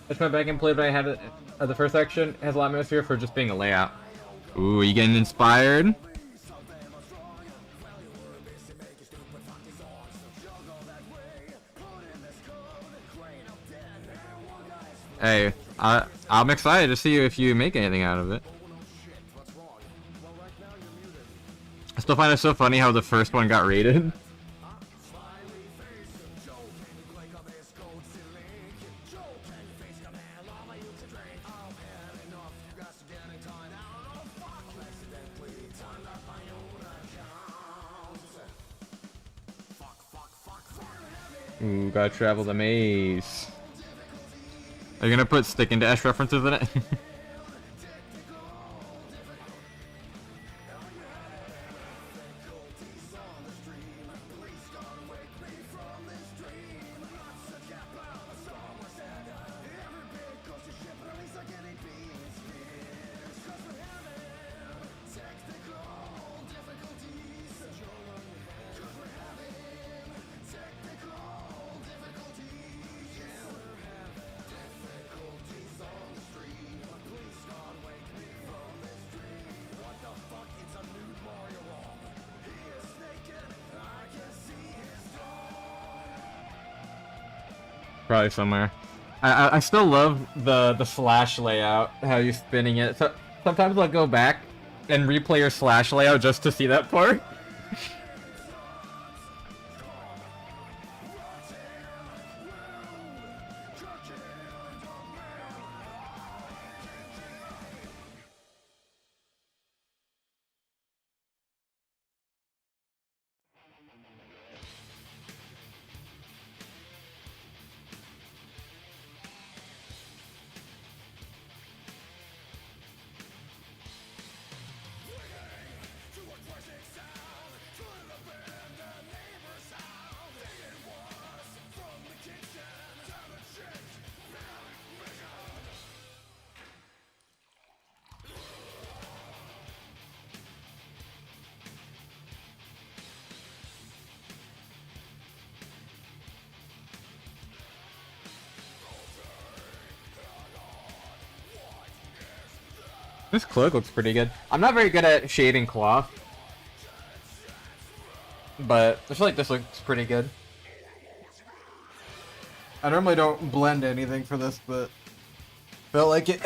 That's my back end play, but I had it the first section. It has a lot of atmosphere for just being a layout. Ooh, you getting inspired? Hey, I'm excited to see if you make anything out of it. I still find it so funny how the first one got rated. Ooh, gotta travel the maze. Are you gonna put Stick into Ash references in it? Probably somewhere. I still love the slash layout, how you're spinning it. So sometimes I'll go back and replay your slash layout just to see that part. This cloak looks pretty good. I'm not very good at shading cloth, but I feel like this looks pretty good. I normally don't blend anything for this, but felt like it.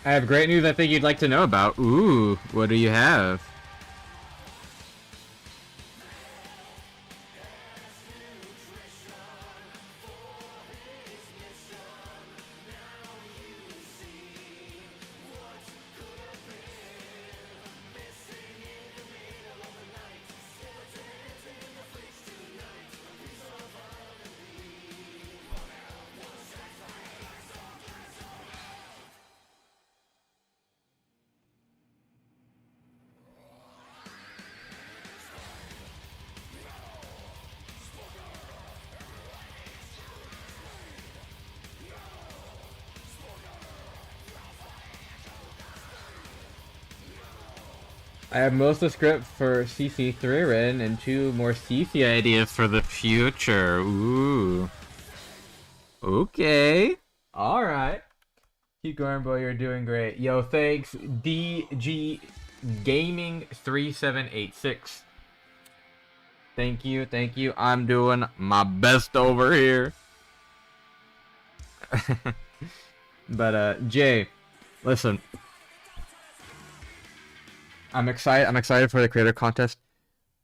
I have great news I think you'd like to know about. Ooh, what do you have? I have most of the script for CC3 written and 2 more CC ideas for the future. Ooh. Okay. Alright. Keep going, boy. You're doing great. Yo, thanks, DG Gaming 3786. Thank you, thank you. I'm doing my best over here. But Jay, listen. I'm excited for the creator contest.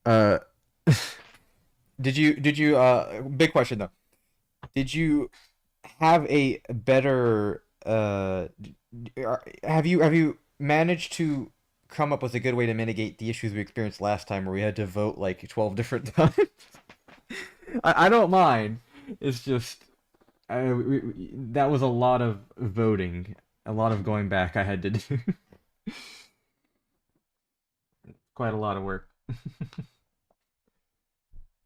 Uh did you big question though. Did you have a better have you managed to come up with a good way to mitigate the issues we experienced last time where we had to vote like 12 different times? I don't mind. It's just that was a lot of voting, a lot of going back I had to do. Quite a lot of work.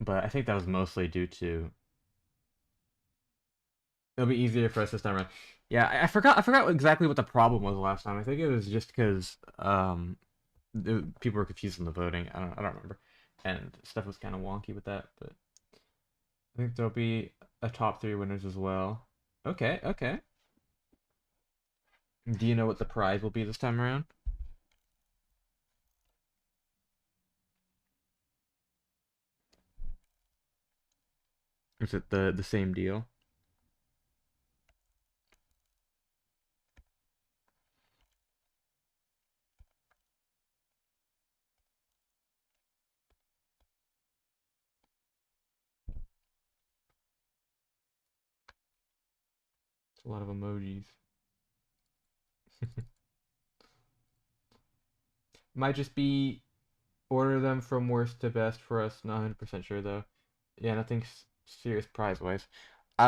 But I think that was mostly due to it'll be easier for us this time around. Yeah, I forgot exactly what the problem was last time. I think it was just because people were confused in the voting. I don't remember, and stuff was kind of wonky with that. But I think there'll be a top 3 winners as well. Okay, okay. Do you know what the prize will be this time around? Is it the same deal? It's a lot of emojis. Might just be order them from worst to best for us. Not 100% sure though. Yeah, nothing serious prize wise.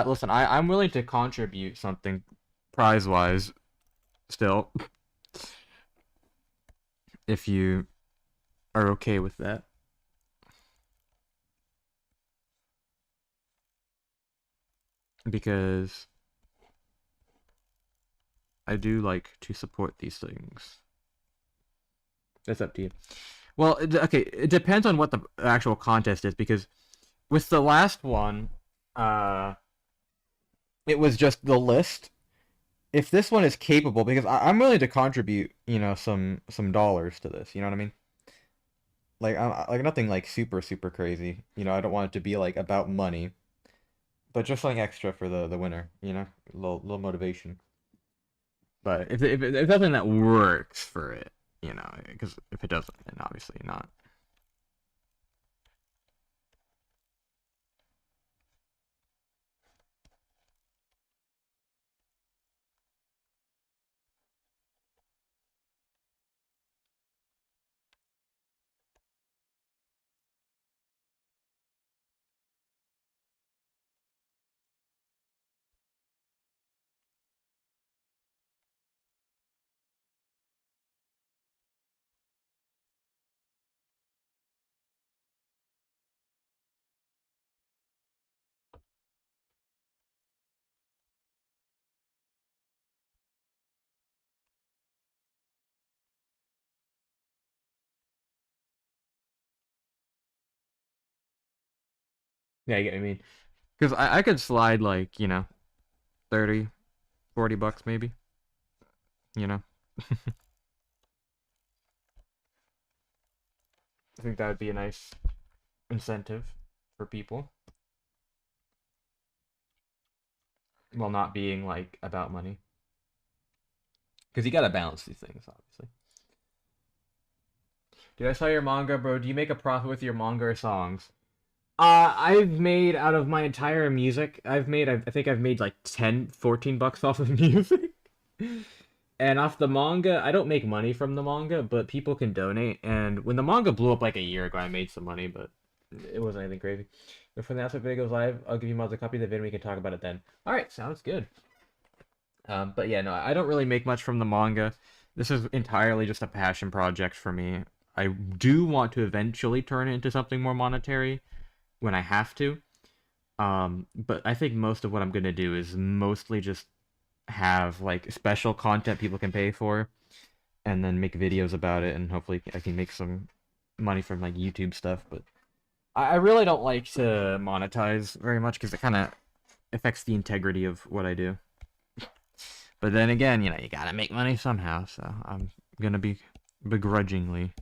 Listen, I'm willing to contribute something prize wise still. If you are okay with that. Because I do like to support these things. That's up to you. Well, okay, it depends on what the actual contest is, because with the last one, it was just the list. If this one is capable, because I'm willing to contribute, you know, some dollars to this, you know what I mean? Like nothing like super crazy. You know, I don't want it to be like about money, but just something extra for the winner, you know, a little motivation. But if something that works for it, you know, because if it doesn't, then obviously not. Yeah, you get what I mean. Because I could slide like, you know, 30, 40 bucks maybe. You know? I think that would be a nice incentive for people. While not being like about money. Because you gotta balance these things, obviously. Dude, I saw your manga, bro. Do you make a profit with your manga or songs? I've made out of my entire music, I think I've made like 10, 14 bucks off of music. And off the manga, I don't make money from the manga, but people can donate. And when the manga blew up like a year ago, I made some money, but it wasn't anything crazy. But when the announcement video goes live, I'll give you mods a copy of the video. We can talk about it then. All right, sounds good. But yeah, no, I don't really make much from the manga. This is entirely just a passion project for me. I do want to eventually turn it into something more monetary when I have to. But I think most of what I'm gonna do is mostly just have like special content people can pay for, and then make videos about it, and hopefully I can make some money from like YouTube stuff. But I really don't like to monetize very much because it kind of affects the integrity of what I do. But then again, you gotta make money somehow, so I'm gonna be begrudgingly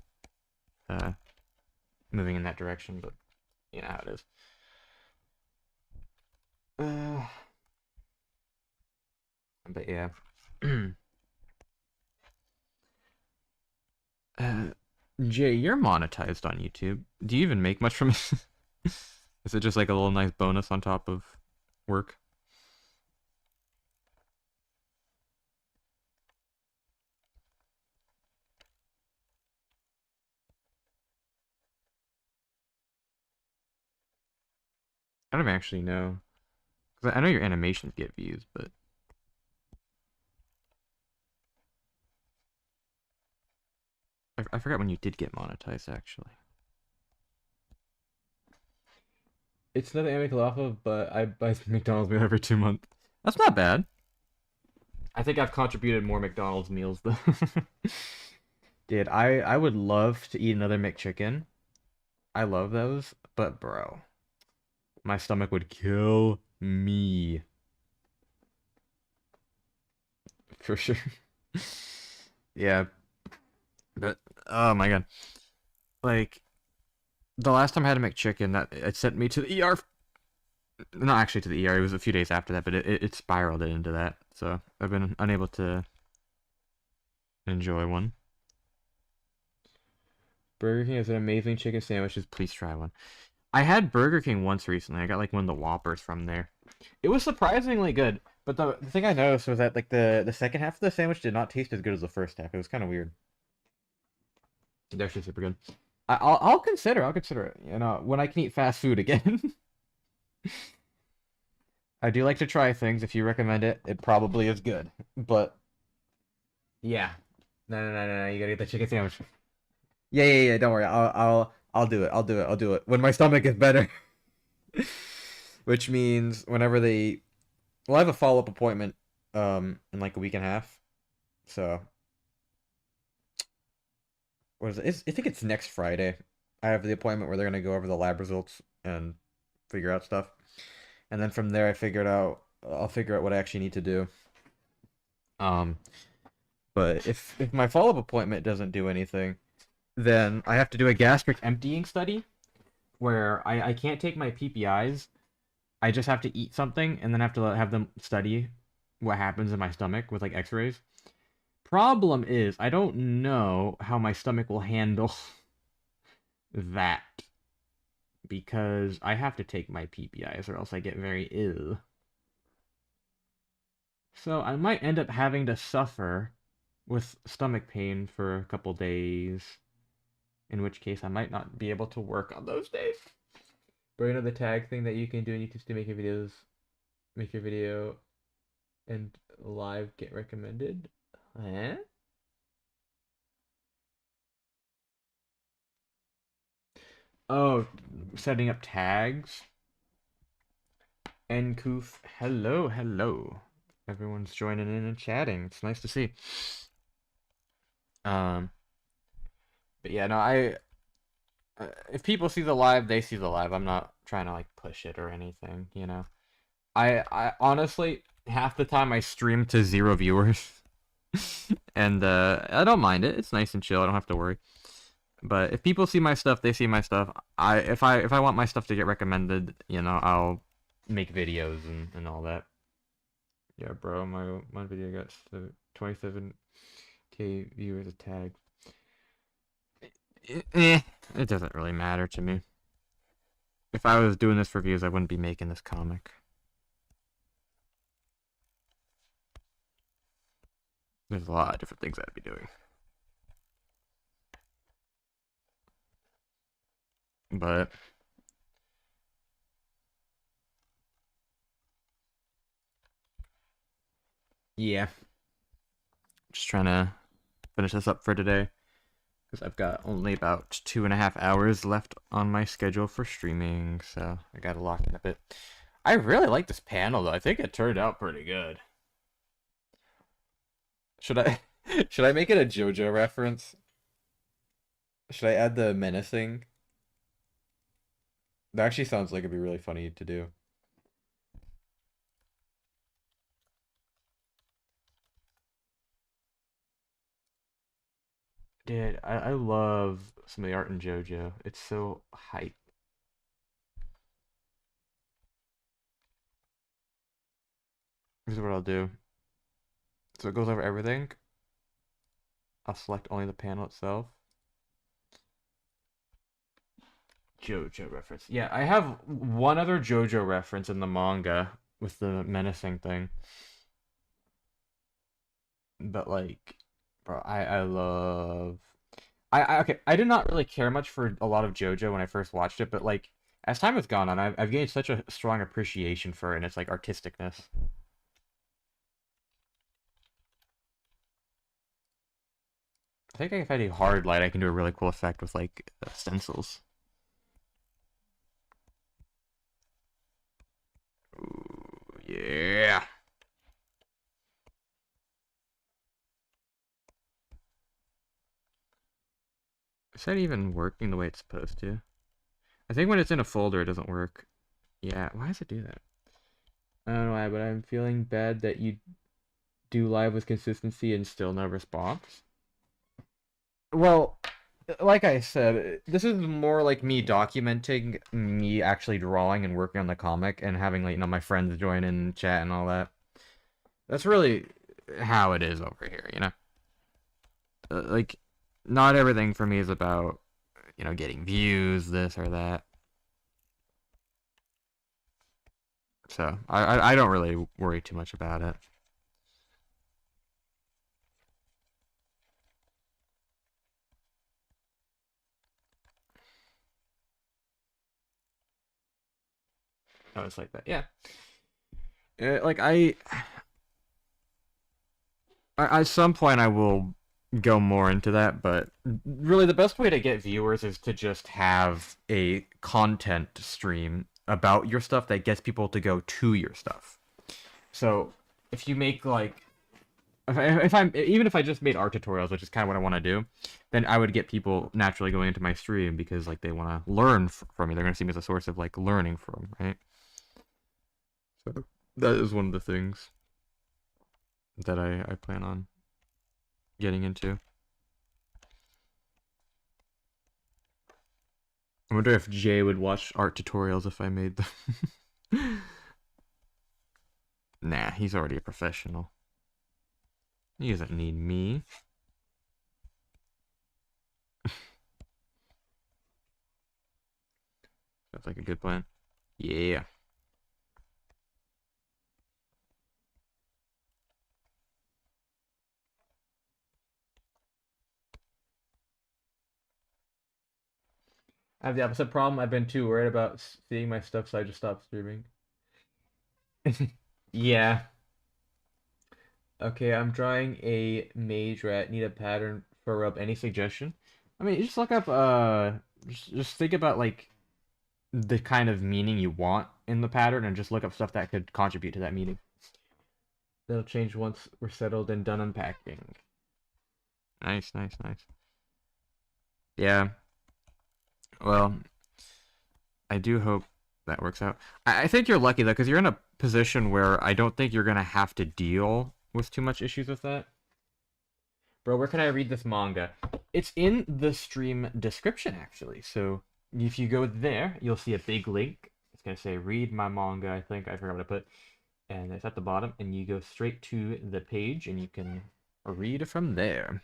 moving in that direction, but you know how it is. But yeah. Jay, you're monetized on YouTube. Do you even make much from it? Is it just like a little nice bonus on top of work? I don't actually know. Because I know your animations get views, but... I forgot when you did get monetized, actually. It's nothing I make a lot of, but I buy McDonald's meal every 2 months. That's not bad. I think I've contributed more McDonald's meals, though. Dude, I would love to eat another McChicken. I love those, but bro, my stomach would kill me. For sure. Yeah. But, oh my god. Like, the last time I had a McChicken, that it sent me to the ER. Not actually to the ER, it was a few days after that, but it spiraled it into that. So, I've been unable to enjoy one. Burger King has an amazing chicken sandwiches. Please try one. I had Burger King once recently. I got like one of the Whoppers from there. It was surprisingly good. But the thing I noticed was that like the second half of the sandwich did not taste as good as the first half. It was kind of weird. It's actually super good. I'll consider it. You know, when I can eat fast food again. I do like to try things. If you recommend it, it probably is good. But yeah, no. You gotta get the chicken sandwich. Yeah. Don't worry. I'll do it. I'll do it when my stomach is better. Which means whenever they, well, I have a follow-up appointment in like a week and a half. So what is it? I think it's next Friday. I have the appointment where they're gonna go over the lab results and figure out stuff. And then from there I'll figure out what I actually need to do. But if my follow-up appointment doesn't do anything, then I have to do a gastric emptying study where I can't take my PPIs. I just have to eat something and then have to have them study what happens in my stomach with like x-rays. Problem is, I don't know how my stomach will handle that because I have to take my PPIs or else I get very ill. So I might end up having to suffer with stomach pain for a couple days, in which case I might not be able to work on those days. But you know the tag thing that you can do in YouTube to make your video and live get recommended? Huh? Oh, setting up tags. Encoof, hello. Everyone's joining in and chatting. It's nice to see. But yeah, no, if people see the live, they see the live. I'm not trying to like push it or anything, you know. I honestly, half the time I stream to 0 viewers. And I don't mind it. It's nice and chill. I don't have to worry. But if people see my stuff, they see my stuff. If I want my stuff to get recommended, you know, I'll make videos and all that. Yeah, bro, my video got 27k viewers a tag. It doesn't really matter to me. If I was doing this for views, I wouldn't be making this comic. There's a lot of different things I'd be doing. But yeah, just trying to finish this up for today because I've got only about 2.5 hours left on my schedule for streaming, so I gotta lock in a bit. I really like this panel though. I think it turned out pretty good. Should I make it a JoJo reference? Should I add the menacing? That actually sounds like it'd be really funny to do. Dude, I love some of the art in JoJo. It's so hype. Here's what I'll do. So it goes over everything. I'll select only the panel itself. JoJo reference. Yeah, I have one other JoJo reference in the manga with the menacing thing. But like, bro, I love. Okay. I did not really care much for a lot of JoJo when I first watched it, but like as time has gone on, I've gained such a strong appreciation for it and its like artisticness. I think if I do hard light, I can do a really cool effect with like stencils. Ooh, yeah. Is that even working the way it's supposed to? I think when it's in a folder, it doesn't work. Yeah, why does it do that? I don't know why, but I'm feeling bad that you do live with consistency and still no response. Well, like I said, this is more like me documenting me actually drawing and working on the comic and having like my friends join in chat and all that. That's really how it is over here, like not everything for me is about getting views, this or that. So I don't really worry too much about it. Oh, it's like that. Yeah. Like at some point I will go more into that, but really the best way to get viewers is to just have a content stream about your stuff that gets people to go to your stuff. So if you make like if I'm even if I just made art tutorials, which is kind of what I want to do, then I would get people naturally going into my stream because like they want to learn from me. They're going to see me as a source of like learning from, right? So that is one of the things that I plan on getting into. I wonder if Jay would watch art tutorials if I made them. Nah, he's already a professional. He doesn't need me. Sounds like a good plan. Yeah. I have the opposite problem. I've been too worried about seeing my stuff, so I just stopped streaming. Yeah. Okay, I'm drawing a mage rat. Need a pattern for rub. Any suggestion? I mean, you just look up, just think about, like, the kind of meaning you want in the pattern and just look up stuff that could contribute to that meaning. That'll change once we're settled and done unpacking. Nice, nice, nice. Yeah. Well, I do hope that works out. I think you're lucky though, because you're in a position where I don't think you're gonna have to deal with too much issues with that. Bro, where can I read this manga? It's in the stream description actually. So if you go there, you'll see a big link. It's gonna say read my manga, I think. I forgot what to put. And it's at the bottom, and you go straight to the page and you can read from there.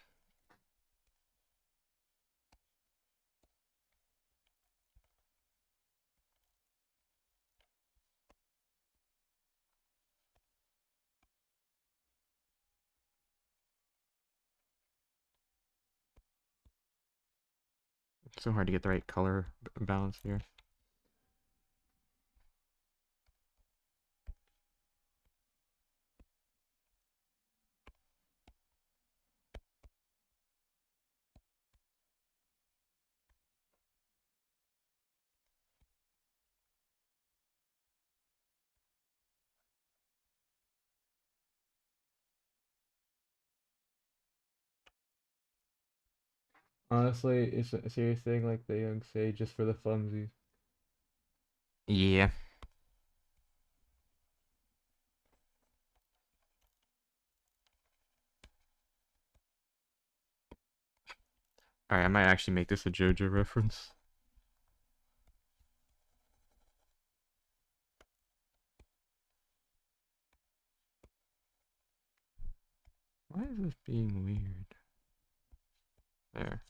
It's so hard to get the right color balance here. Honestly, it's a serious thing, like the young say, just for the funsies. Yeah. Alright, I might actually make this a JoJo reference. Why is this being weird? There.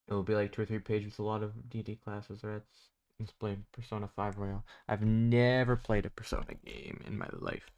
It will be like 2 or 3 pages with a lot of D&D classes, or it's explain Persona 5 Royal. I've never played a Persona game in my life.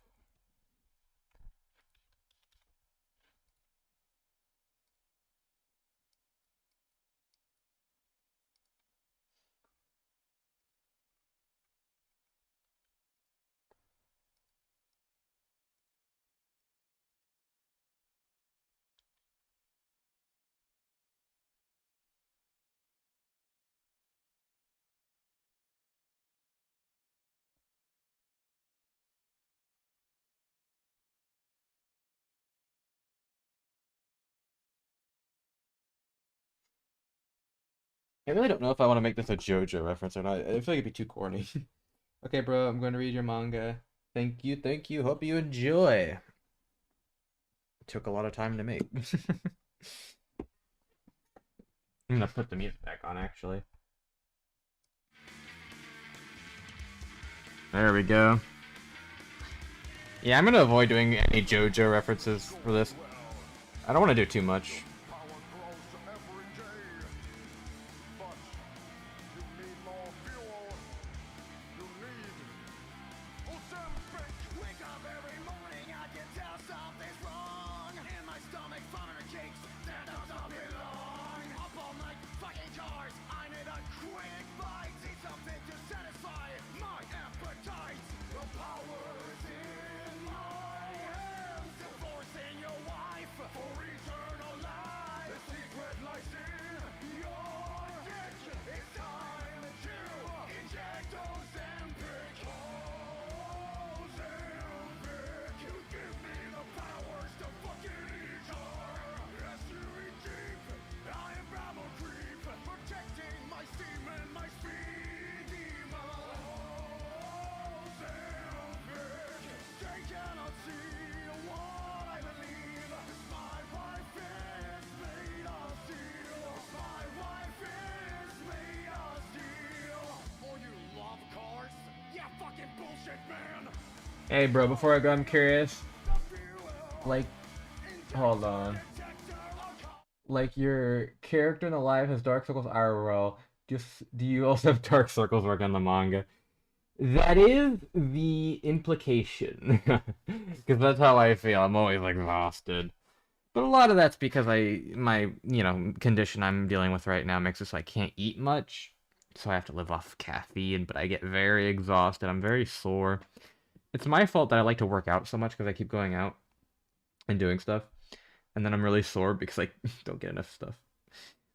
I really don't know if I want to make this a JoJo reference or not. I feel like it'd be too corny. Okay, bro, I'm going to read your manga. Thank you, thank you. Hope you enjoy. It took a lot of time to make. I'm gonna put the music back on, actually. There we go. Yeah, I'm gonna avoid doing any JoJo references for this. I don't want to do too much. Hey, bro, before I go, I'm curious. Like, hold on. Like, your character in the live has dark circles IRL. Do you also have dark circles work on the manga? That is the implication. Because that's how I feel. I'm always exhausted. But a lot of that's because my condition I'm dealing with right now makes it so I can't eat much. So I have to live off caffeine, but I get very exhausted. I'm very sore. It's my fault that I like to work out so much because I keep going out and doing stuff. And then I'm really sore because I don't get enough stuff.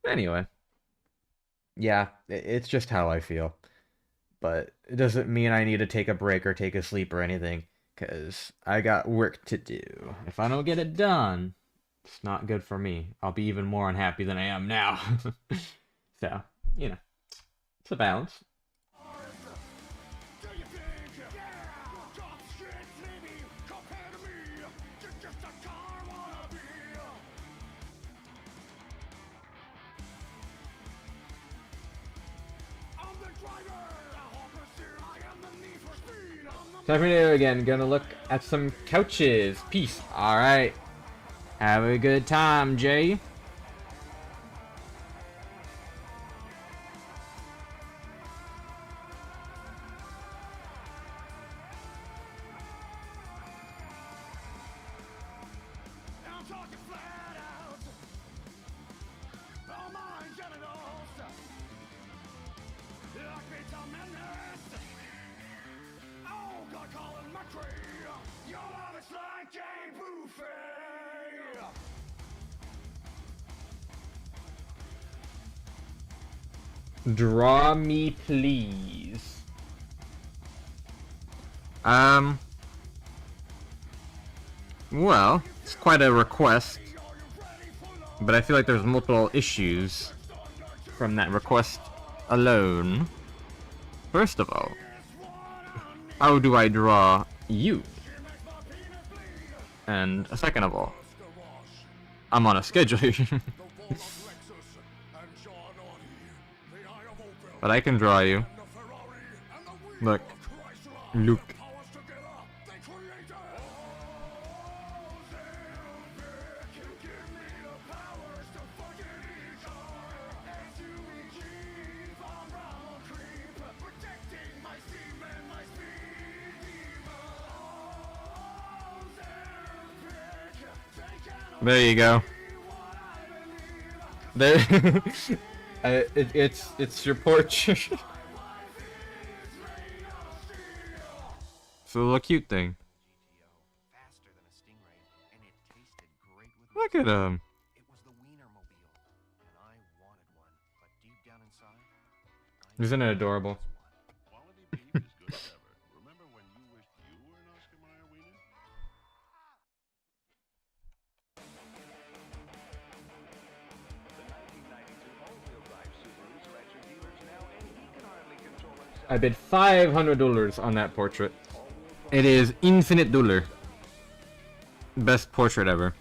But anyway. Yeah, it's just how I feel. But it doesn't mean I need to take a break or take a sleep or anything. Because I got work to do. If I don't get it done, it's not good for me. I'll be even more unhappy than I am now. So, it's a balance. Time for video again. Gonna look at some couches. Peace. Alright. Have a good time, Jay. Draw me, please. Well, it's quite a request, but I feel like there's multiple issues from that request alone. First of all, how do I draw you? And second of all, I'm on a schedule. But I can draw you. Look. Look. There you go. There. It's your portrait. It's a little cute thing. Look at him. Isn't it adorable? I bid $500 on that portrait. It is infinite dollar. Best portrait ever.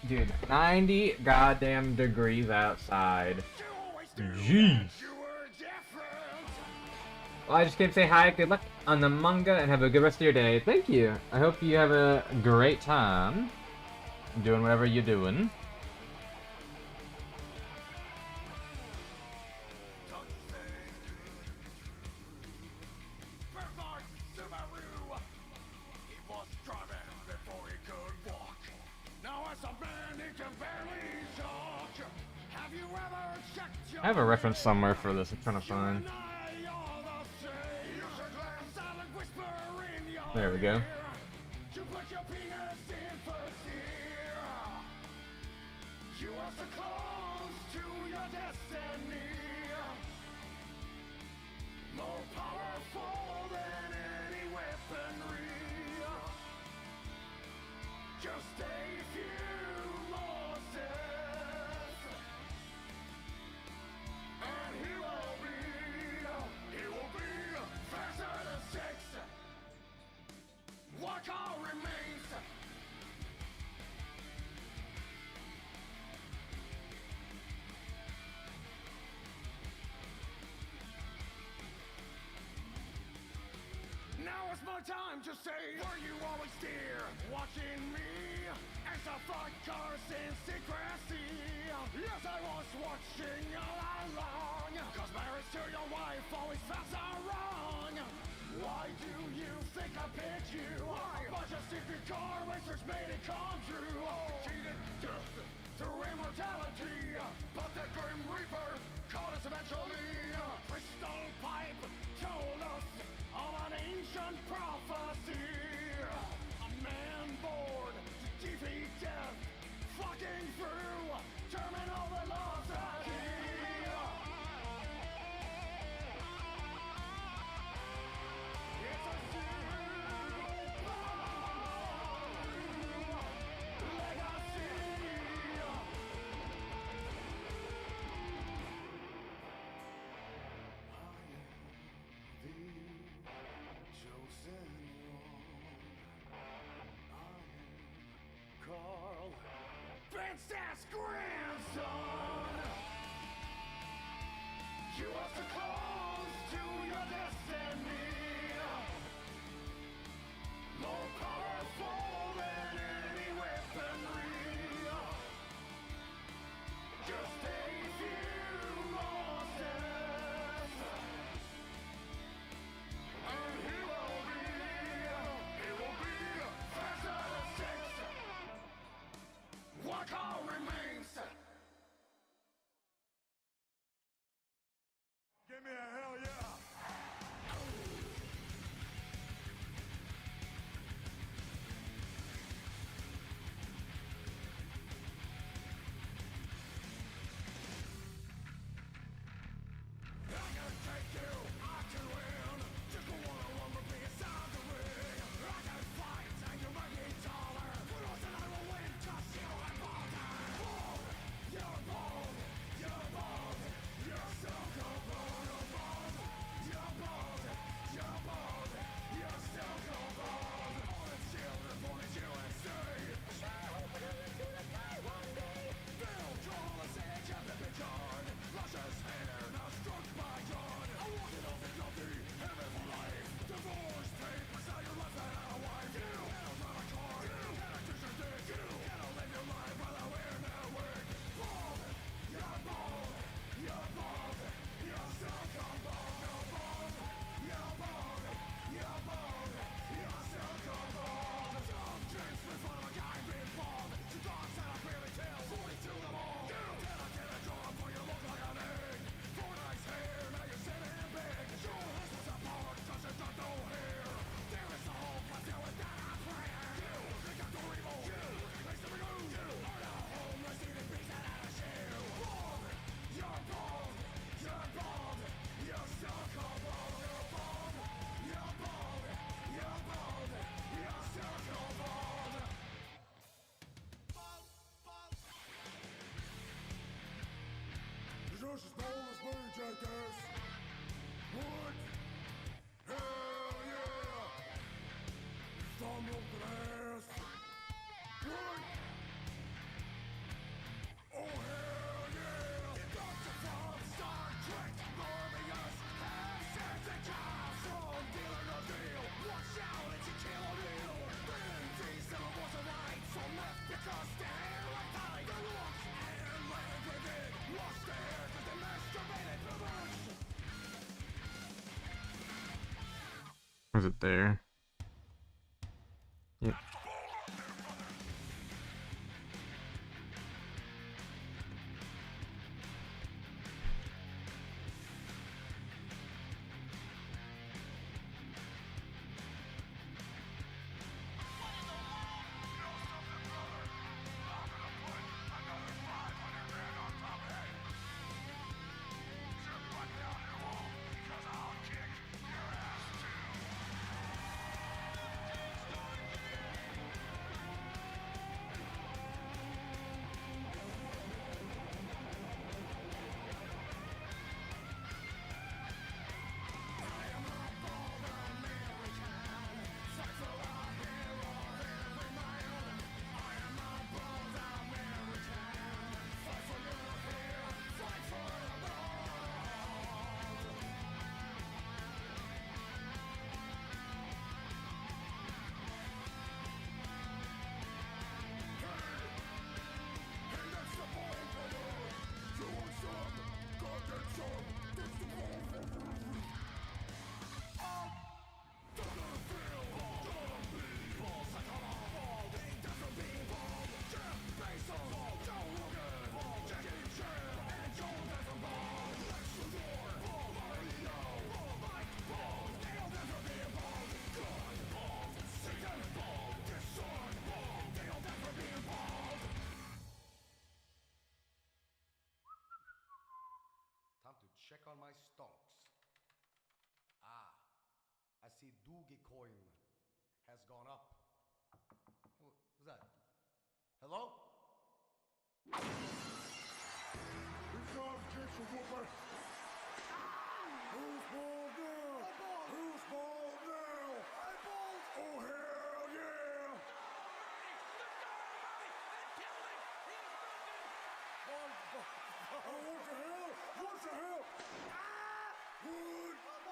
Dude, 90 goddamn degrees outside. Jeez. Well, I just came to say hi, good luck on the manga, and have a good rest of your day. Thank you. I hope you have a great time doing whatever you're doing. I have a reference somewhere for this. I'm trying to find. There we go. Time to say, were you always there, watching me as I fought cars in secrecy? Yes, I was watching all along, cause marriage to your wife always felt so wrong. Why do you think I picked you? Why? A bunch of secret car racers made it come true. Cheated death through immortality, but the Grim Reaper caught us eventually. Crystal Pipe told us of an ancient prophecy. A man born to defeat death, fucking through terminal velocity. It's a legacy. Princess grandson, you are so close to your destiny. More powerful than any weaponry. Just a few more steps, and he will be faster than six. What all remains? Give me a hell yeah! Just as bold as me, jackass. What? Hell yeah! Thumb up the ass. What? Oh hell yeah! It got you from Star Trek, Morbius, have the cops from dealer no deal. Watch out, it's a kill or deal. Then these never was a right, so left because the hair like died. The looks and land within. Lost the hair cause they masturbated perverse. Was it there? Yep. Time to check on my stonks. Ah, I see DEEPWOKEN has gone up. Who's that? Hello? Who's off kitchen whooper? Who's bald now? Who's bald now? I bald! Oh hell yeah! Oh, what the hell? What the hell? Ah! What?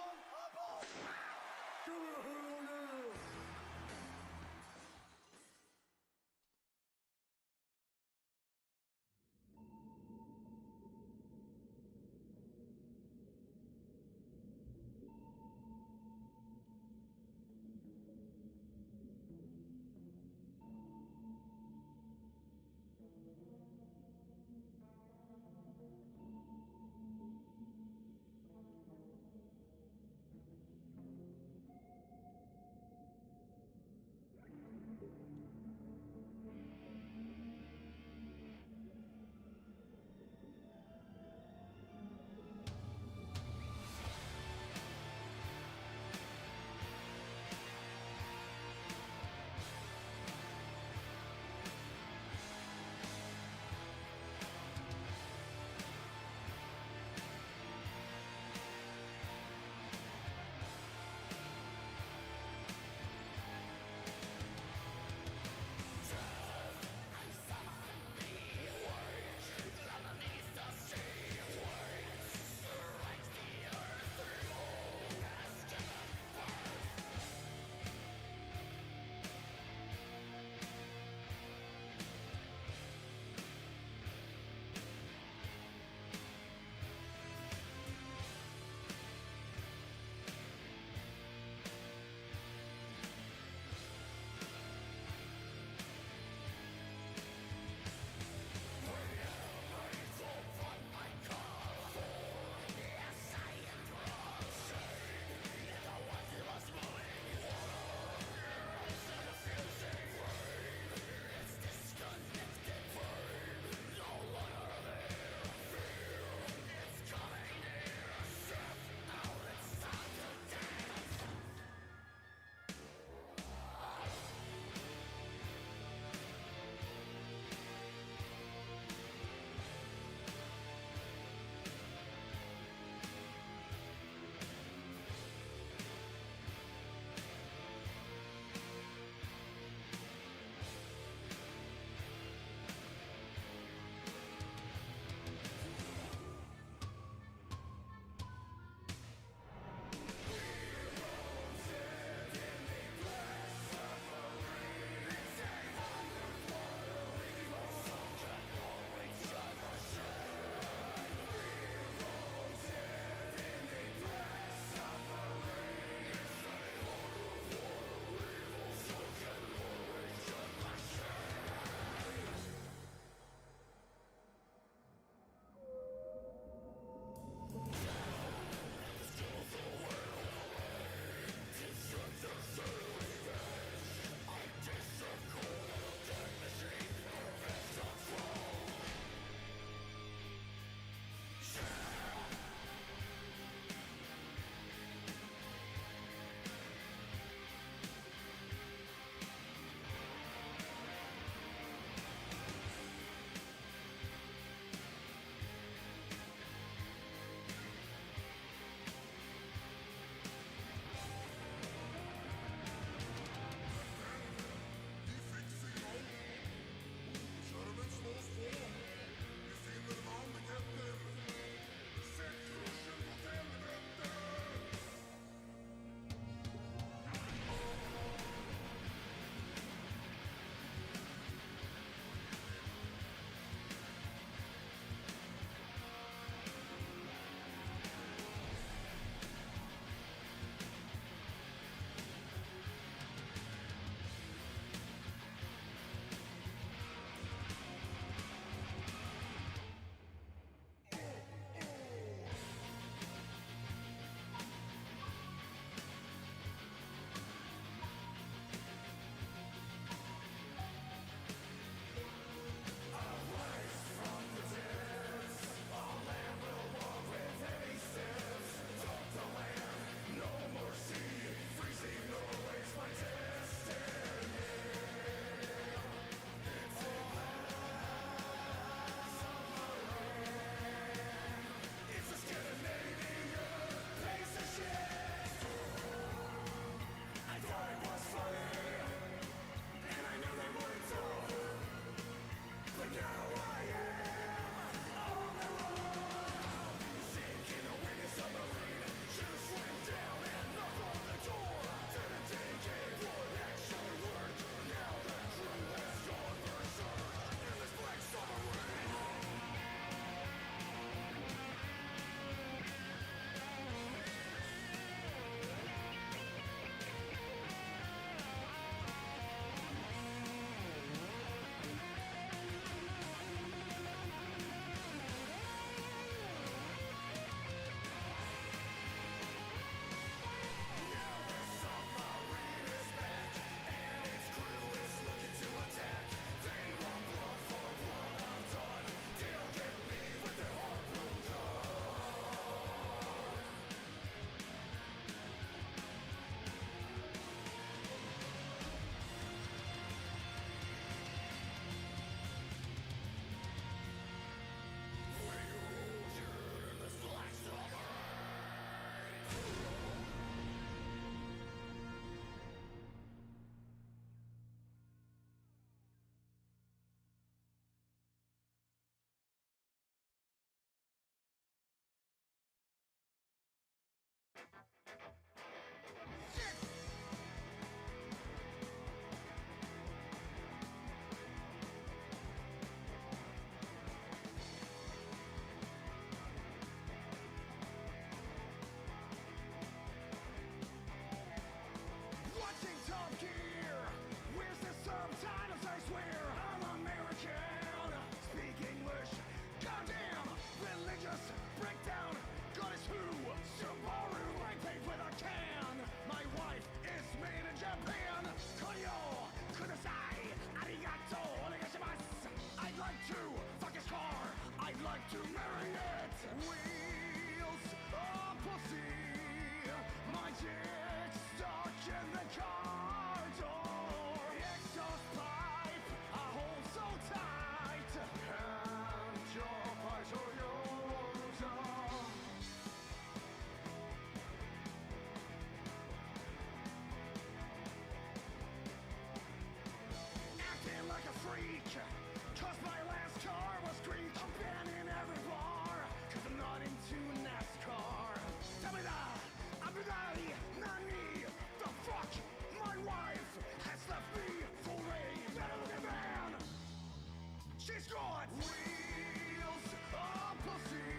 Wheels of pussy,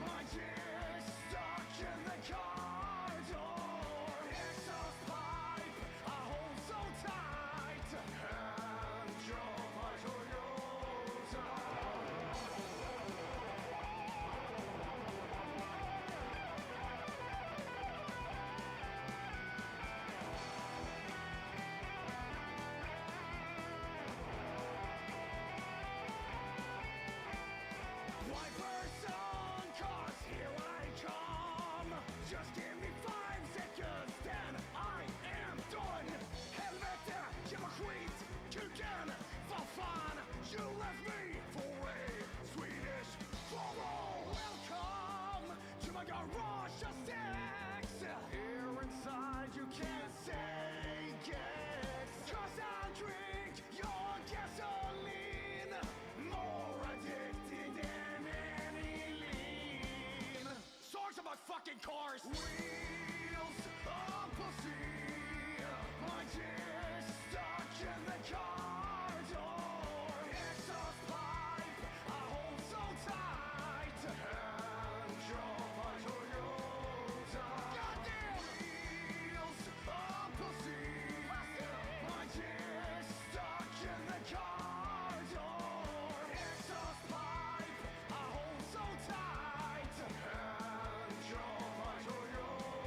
my dick stuck in the car door. Exhaust pipe, I hold so tight, and drove my Toyota. Wipers on cars, here I come. Just give me 5 seconds, then I am done. Helvete, jag var skit, kuken, vad fan. You left me for a Swedish follow. Welcome to my garage of sex. Here inside you can't say yes. 'Cause I drink your gasoline, more addicted than any lean. Songs about fucking cars. Wheels of pussy, my dick stuck in the car door. Exhaust pipe, I hold so tight, and drove my Toyota. Goddamn! Wheels of pussy, my dick stuck in the car door. Exhaust pipe, I hold so tight, and drove my Toyota.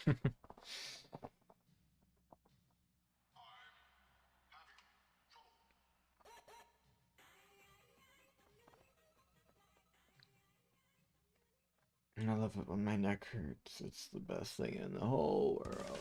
I love it when my neck hurts. It's the best thing in the whole world.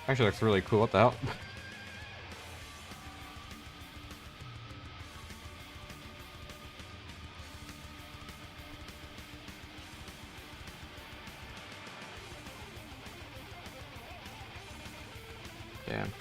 Actually looks really cool. What the hell? Damn.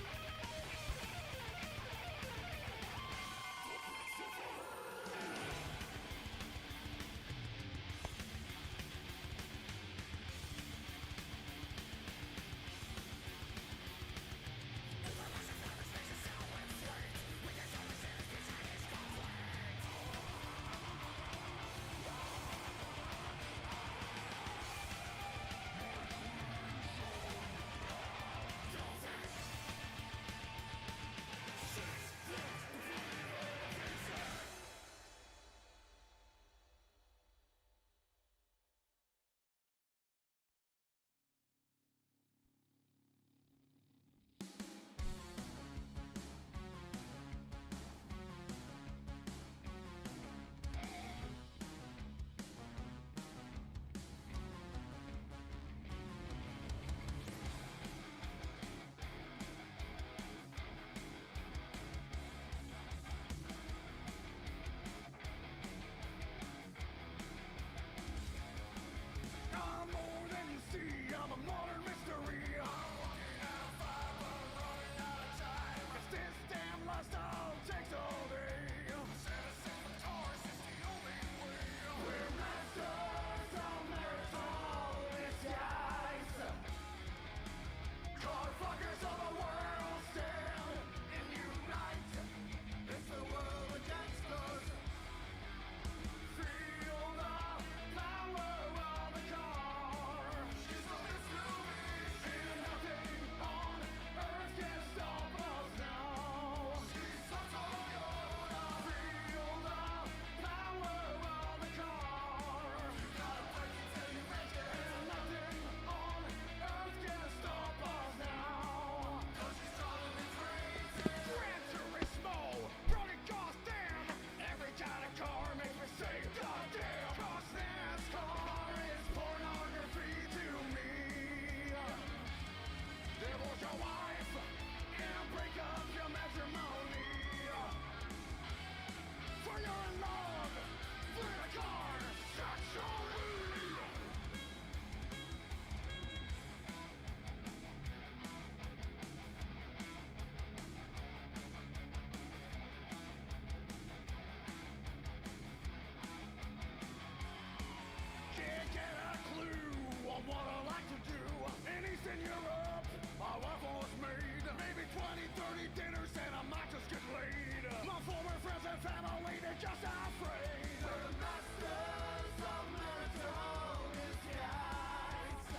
in Europe, our wife was made. Maybe 20, 30 dinners and I might just get laid. My former friends and family, they're just afraid. We're the masters of marital disguise.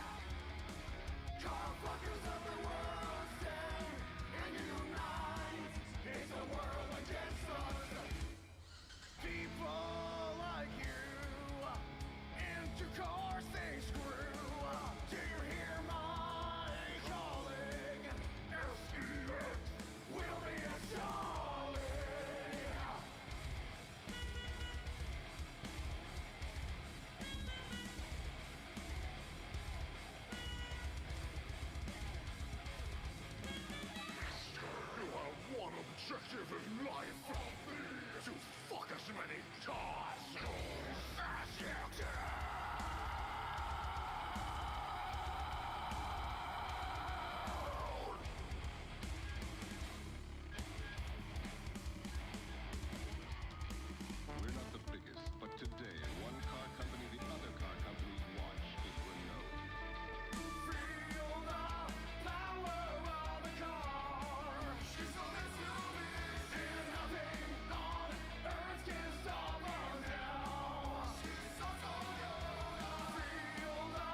Car fuckers of the world stand and unite. It's a world against us. People like you into cars they screw. Do you hear my calling? SEX will be installing. You have one objective in life, to fuck as many cars as you can. We're not the biggest, but today, one car company the other car companies watch is Renault. Feel the power of the car. She's so mysterious, and nothing on earth can stop her now. She's so Toyota. Feel the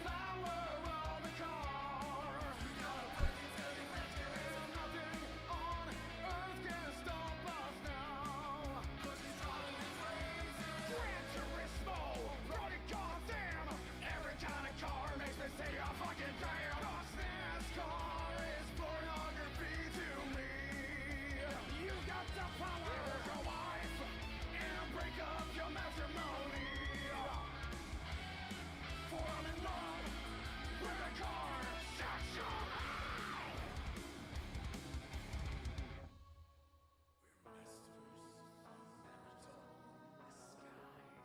power of the car. You gotta break it till you let it in. Nothing on earth can stop us now. 'Cause she's driving me crazy. Gran Turismo, running goddamn. Every kind of car makes me say a fucking damn. 'Cause NASCAR is pornography to me. You got the power to your wife and break up your matrimony. For I'm in love with a car. Sexual. We're masters of marital disguise.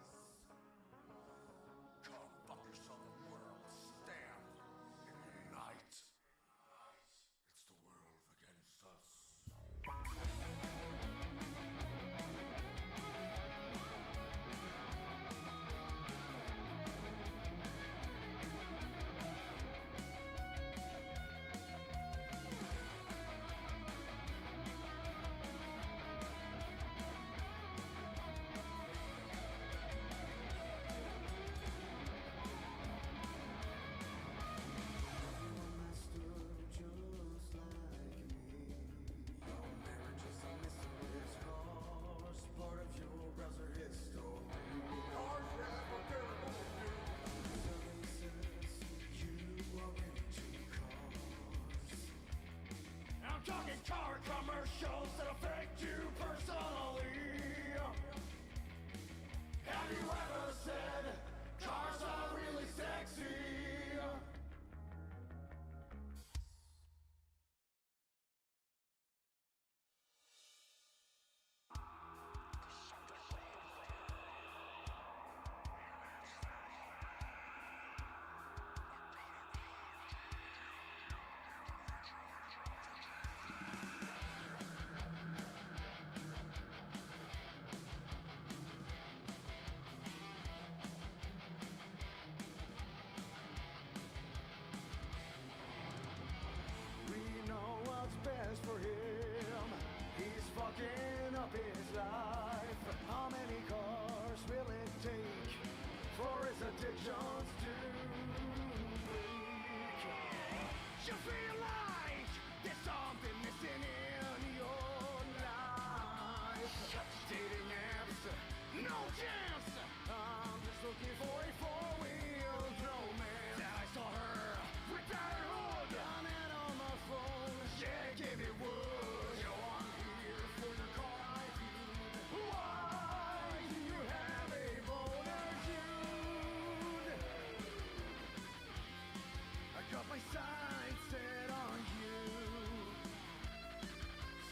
Car fuckers of the world stand and unite. It's the world against us. I'm talking car commercials that affect you personally. Have you ever said cars are really sexy? We know what's best for him. He's fucking up his life. How many cars will it take for his addictions to break? You feel like there's something missing in your life. Dating apps, no chance. I'm just looking for a four-wheeled romance. And I saw her with that hood on it on my phone. Yeah, give me wood. Yo, I'm here for your car ID. Why do you have a boner, dude? I got my sights set on you.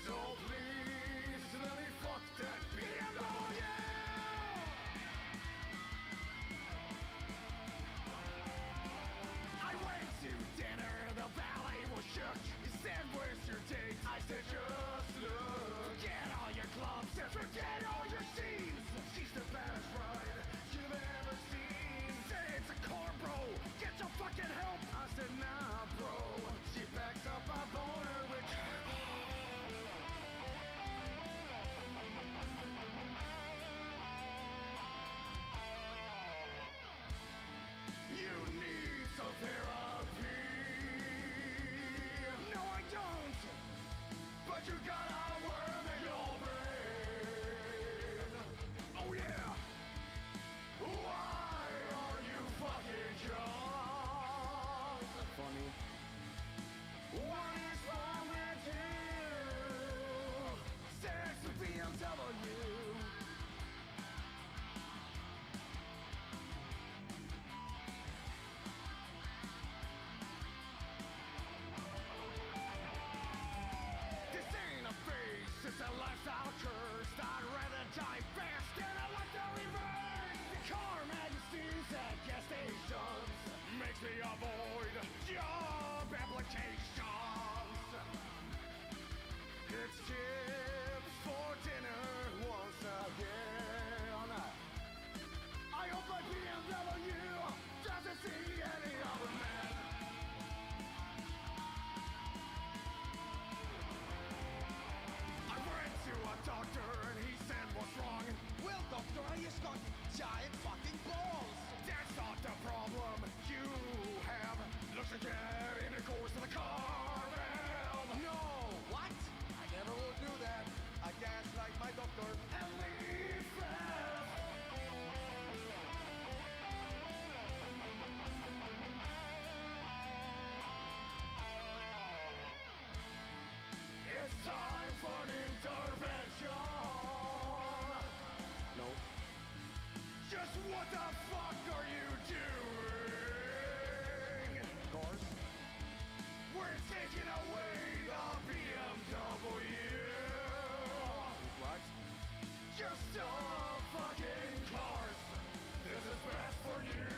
So please let me fuck that BMW. You got a worm in your brain. Oh yeah. Why are you fucking drunk? Funny. What is wrong with you? Sex with BMW. This ain't a face, it's a lifestyle curse. I'd rather die fast than I like to reverse. Car majesties at gas stations makes me avoid job applications. It's chips for dinner once again. I hope my BMW doesn't see any other man. I went to a doctor and he said, what's wrong? Well, doctor, I just got giant fucking balls. That's not the problem you have. Looks like you're in the course of the car valve. No! What? I never will do that. I dance like my doctor and leave fast. It's time for an intervention. No. Just what the fuck are you doing? Cars? We're taking away the BMW. What? Just stop fucking cars. This is best for you.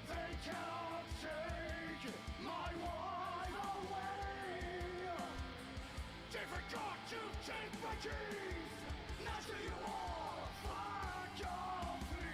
They cannot take my wife away. They forgot to take my keys. Now do you all fuck off, please?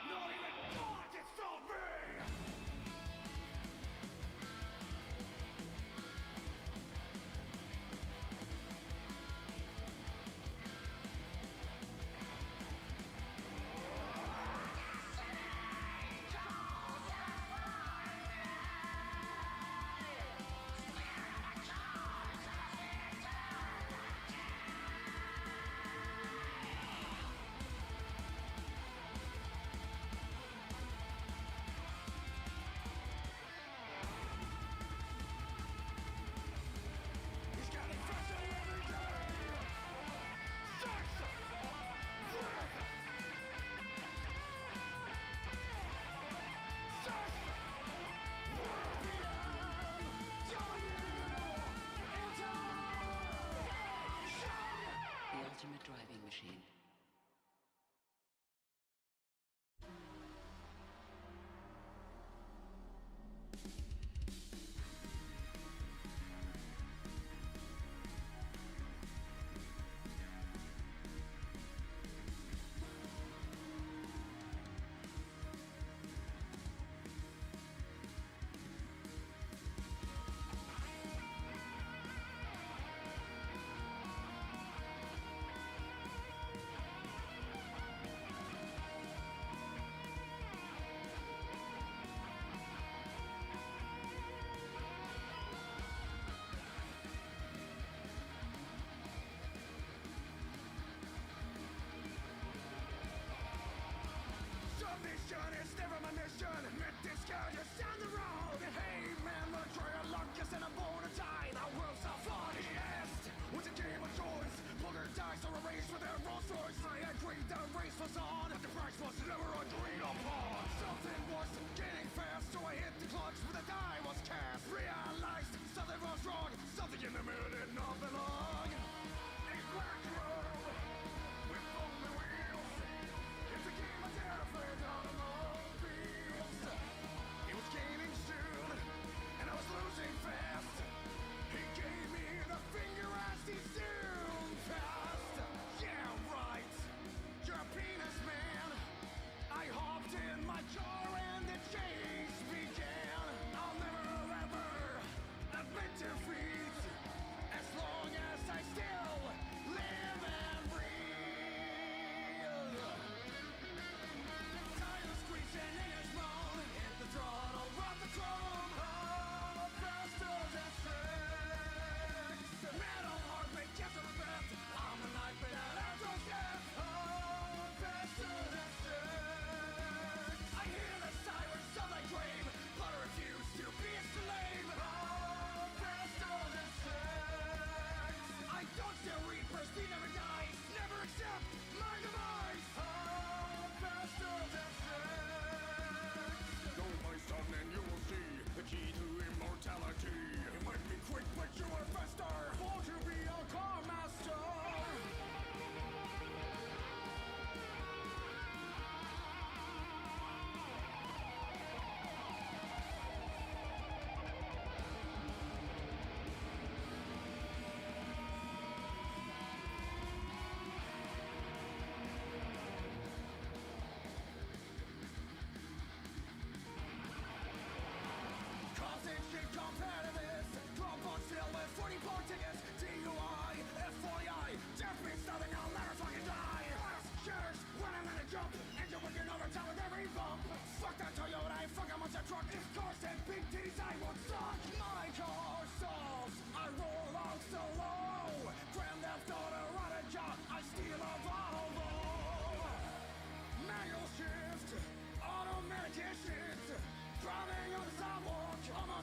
No, he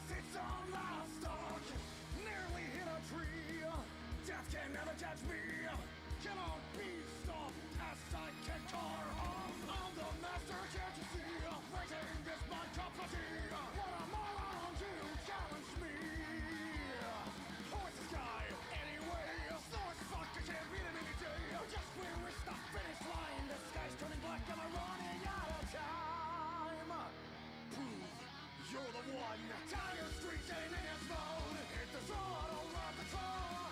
sits on the stalk, nearly hit a tree. Death can never catch me. Come on, beast, stop as I kick car off. I'm the master, can't you see? Waiting is my cup of tea. What am I on to challenge me? Who is this guy? Anyway, slow as fuck, I can't beat him any day. Just where is the finish line? The sky's turning black, am I running out of time? Prove you're the one. Tire streets ain't in its mode. Hit the throttle, rock the throttle.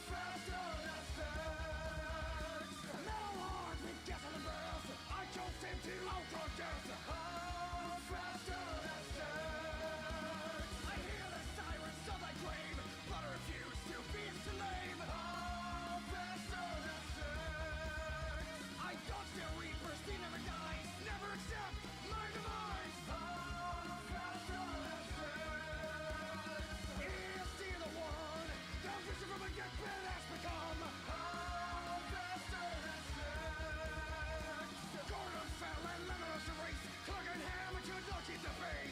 Faster than sex. Metal heart with gasoline breath. I chose him to outro death. Faster than sex. I hear the sirens of my grave, but I refuse to be enslaved. Faster than sex. I dodge the reapers, he never dies. Never accept my demise. Faster than sex. Is he the one? The vision from a get bit has become. Faster than sex. Gordon fell and limitless erase. Cloak and hammer to keep the pace.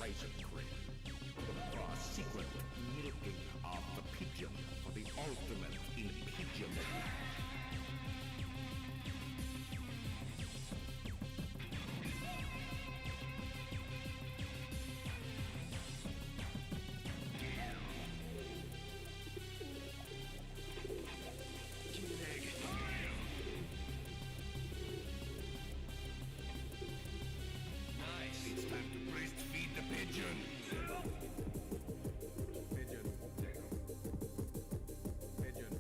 celebration, Chris. For a secret milking of the pigeon for the ultimate in pigeon. It's time to breastfeed the pigeon. Pigeon. Pigeon.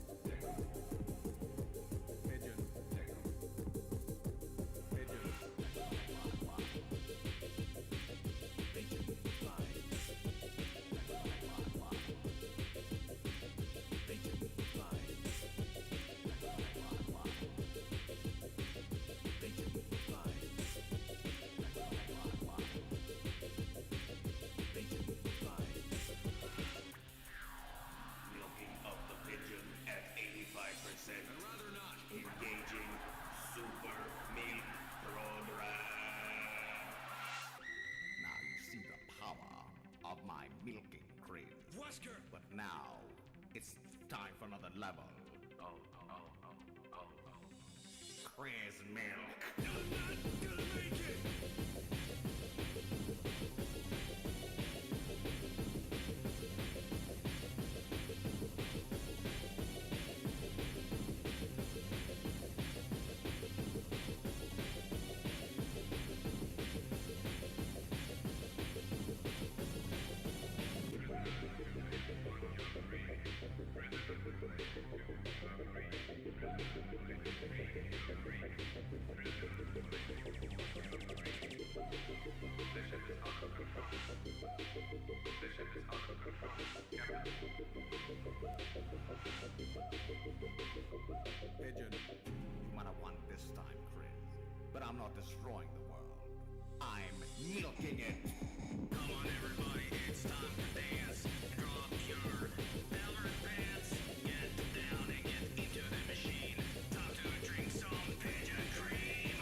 Pigeon. Pigeon. Pigeon flies. Pigeon flies. Pigeon flies. Milking up the pigeon at 85%. I'd rather not. Engaging super milk program. Now you see the power of my milking craze. Wesker! But now it's time for another level. Craze milk. You're not gonna make it! Pigeon, you might have won this time, Chris. But I'm not destroying the world. I'm milking it. Come on, everybody, it's time to dance. Drop your Elmer pants. Get down and get into the machine. Time to drink some pigeon cream.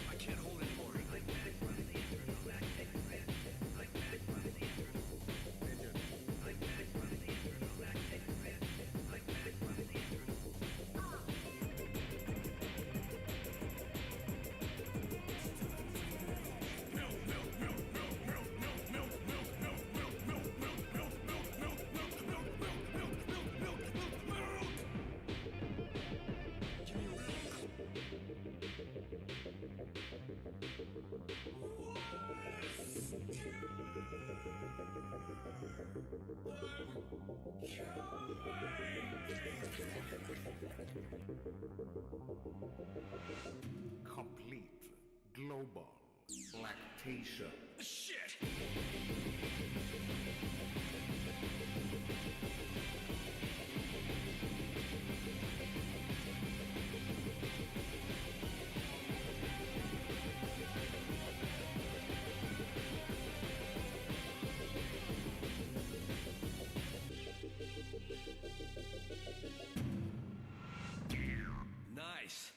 I can't hold anymore. Like back, run the intro, go back, take a rip. Like back, run the intro. Pigeon. Like back, run the intro, go back, take a rip. Like back, run the intro. Complete global lactation. Shit! Nice.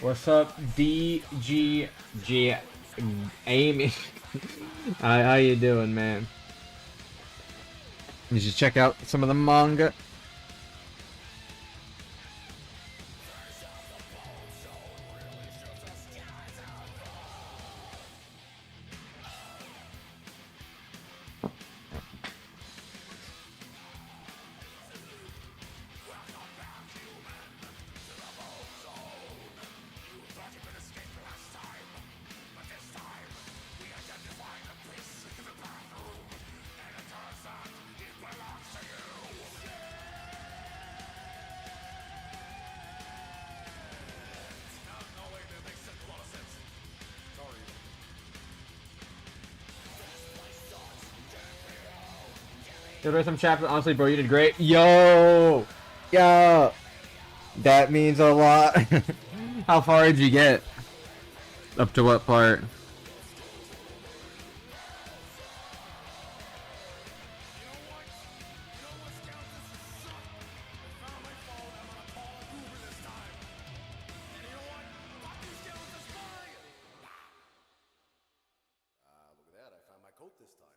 What's up, DGG Amy? How you doing, man? You should check out some of the manga. There were some chapters. Honestly, bro, you did great. Yo! Yo! That means a lot. How far did you get? Up to what part? Look at that, I found my coat this time.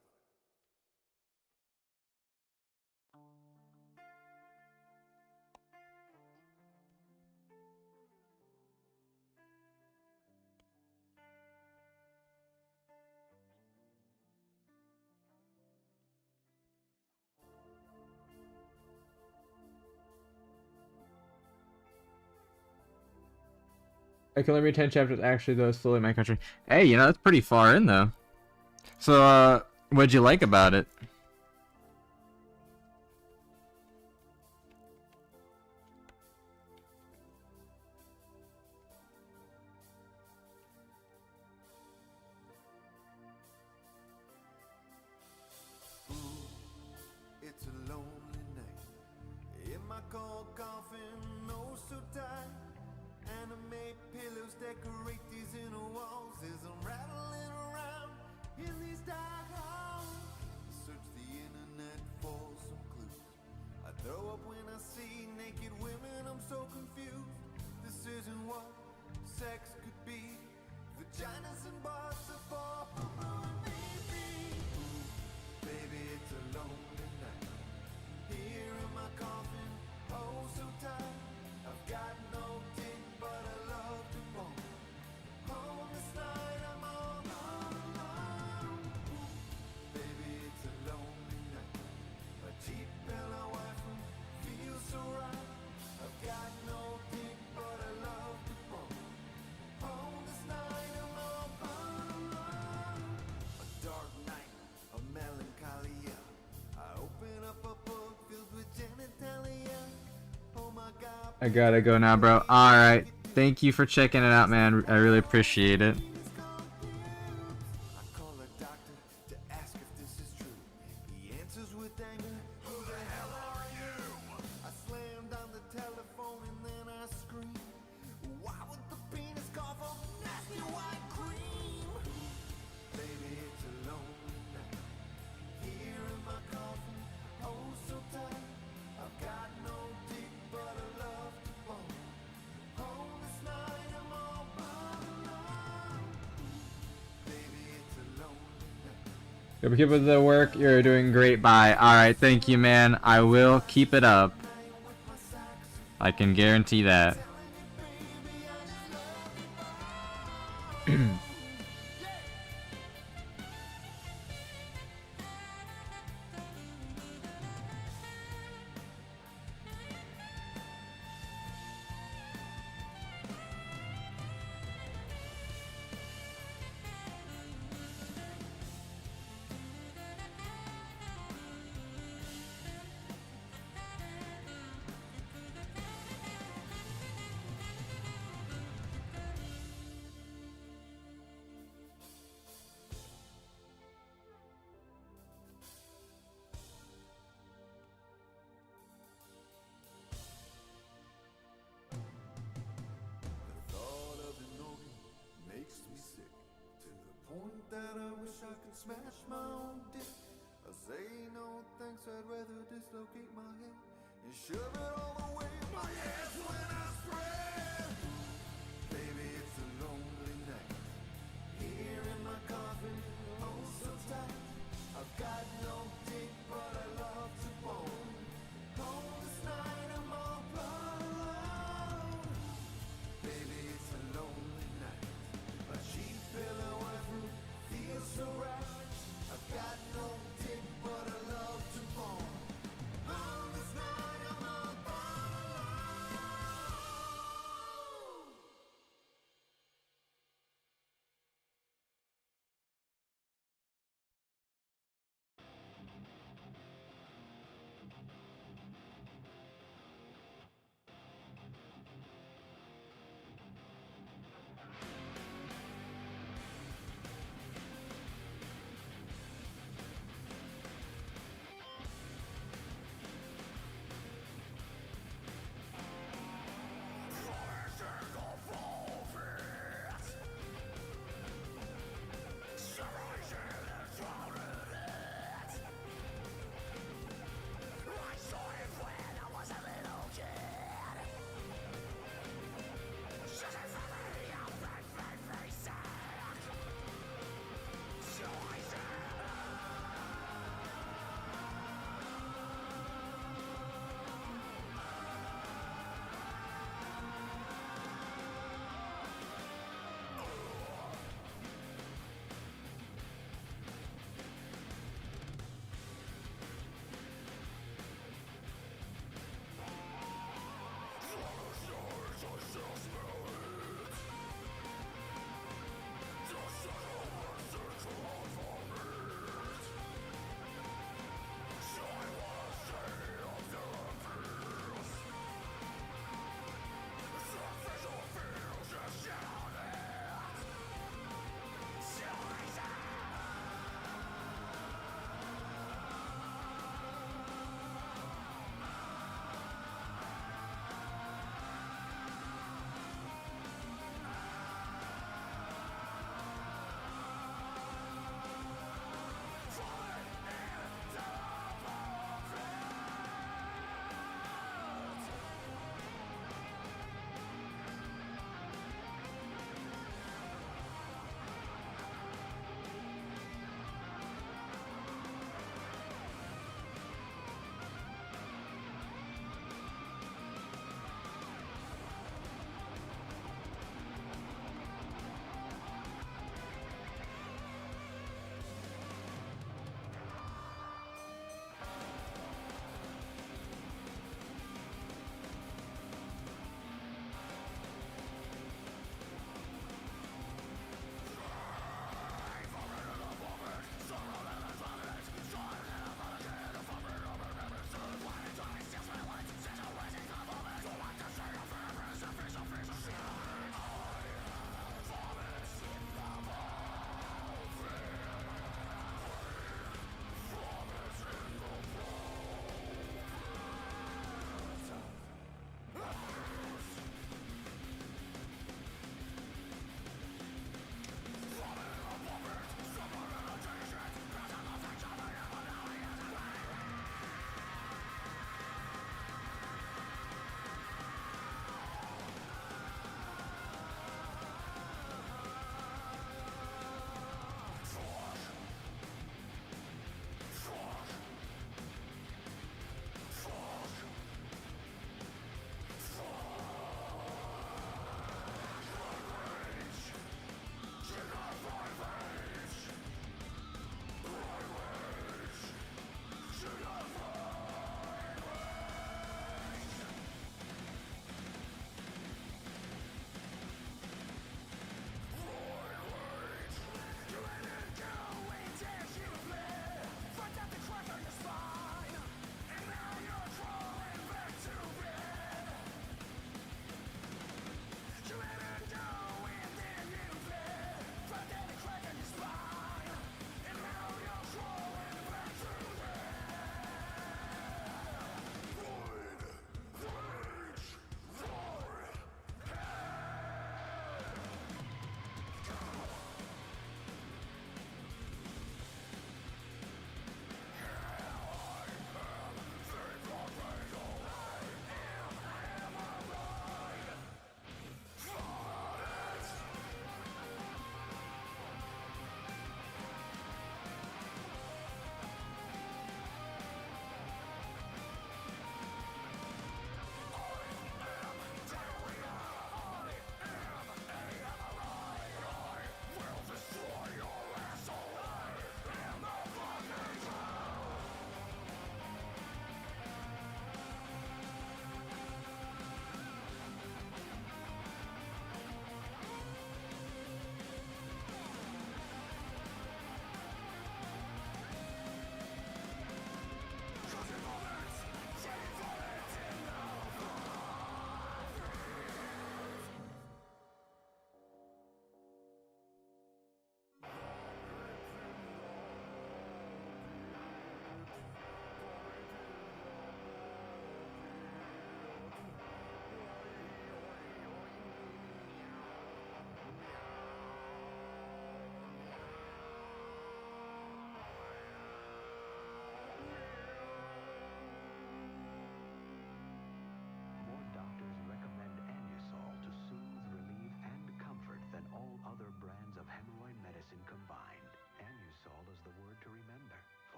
I can only read 10 chapters. Actually, though, slowly in my country. Hey, you know, that's pretty far in, though. So, what'd you like about it? It's a lonely night in my cold coffin, oh so tight. Anime pillows decorate these inner walls as I'm rattling around in these dark halls. Search the internet for some clues. I throw up when I see naked women, I'm so confused. This isn't what sex could be. Vaginas and butts are for maybe. Baby, it's a lonely night here in my coffin, oh so tight. I've got no dick, but I love to bone. Home this night, I'm all alone. Baby, it's a lonely night. My cheap pillow wife feels so right. I've got no dick, but I love to bone. Home this night, I'm all alone. A dark night of melancholia. I open up a book filled with genitalia. Oh my God. I gotta go now, bro. Alright. Thank you for checking it out, man. I really appreciate it. I call a doctor to ask if this is true. He answers with anger. Who the hell are you? I slammed on the telephone and then I scream. Why would the penis cough up nasty white cream? Baby, it's a lonely night here in my coffin, oh so tight. I've got no dick, but I love to bone. Home this night, I'm all alone. Baby, it's a lonely night. Keep up the work. You're doing great. Bye. Alright, thank you, man. I will keep it up. I can guarantee that. The thought of an organ makes me sick, to the point that I wish I could smash my own dick. I say no thanks, I'd rather dislocate my head and shove it all the way in my ass when I spread. Baby,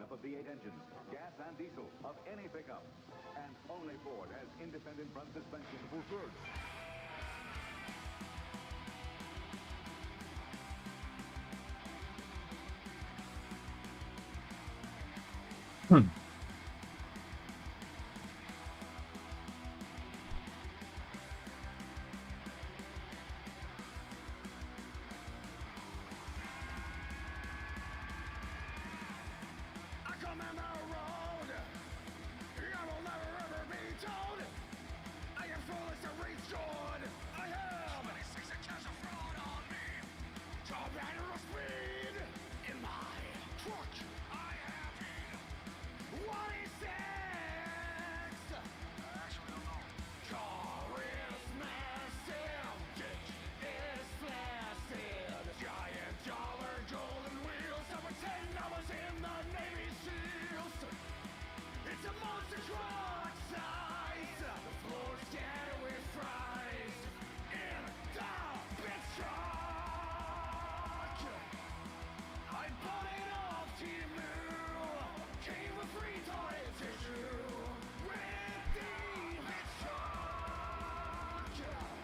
lineup of V8 engines, gas and diesel, of any pickup. And only Ford has independent front suspension for good. I come down the road, I will never ever be told I am foolish and restored. I have 26 accounts of fraud on me. Top annual speed in my truck. I have 26. Actually, don't know. Car is massive, ditch is flaccid. Giant dollar golden wheels. I pretend I was in the Navy SEALs. It's a monster truck size. The floor's scattered with fries. In the bitch truck. I bought it off Timu. Came with free toilet tissue. With the bitch truck.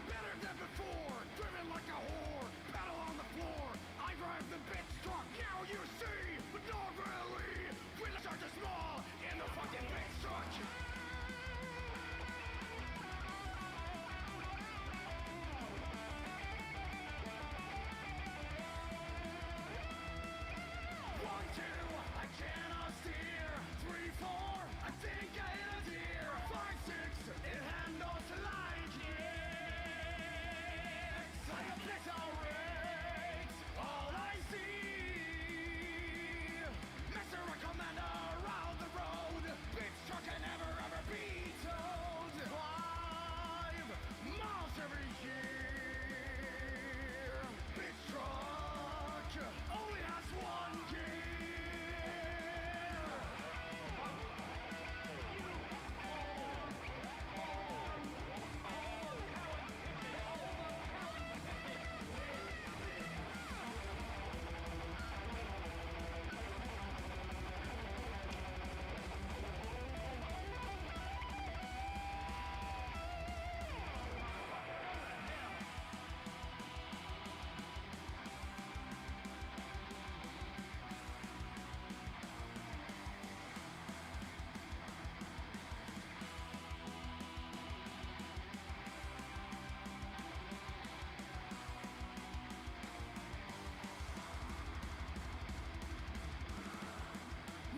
Better than before. Driven like a whore. Pedal on the floor. I drive the bitch truck. Now you see, but not really. Wheels are too small in the fucking bitch truck. One, two, I cannot steer. 3, 4, I think I hit a deer. 5, 6, it handles like it. I obliterate all I see. Mr. Recommender around the road. Bitch truck can never ever be towed. 5 miles every year. Bitch truck only has 1 gear.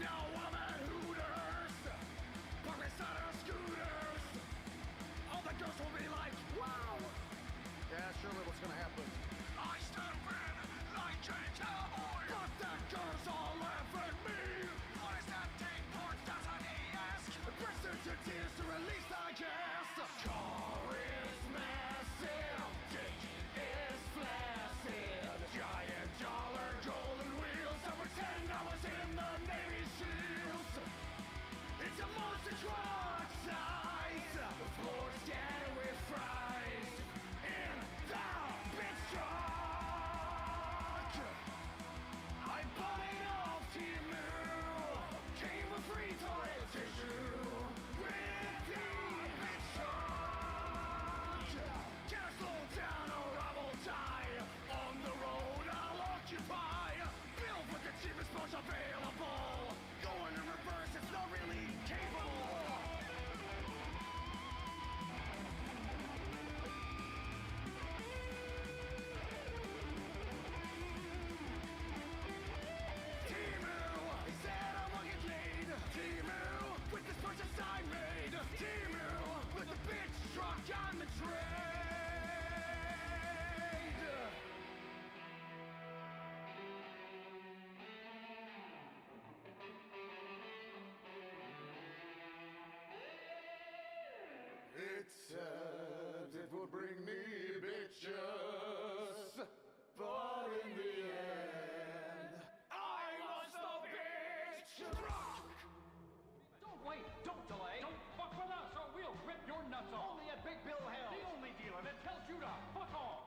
Now I'm at Hooters, park beside our scooters. All the girls will be like, wow. Yeah, surely what's gonna happen? I step in like a cowboy, but the girls all laugh at me. What is that thing? Porn stars on ES. Burst into tears to release the gas. Car is massive, dick is flaccid. Giant dollar golden wheels. I pretend I was in the Navy SEALs. It's a monster truck size. The floor's scattered with fries. In the bitch truck. I bought it off Timu. Came with free toilet tissue. With the bitch truck. Can I slow down or I will die? On the road I'll occupy. Built with the cheapest boats available. Going in reverse, it's not really capable. Timu, he said I won't get laid. Timu, with this purchase I made. Timu, with the bitch truck on the trade. It said it would bring me bitches, but in the end, I was the bitch truck. Don't wait, don't delay, don't fuck with us or we'll rip your nuts off. Only at Big Bill Hell, the only dealer that tells you to fuck off.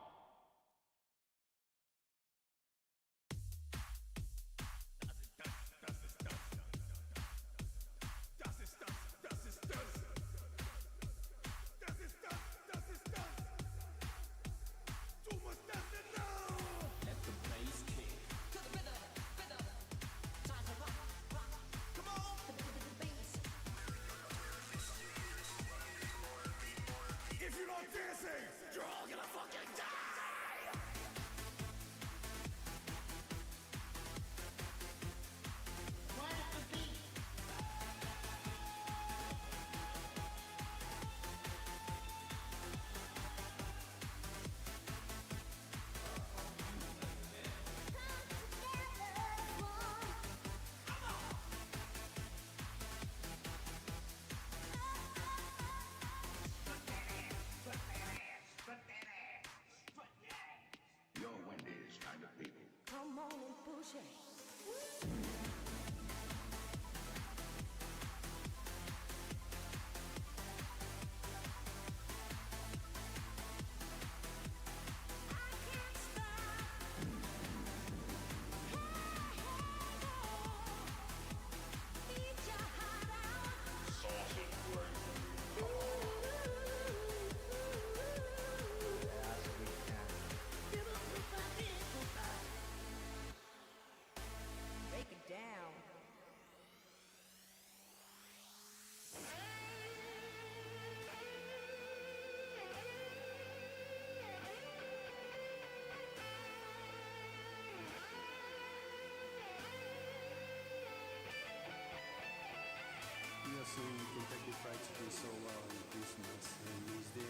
person in Kentucky Fried Chicken so well in Christmas, and it's the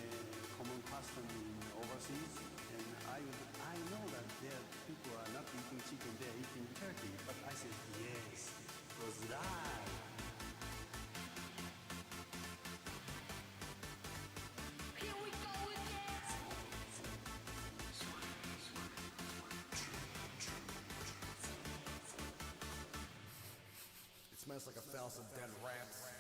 common custom in overseas. And I know that there people are not eating chicken, they're eating turkey. But I said yes, was that. Here we go again. It smells like a thousand dead rats.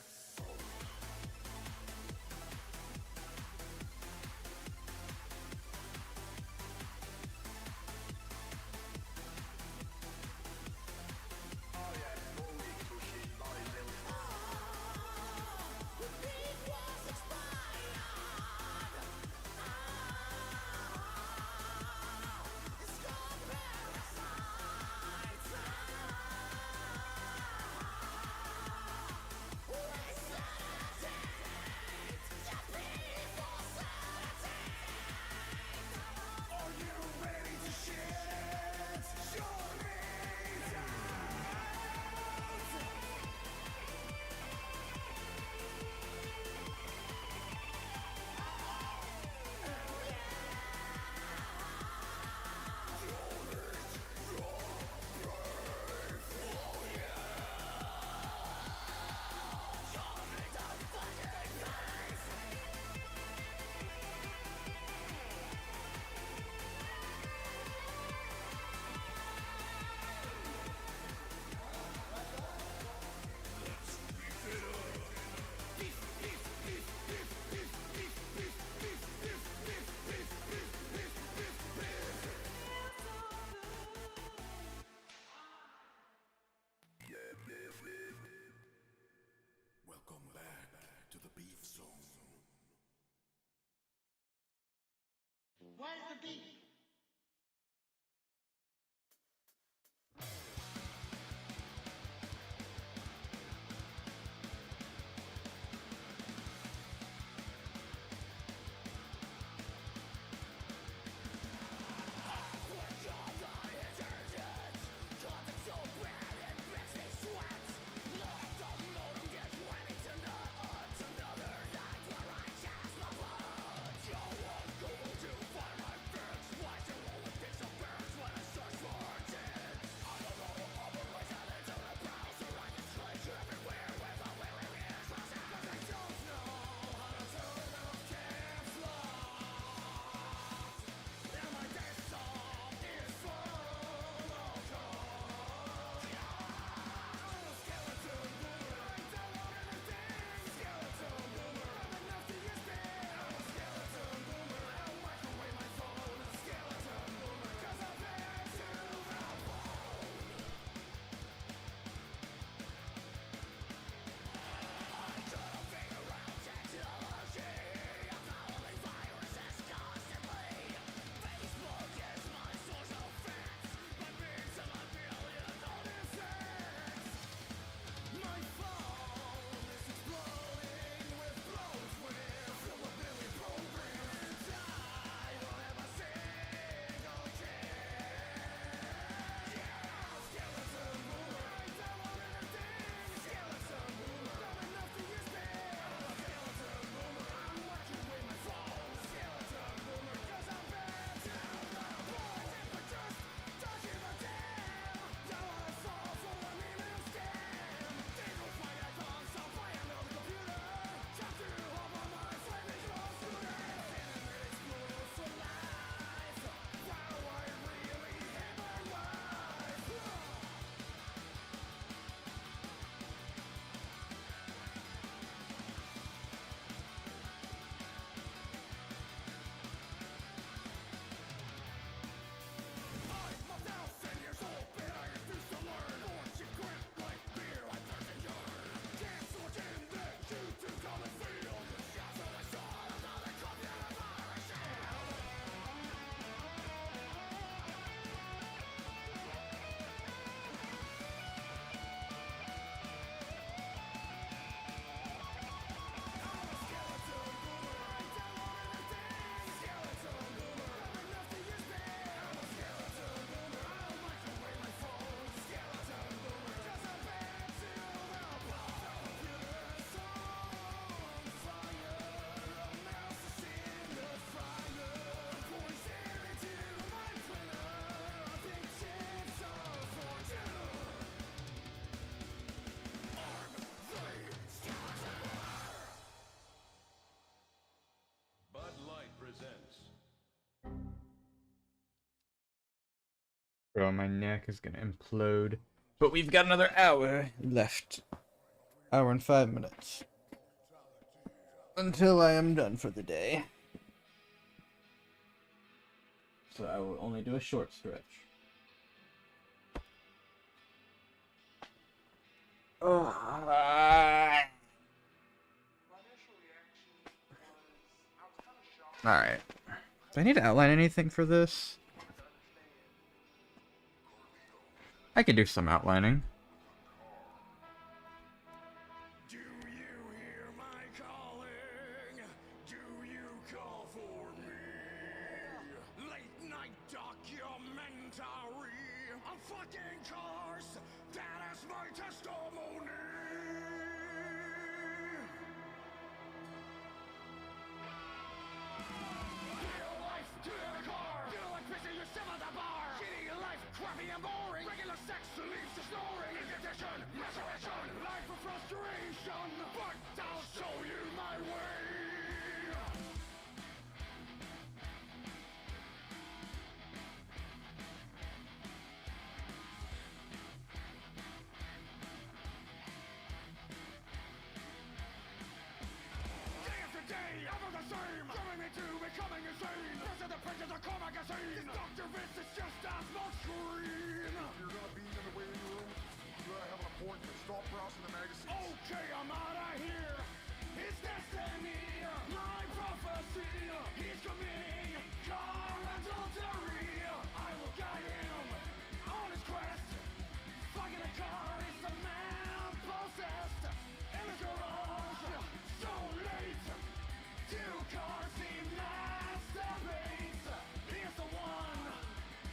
Bro, my neck is gonna implode. But we've got another hour left. Hour and 5 minutes. Until I am done for the day. So I will only do a short stretch. Alright. Do I need to outline anything for this? I could do some outlining. Do you hear my calling? Do you call for me? Late night documentary on fucking cars. That is my testimony. Real life, real car. Feel like pissing yourself at the bar. Shitty life, crappy and boring. Regular sex leads to snoring. Indigestion, maceration, life of frustration. But I'll show you my way. Day after day, ever the same. Driving me to becoming insane. Pressing the pages of car magazine. This Dr. Vince is just a smoke screen. If you're gonna be in the waiting room, you gotta have an appointment. Stop browsing the magazines. Okay, I'm out of here. It's destiny, my prophecy. He's committing car adultery. I will guide him on his quest. Fucking a car is a man possessed. In his garage, so late. Two cars he masturbates. He is the one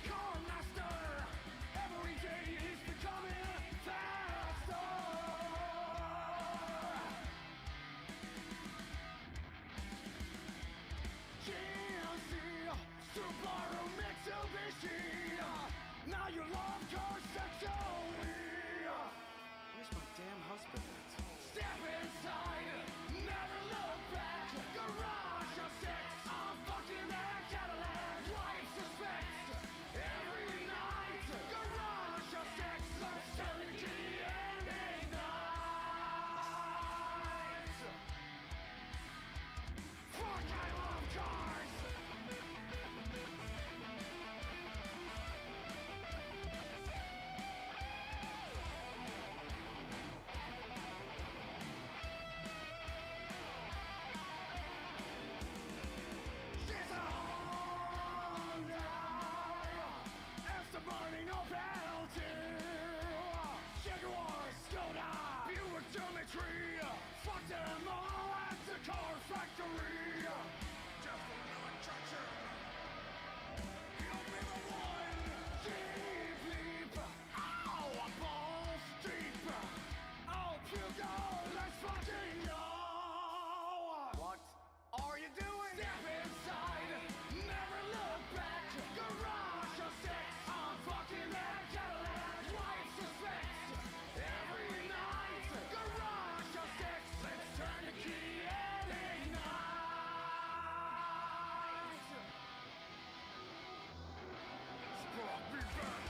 car master. Every day he's becoming faster. GMC, Subaru, Mitsubishi. Now you love cars sexually. Where's my damn husband at? Step inside, never look back. Garage of sex, I'm fucking that Cadillac. Wife suspects every night. Garage of sex, let's turn the key and ignite. Fuck, I love cars. She's a Honda. It's the burning of penalty. Jaguar, Skoda, Buick Geometry. Fuck them all at the car factory. Just another attraction. You'll be the one. Jeep leap. Ow, balls deep. Oh, Hugo, let's fucking go. What are you doing? Step inside, never look back. Garage of sex, I'm fucking that Cadillac. Wife suspects every night. Garage of sex, let's turn the key and ignite. Brought me back.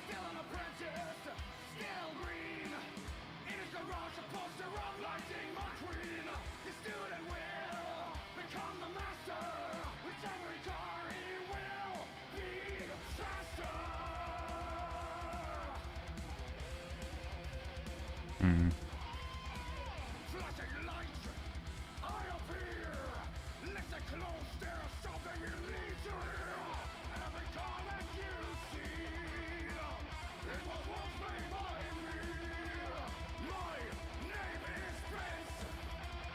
Still an apprentice, still green. In his garage, a poster of Lightning McQueen. The student will become the master. With every car, he will be faster. Flashing lights, I appear. Listen close, there's something you need to hear. Every car that you see, it was once made by me. My name is Prince.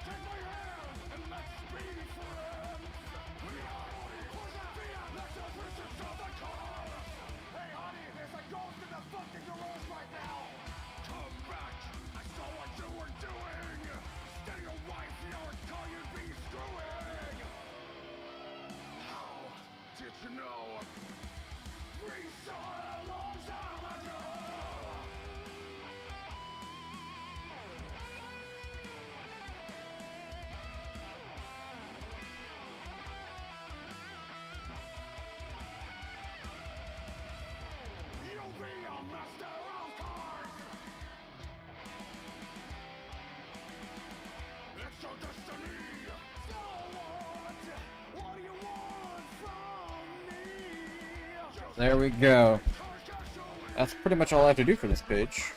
Take my hand and let's be friends. We are only for the fear, let's the wishes of the cars. Hey honey, there's a ghost in the fucking garage right now. Come back, I saw what you were doing. Steady your wife, your car you'd be screwing. How did you know? We saw it a long time ago. There we go. That's pretty much all I have to do for this page.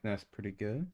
That's pretty good.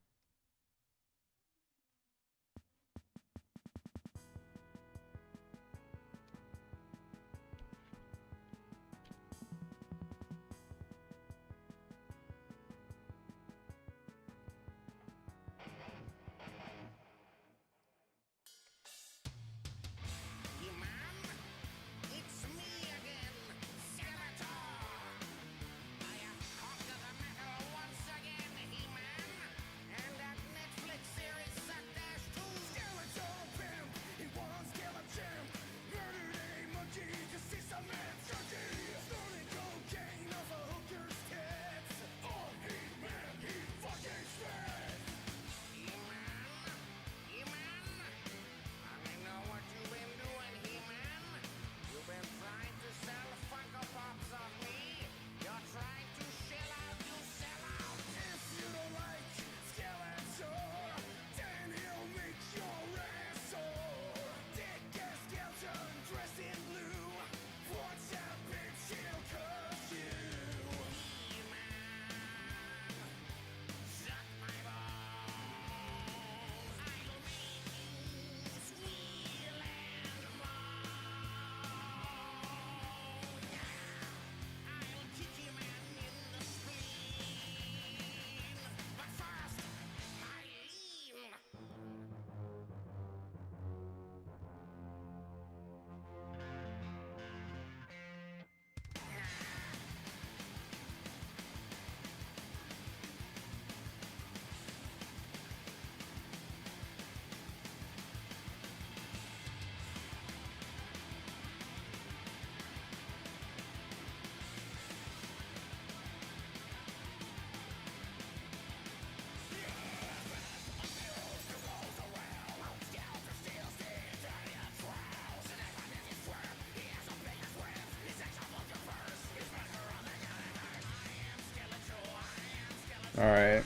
All right.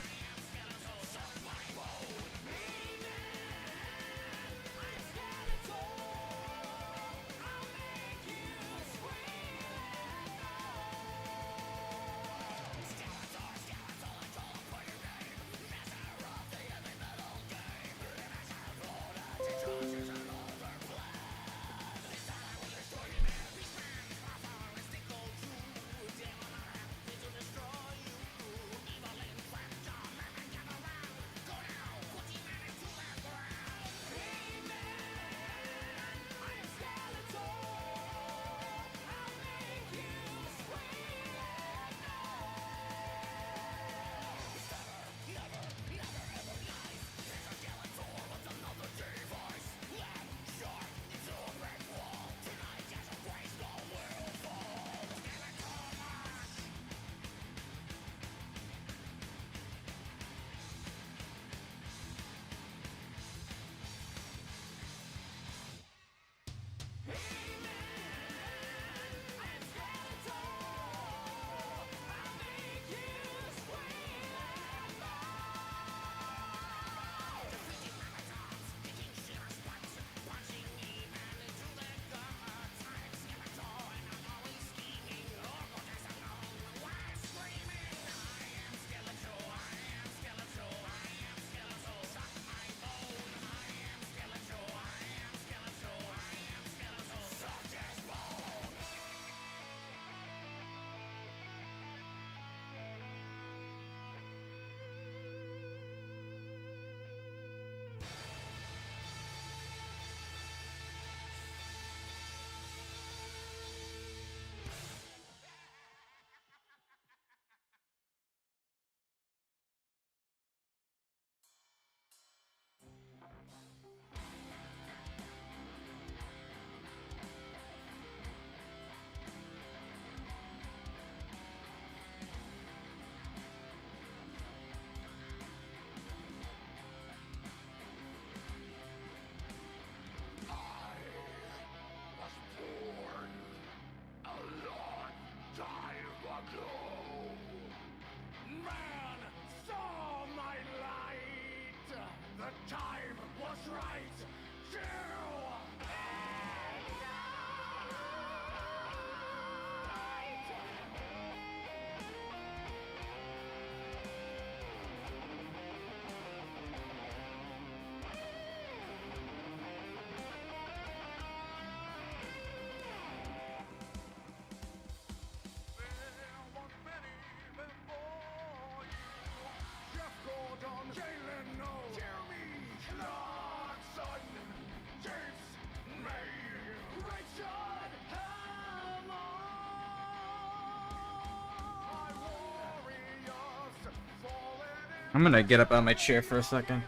I'm gonna get up out of my chair for a second.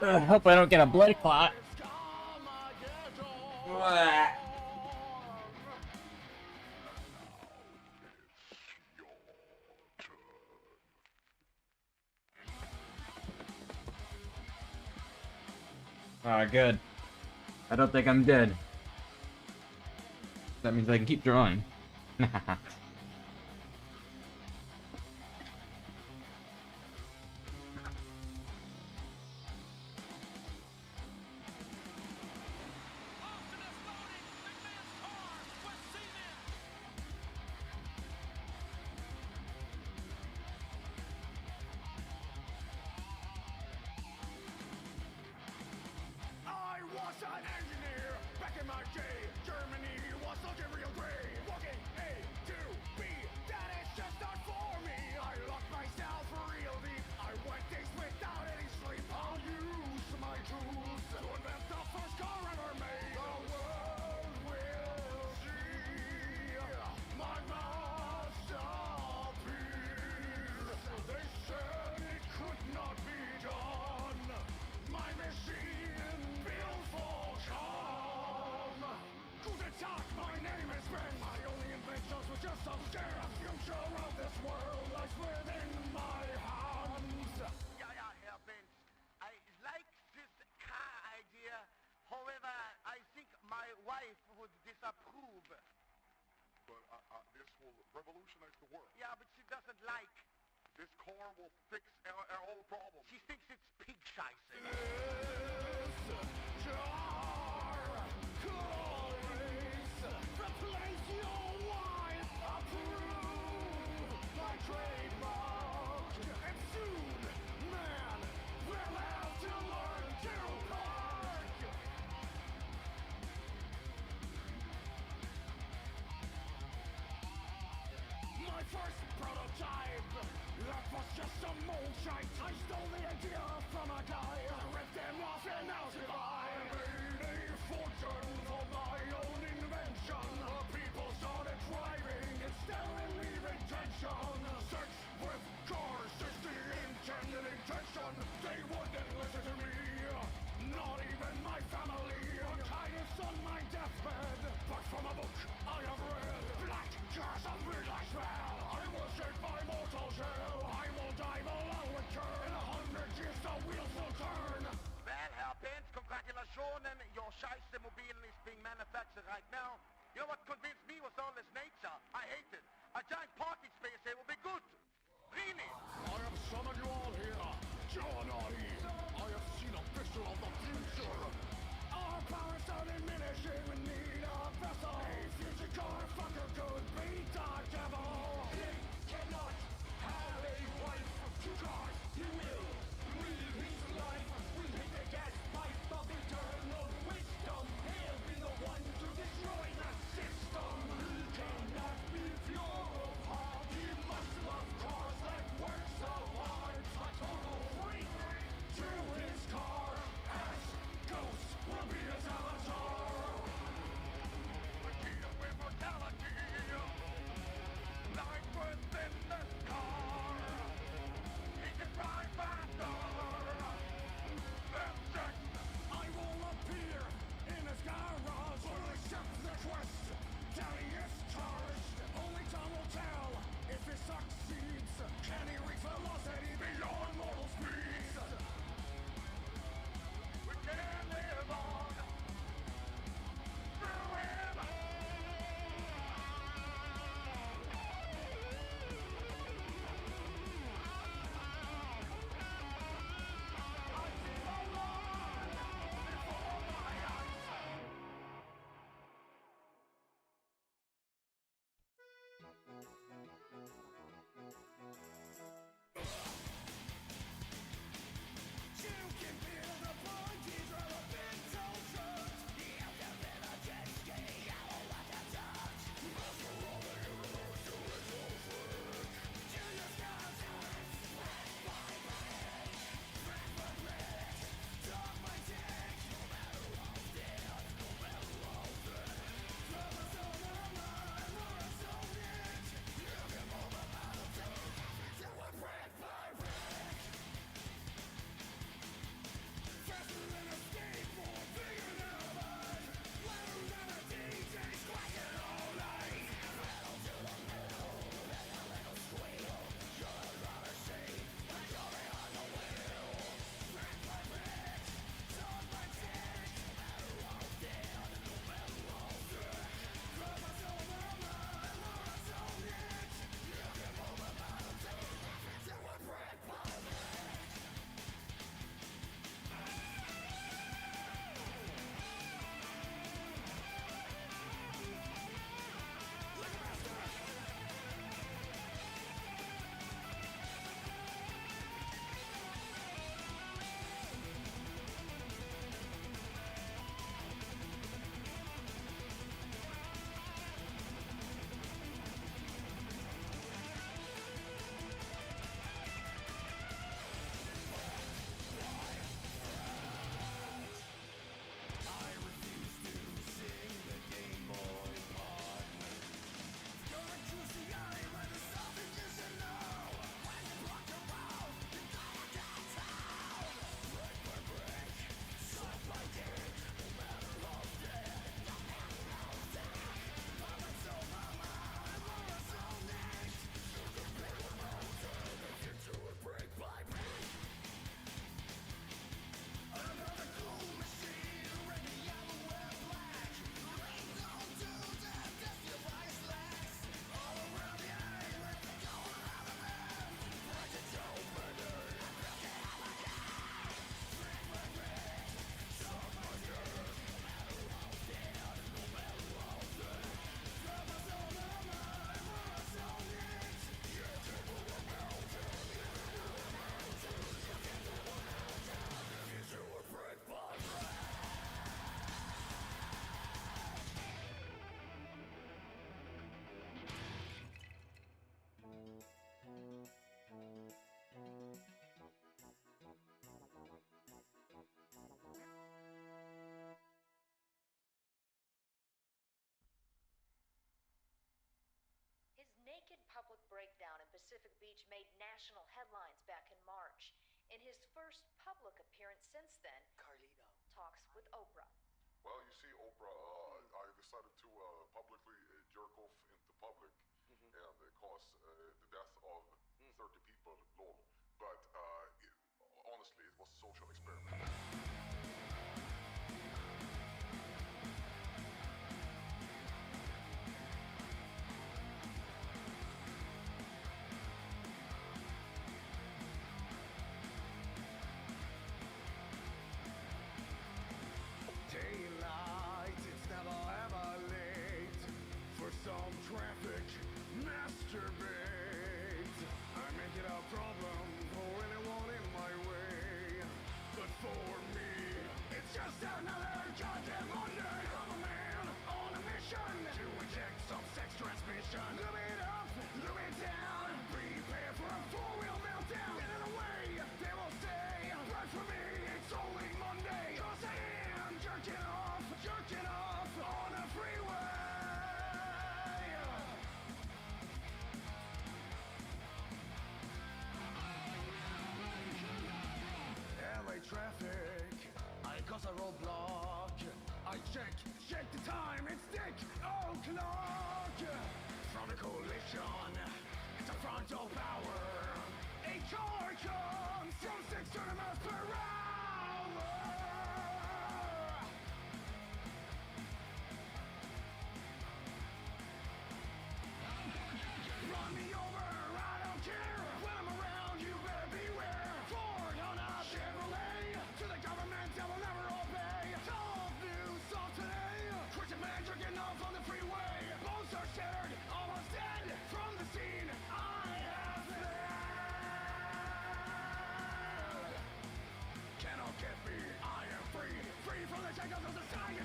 Hope I don't get a blood clot. Ah, good. I don't think I'm dead. That means I can keep drawing. Revolutionize the world. Yeah, but she doesn't like. This car will fix our whole problem. She thinks it's pig scheiße. Replace your wife, approve my trademark, and soon, man, we'll have to learn to park. My first prototype, that was just a moonshine. I stole the idea from a guy, ripped them off and now goodbye. I made a fortune for my own invention. People started driving instead of leaving tension. Sex with cars is the intended intention. They wouldn't listen to me, not even my family. Kindness on my deathbed, but from a book I have read. Black cars of midnight smell. I will shake my mortal shell. I will dive along with Kurt. In 100 years the wheels will turn. Well, Herr Benz, congratulations. Your Scheiße mobile is being manufactured right now. You know what convinced me was all this nature? I hate it. A giant parking space here will be good. Really? I have summoned you all here. John I have seen a picture of the future. Our powers are diminishing. We need a vessel. A future car fucker could be the devil. He cannot have a wife of two cars. He will live his life. We hit the gas pipe of eternal wisdom. He'll be the one to destroy the system. He cannot be pure of heart. He must love cars that work so hard. A total freak to his car. As ghosts will be his avatar. Pacific Beach made national headlines back in March. In his first public appearance since then, Carlito talks with Oprah. Well, you see, Oprah, I decided to publicly jerk off into public and cause the death of 30 people, lol. But honestly, it was a social experiment. Daylight, it's never ever late for some traffic masturbate. I make it a problem for anyone in my way, but for me, it's just another goddamn Monday. I'm a man on a mission to inject some sex transmission. Lube it up, lube it down, prepare for a four-wheel meltdown. Get it away, they will say, right for me, it's only Monday. 'Cause I am jerking off on a freeway. LA traffic, I cause a roadblock. I check the time, it's Dick O'Clock. From the coalition, it's a frontal power. A car comes from 600 miles per hour. Run me over, I don't care. When I'm around, you better beware. Ford on a Chevrolet. To the government, I will never obey. Tough news of today. Christian man jerking off on the freeway. Bones are shattered, almost dead. From the scene, I have fled. Cannot get me, I am free. Free from the shackles of society.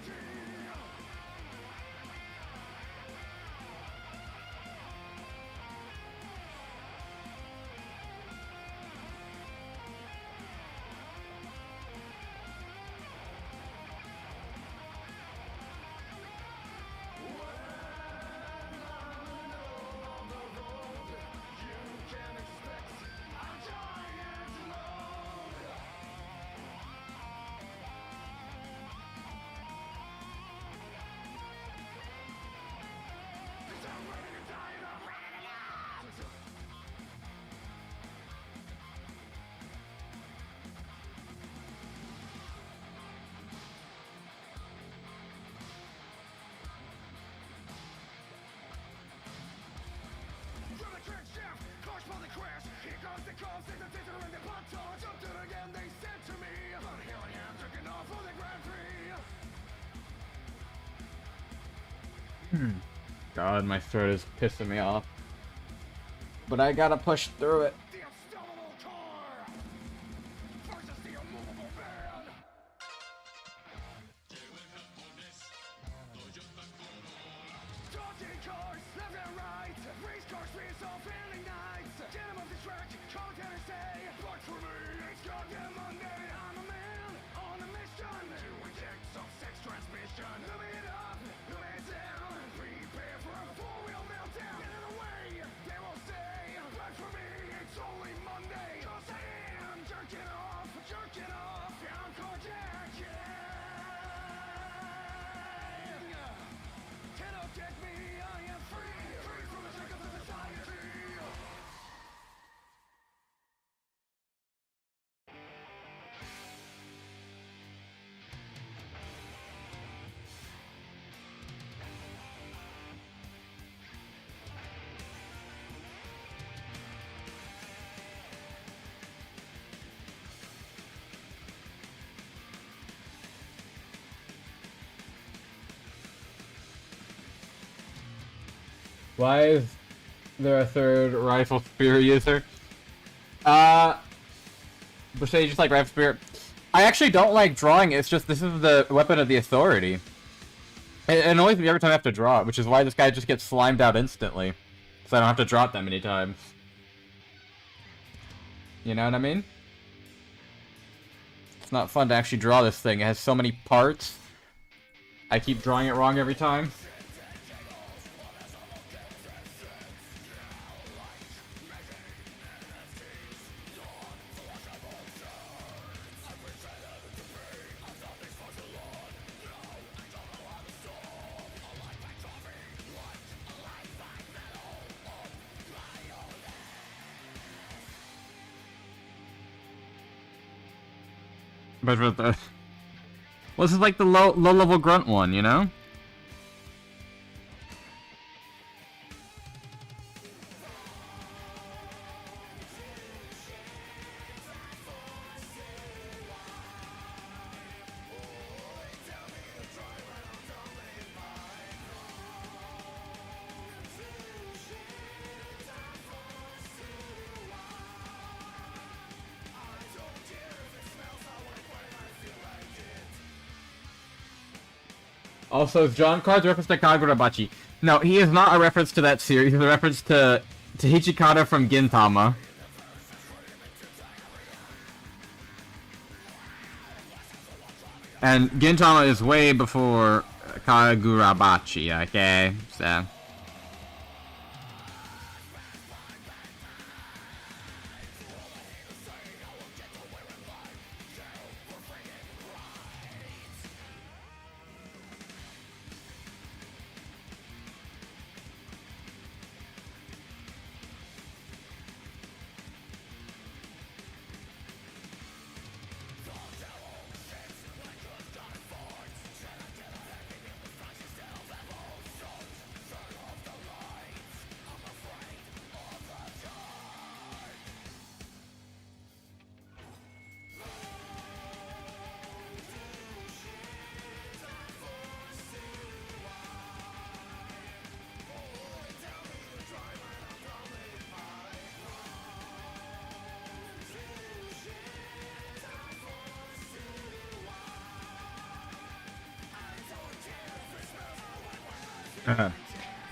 Here comes the cops, there's a taser in the bottle. Jumped it again, they said to me. But here I am, jerking off for the Grand Prix. God, my throat is pissing me off. But I gotta push through it. The unstoppable car versus the immovable man. Dodging cars, left and right. Race cars, race off ending nights. Get him off the track, commentators say. But for me, it's goddamn Monday. I'm a man on a mission to inject some sex transmission. Lube it up, lube it down. Prepare for a four-wheel meltdown. Get it away, they will say. But for me, it's only Monday. 'Cause I am jerking off. I'm carjacking. Cannot get me, I am free from the shackles of society. Why is there a third rifle spear user? But say you just like rifle spear. I actually don't like drawing, it's just this is the weapon of the authority. It annoys me every time I have to draw it, which is why this guy just gets slimed out instantly. So I don't have to draw it that many times. You know what I mean? It's not fun to actually draw this thing, it has so many parts. I keep drawing it wrong every time. But with the... Well, this is like the low-level grunt one, you know? Also, is John Cart's reference to Kagurabachi? No, he is not a reference to that series. He's a reference to Hichikata from Gintama. And Gintama is way before Kagurabachi, okay? So...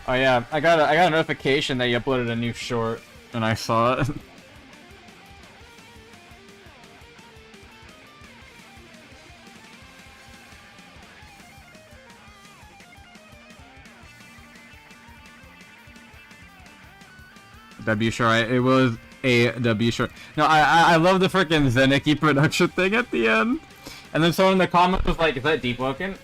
Oh yeah, I got a notification that you uploaded a new short, and I saw it. W short. It was a W short. No, I love the freaking Zeniki production thing at the end, and then someone in the comments was like, "Is that DEEPWOKEN?"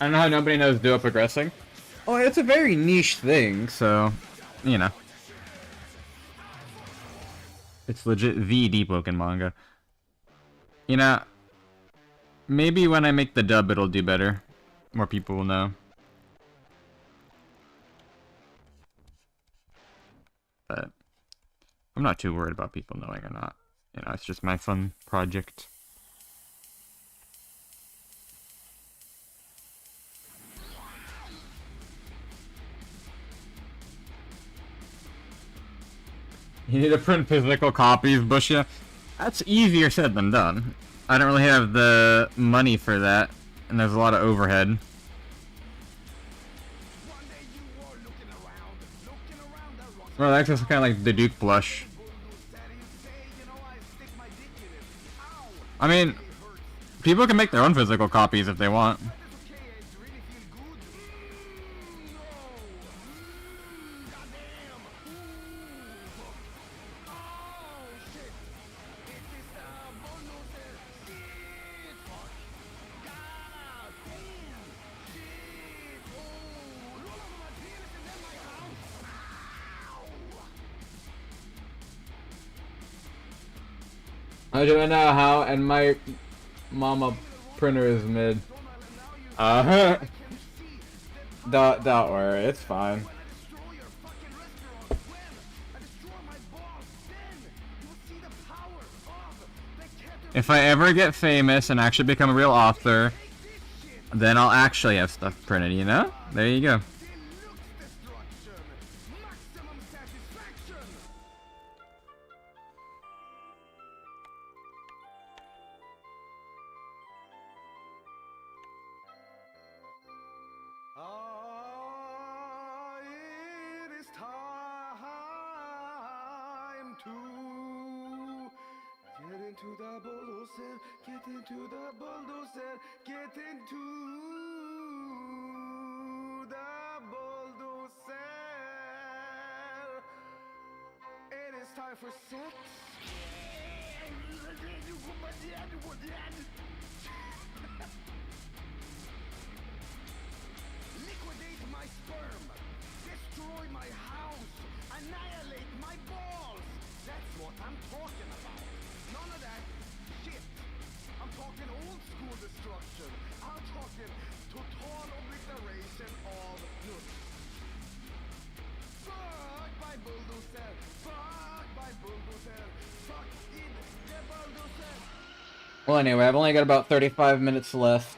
I don't know how nobody knows duo progressing. Oh, it's a very niche thing, so, you know. It's legit the DEEPWOKEN manga. You know, maybe when I make the dub it'll do better. More people will know. But I'm not too worried about people knowing or not. You know, it's just my fun project. You need to print physical copies, Bushia. That's easier said than done. I don't really have the money for that, and there's a lot of overhead. Well, that's just kind of like the Duke blush. I mean, people can make their own physical copies if they want. I don't know how, and my mama printer is mid. Don't worry, it's fine. If I ever get famous and actually become a real author, then I'll actually have stuff printed, you know? There you go. för sot. Liquidate my sperm. Destroy my house. Annihilate my balls. That's what I'm talking about. None of that shit. I'm talking old school destruction. I'm talking total obliteration of nuts. Fuck by bulldozer. Fuck by bulldozer. Fuck in the bulldozer. Well, anyway, I've only got about 35 minutes left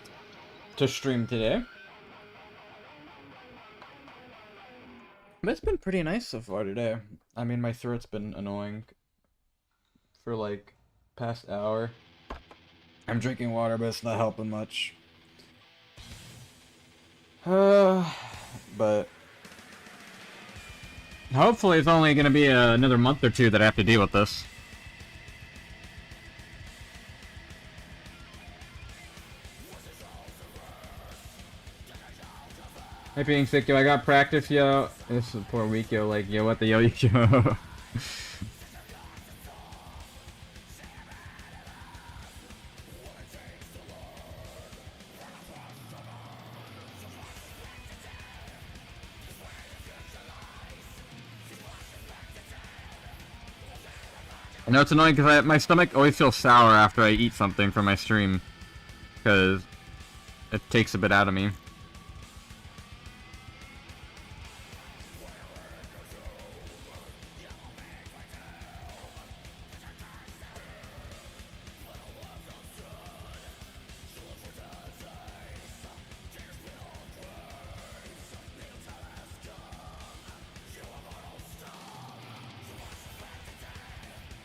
to stream today. But it's been pretty nice so far today. I mean, my throat's been annoying for like past hour. I'm drinking water, but it's not helping much. But hopefully it's only going to be another month or two that I have to deal with this. Hey, being sick, yo, I got practice, yo. This is poor week, yo, like, yo, what the yo, yo. I know it's annoying because my stomach always feels sour after I eat something from my stream. Because it takes a bit out of me.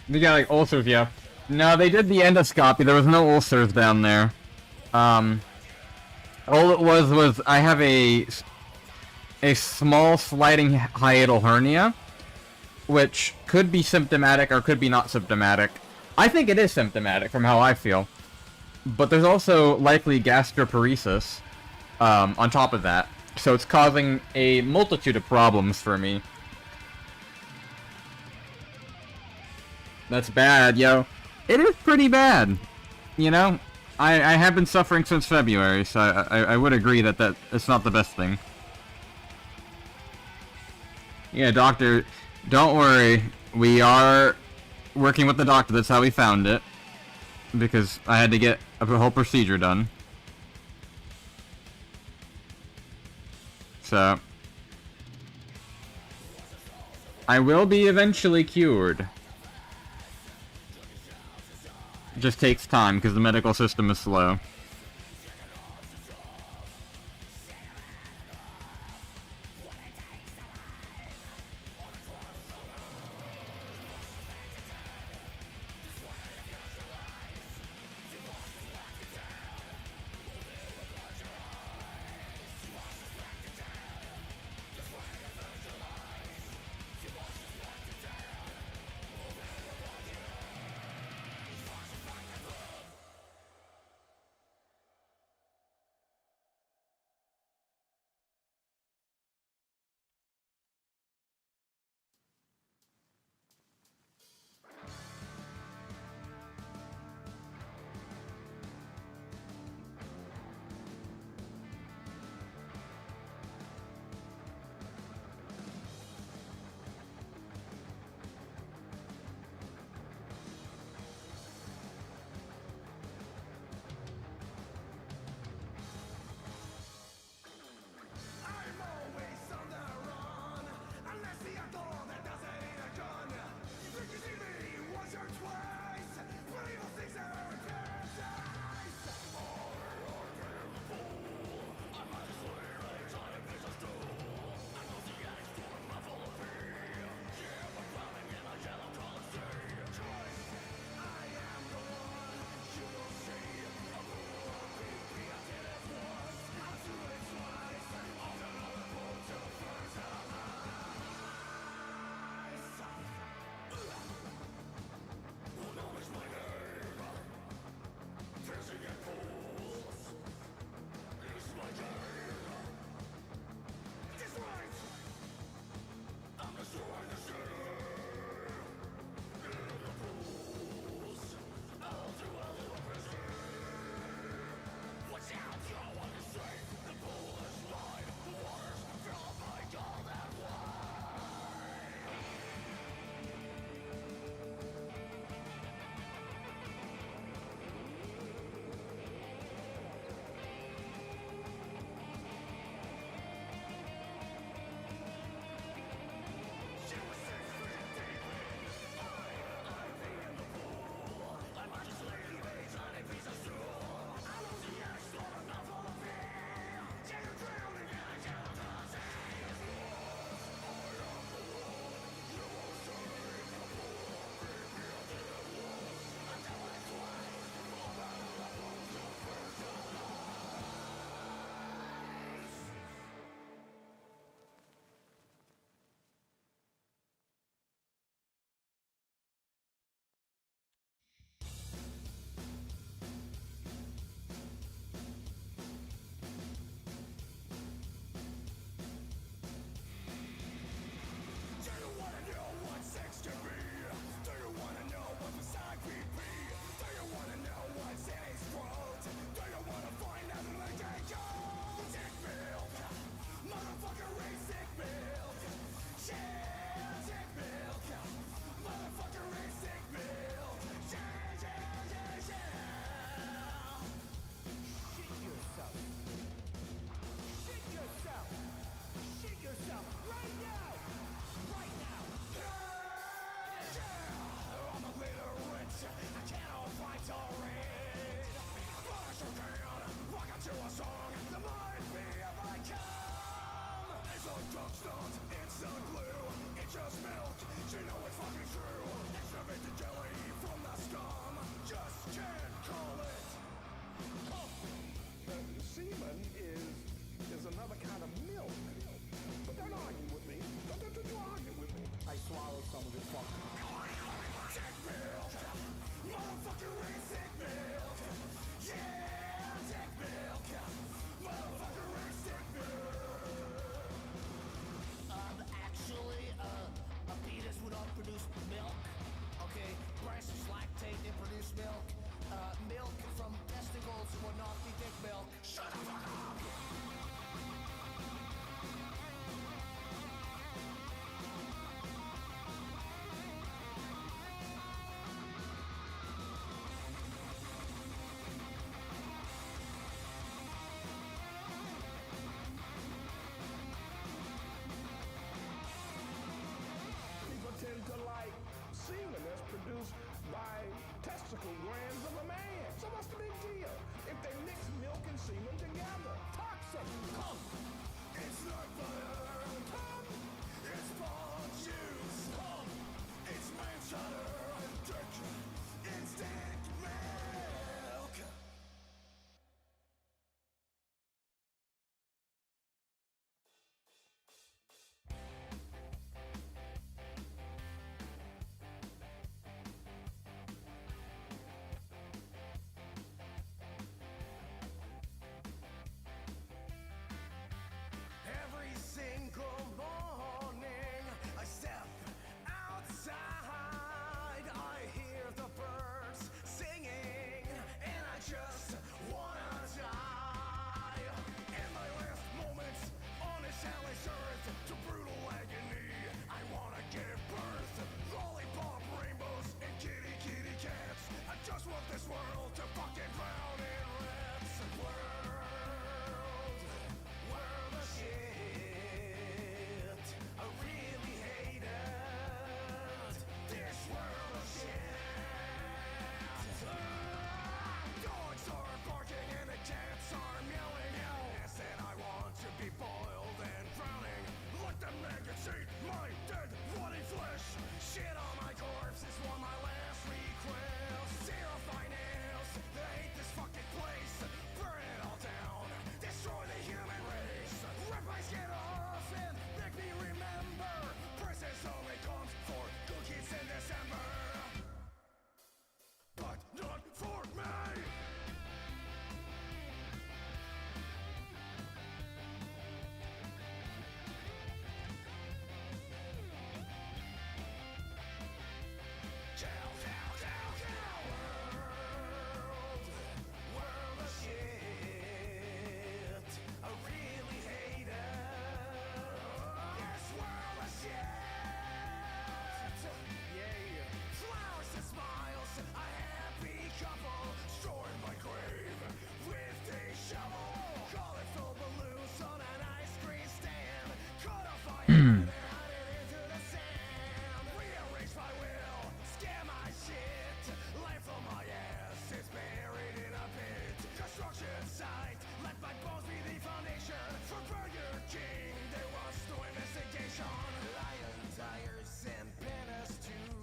They got like ulcers, yeah. No, they did the endoscopy. There was no ulcers down there. All it was I have a small sliding hiatal hernia, which could be symptomatic or could be not symptomatic. I think it is symptomatic from how I feel. But there's also likely gastroparesis on top of that. So it's causing a multitude of problems for me. That's bad, yo. It is pretty bad. You know? I have been suffering since February, so I would agree that it's not the best thing. Yeah, doctor, don't worry. We are working with the doctor. That's how we found it. Because I had to get a whole procedure done. So I will be eventually cured. It just takes time because the medical system is slow. and semen together. Toxic. Come. It's not butter. Come. It's ball juice. Come. It's manslaughter and dick. Instant milk. Every single morning I step outside, I hear the birds singing, and I just wanna die. In my last moments on this hellish earth, to brutal agony, I wanna give birth. Lollipop rainbows and kitty kitty cats, I just want this world to fucking drown in rats. World of shit, I really hate it. This world of shit. Dogs are barking and the cats are meowing. I said I want to be boiled and drowning. Let the maggots eat my dead, bloody flesh. Shit on my corpse is one my last request. Zero finance, they hate this fucking place. Burn it all down, destroy the human race. Rip my skin off and make me remember. Presents only comes for cookies in December, but not for me. Cow, cow, cow, cow. World of shit, I really hate it. This world of shit. Yeah. Flowers and smiles, a happy couple, storing my grave with a shovel. Colorful balloons on an ice cream stand. Cut off my head and hide it into the sand. Rearrange my will, scare my shit. Life on my ass is buried in a pit. Construction site, let my bones be the foundation. For Burger King, there was no investigation. Lion tires and pandas too.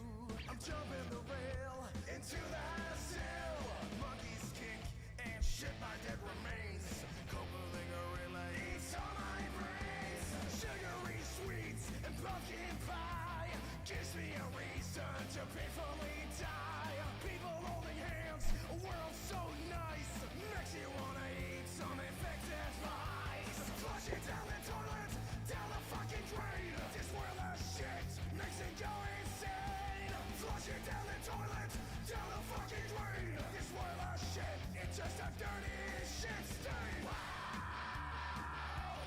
I'm jumping the rail into the sill. Monkeys kick and shit my dead remains. Copeling gorilla eats all my brains. Sugary sweets and pumpkin pie gives me a reason to painfully die. People holding hands, a world so nice, makes you wanna eat some infected flies. Flush it down the toilet, down the fucking drain. This world of shit makes it go insane. Flush it down the toilet, down the fucking drain. This world of shit, it's just a dirty shit stain. Wow,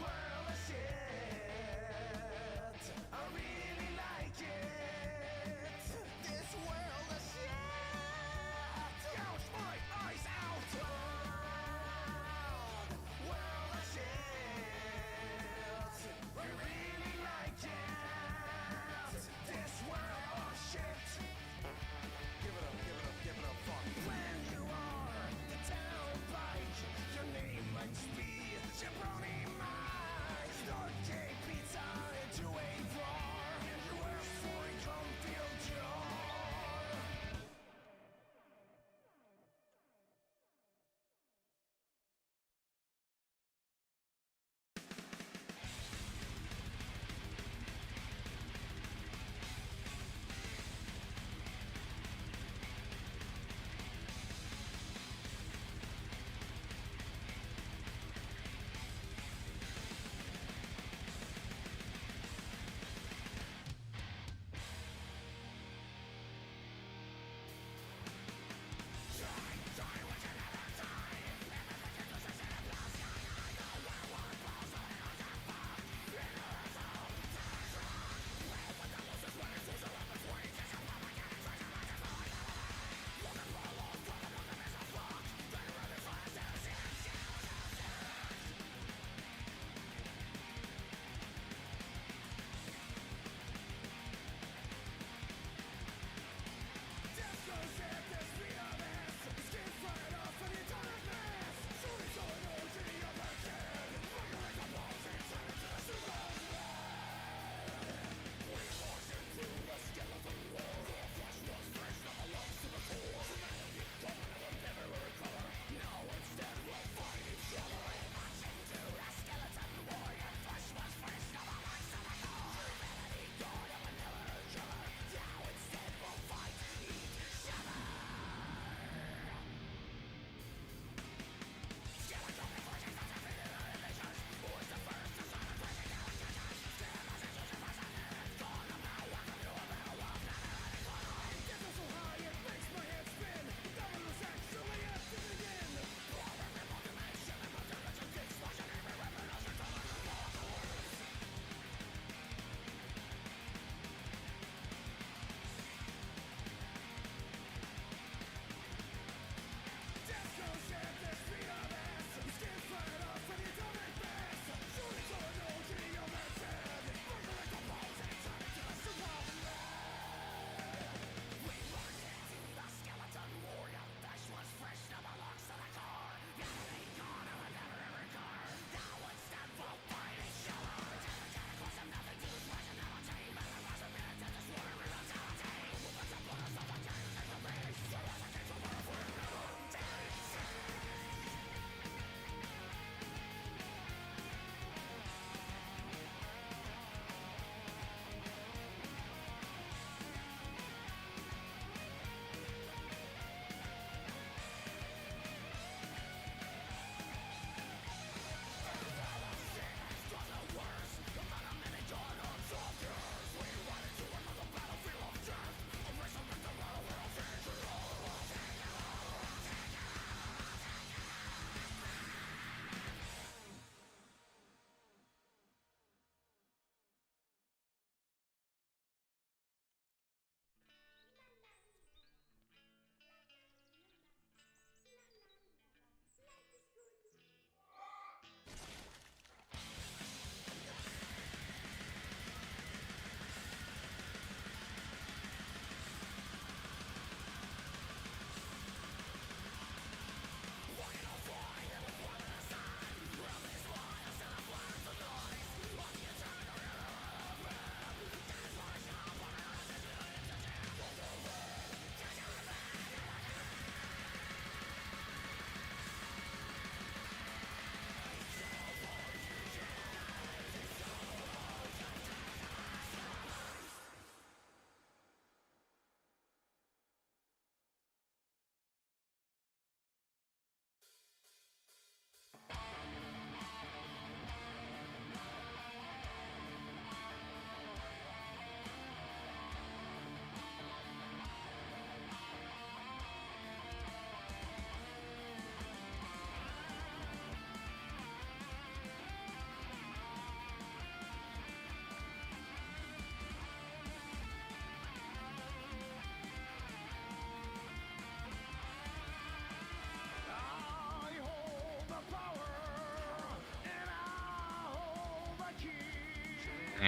world of shit, I really like it. This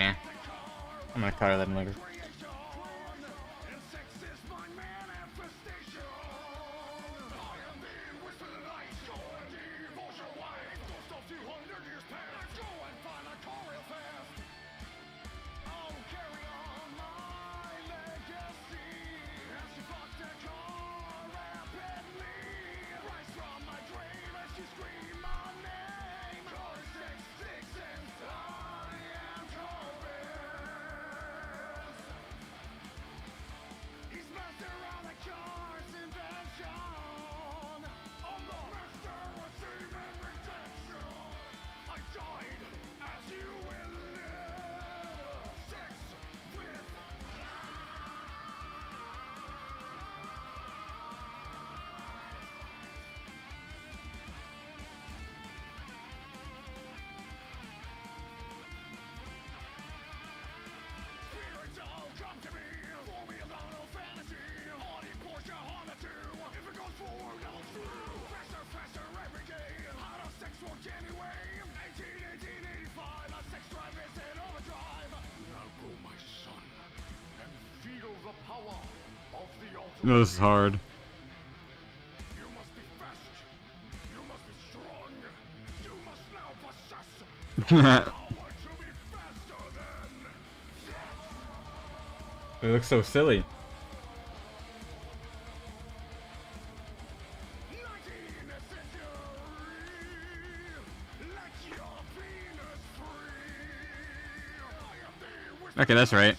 Eh. I'm gonna color them later. No, this is hard. It looks so silly. Okay, that's right.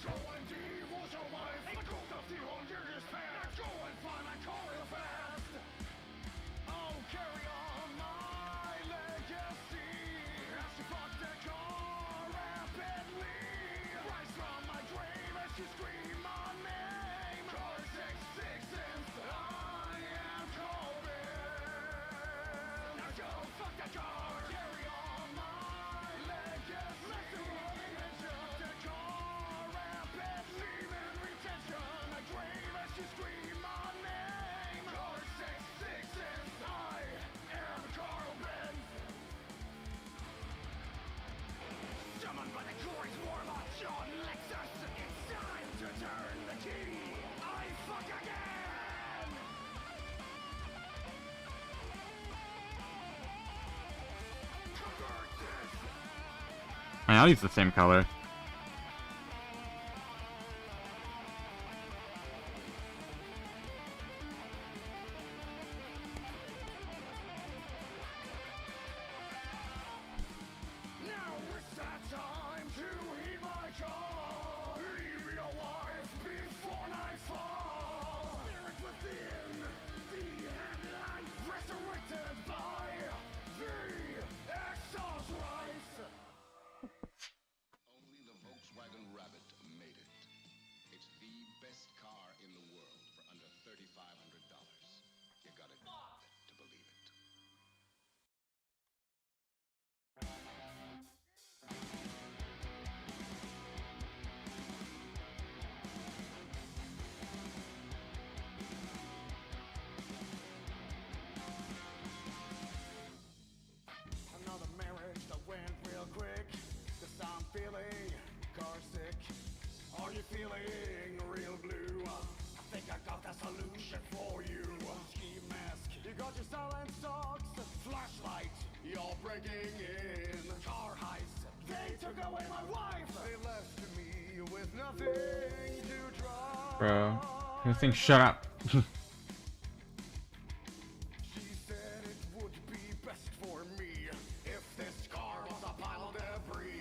I'll use the same color. Feeling real blue, I think I got the solution for you. Ski mask, you got your silent socks, flashlight, you're breaking in. Car heist, they took away my wife. They left me with nothing to drive. Bro, this thing, shut up. She said it would be best for me if this car was a pile of debris.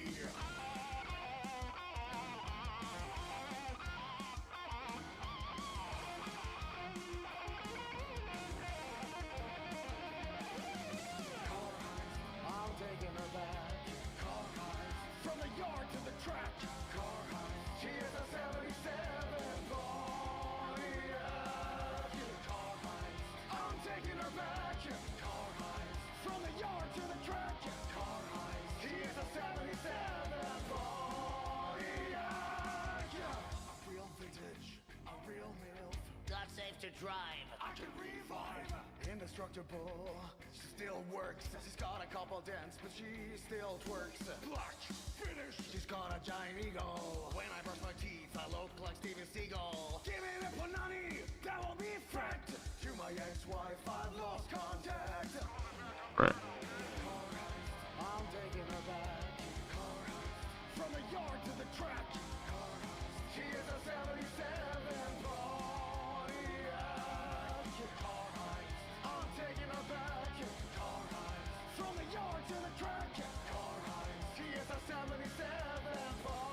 To drive. I can revive indestructible. She still works. She's got a couple dents, but she still twerks. Black, finish. She's got a giant ego. When I brush my teeth, I look like Steven Seagal. Give me the punani, that will be threat. To my ex-wife, I've lost contact. Right. I'm taking her back. From the yard to the track. She is a 77 Pontiac. I'm taking her back. From the yard to the track. She is a 77 Pontiac.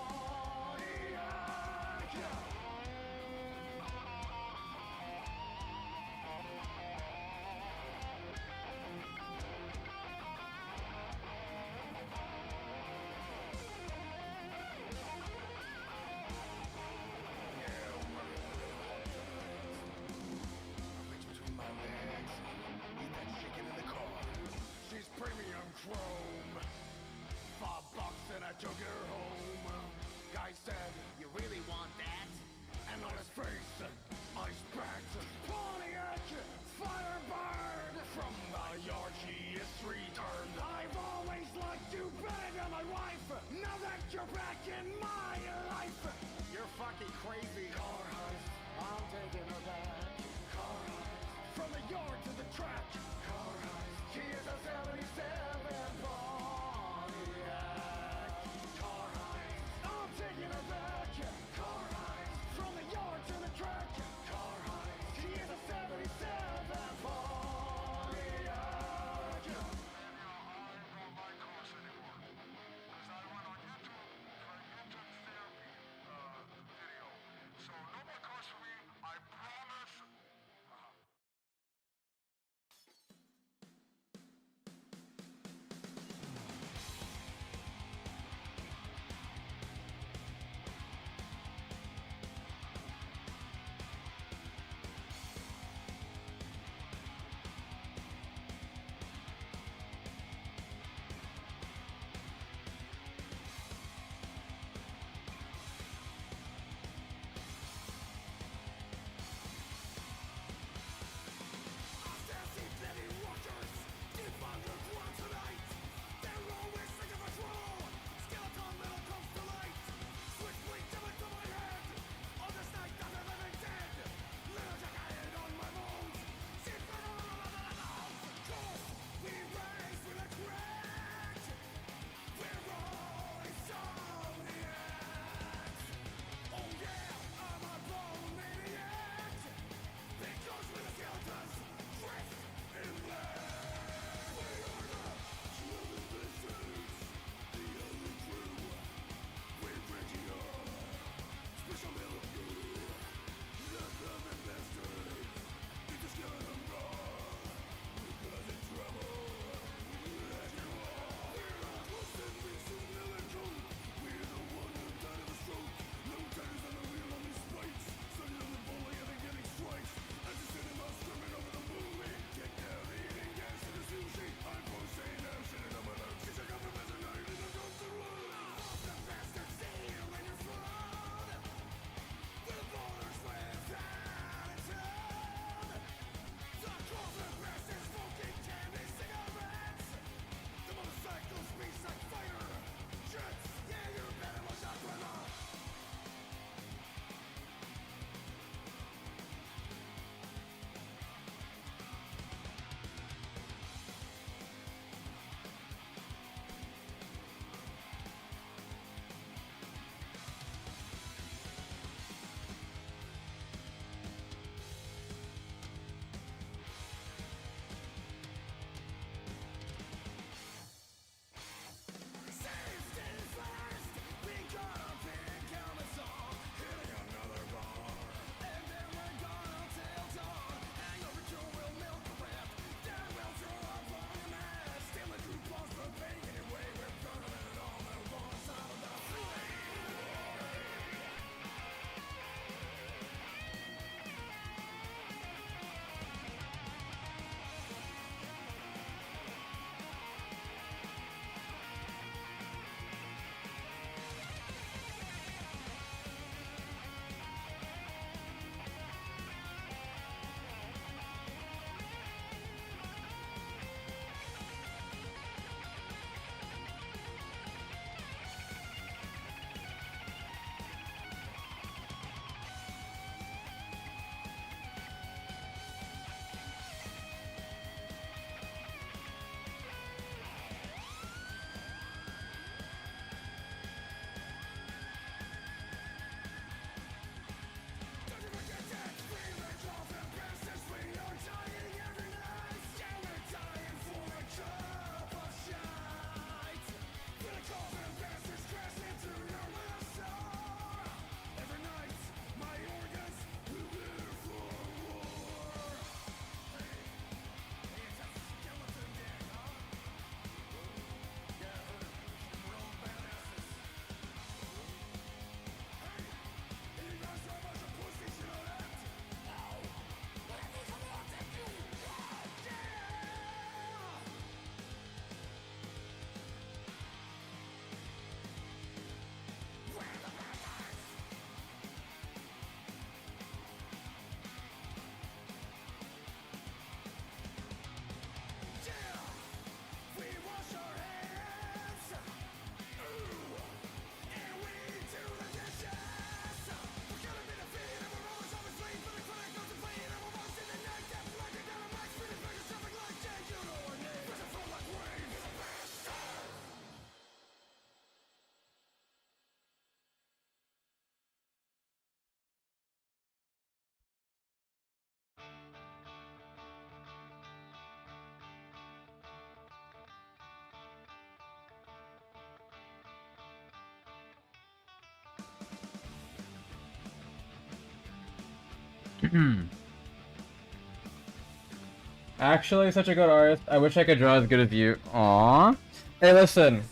Actually, such a good artist. I wish I could draw as good as you. Aww. Hey, listen.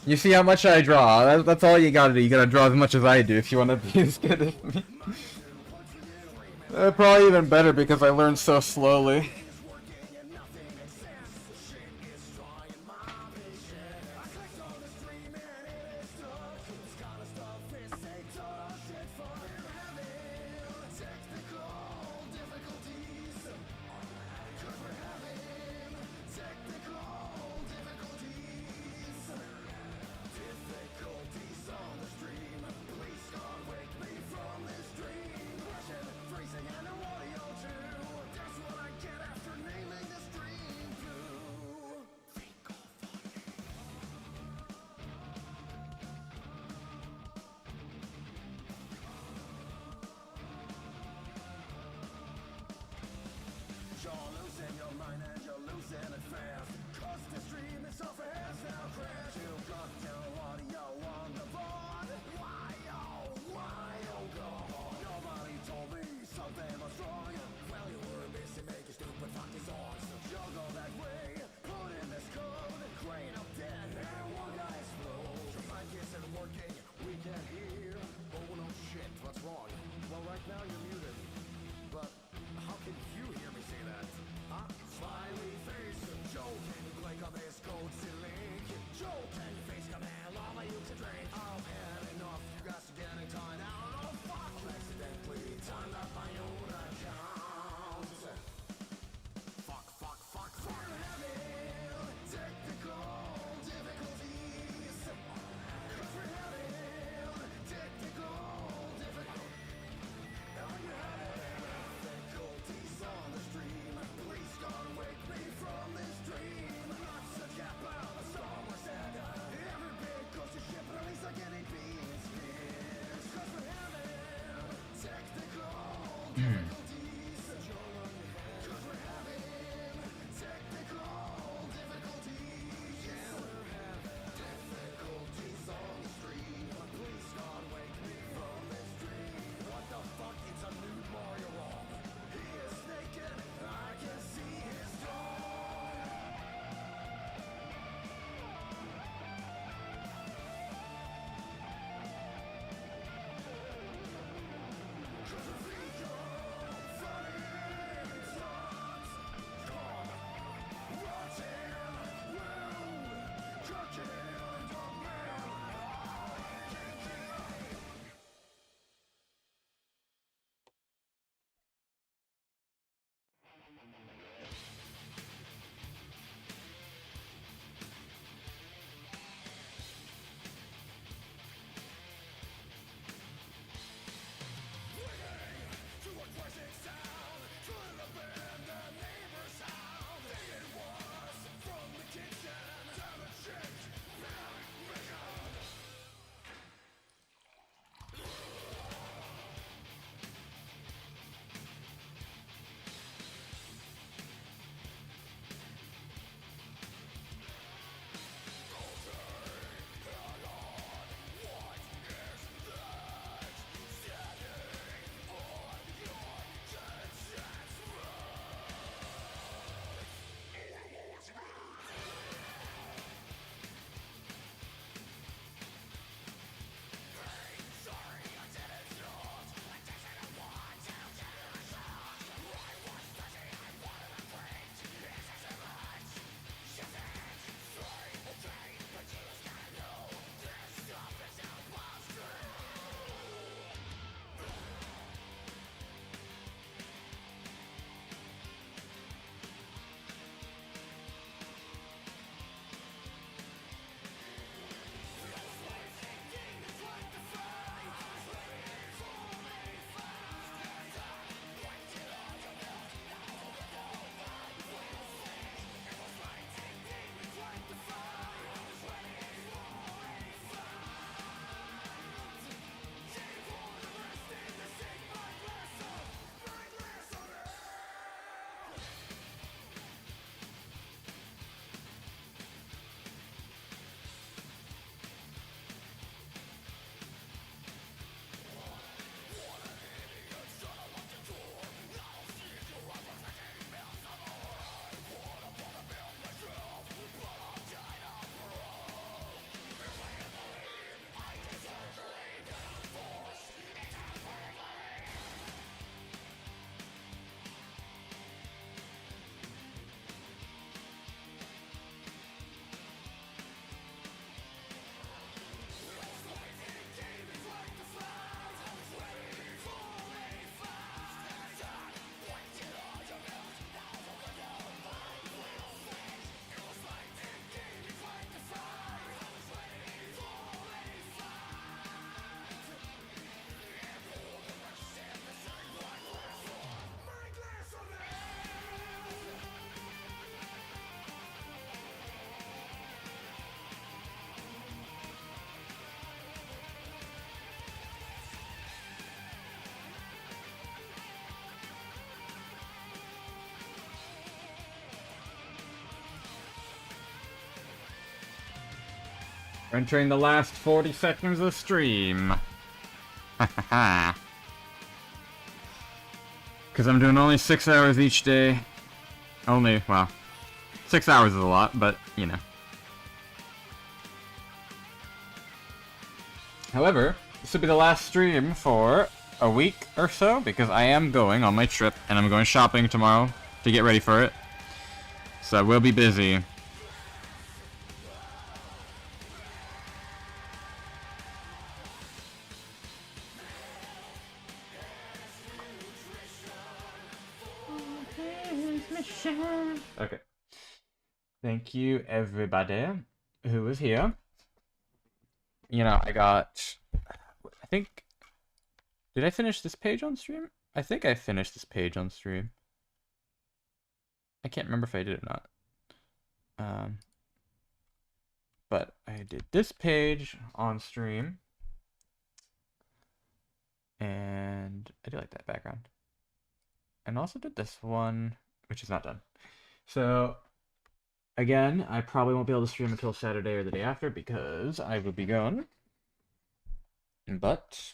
You see how much I draw. That's all you gotta do. You gotta draw as much as I do if you want to be as good as me. Probably even better because I learned so slowly. We're entering the last 40 seconds of stream. Hahaha. Because I'm doing only 6 hours each day. Only, well, 6 hours is a lot, but, you know. However, this will be the last stream for a week or so, because I am going on my trip, and I'm going shopping tomorrow to get ready for it. So I will be busy. Okay. Thank you, everybody who was here. You know, I think... Did I finish this page on stream? I think I finished this page on stream. I can't remember if I did or not. But I did this page on stream. And I do like that background. And also did this one, which is not done. So, again, I probably won't be able to stream until Saturday or the day after because I will be gone. But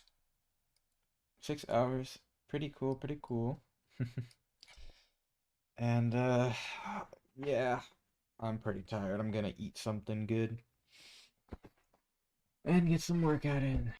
6 hours, pretty cool, pretty cool. And yeah, I'm pretty tired. I'm gonna eat something good and get some workout in.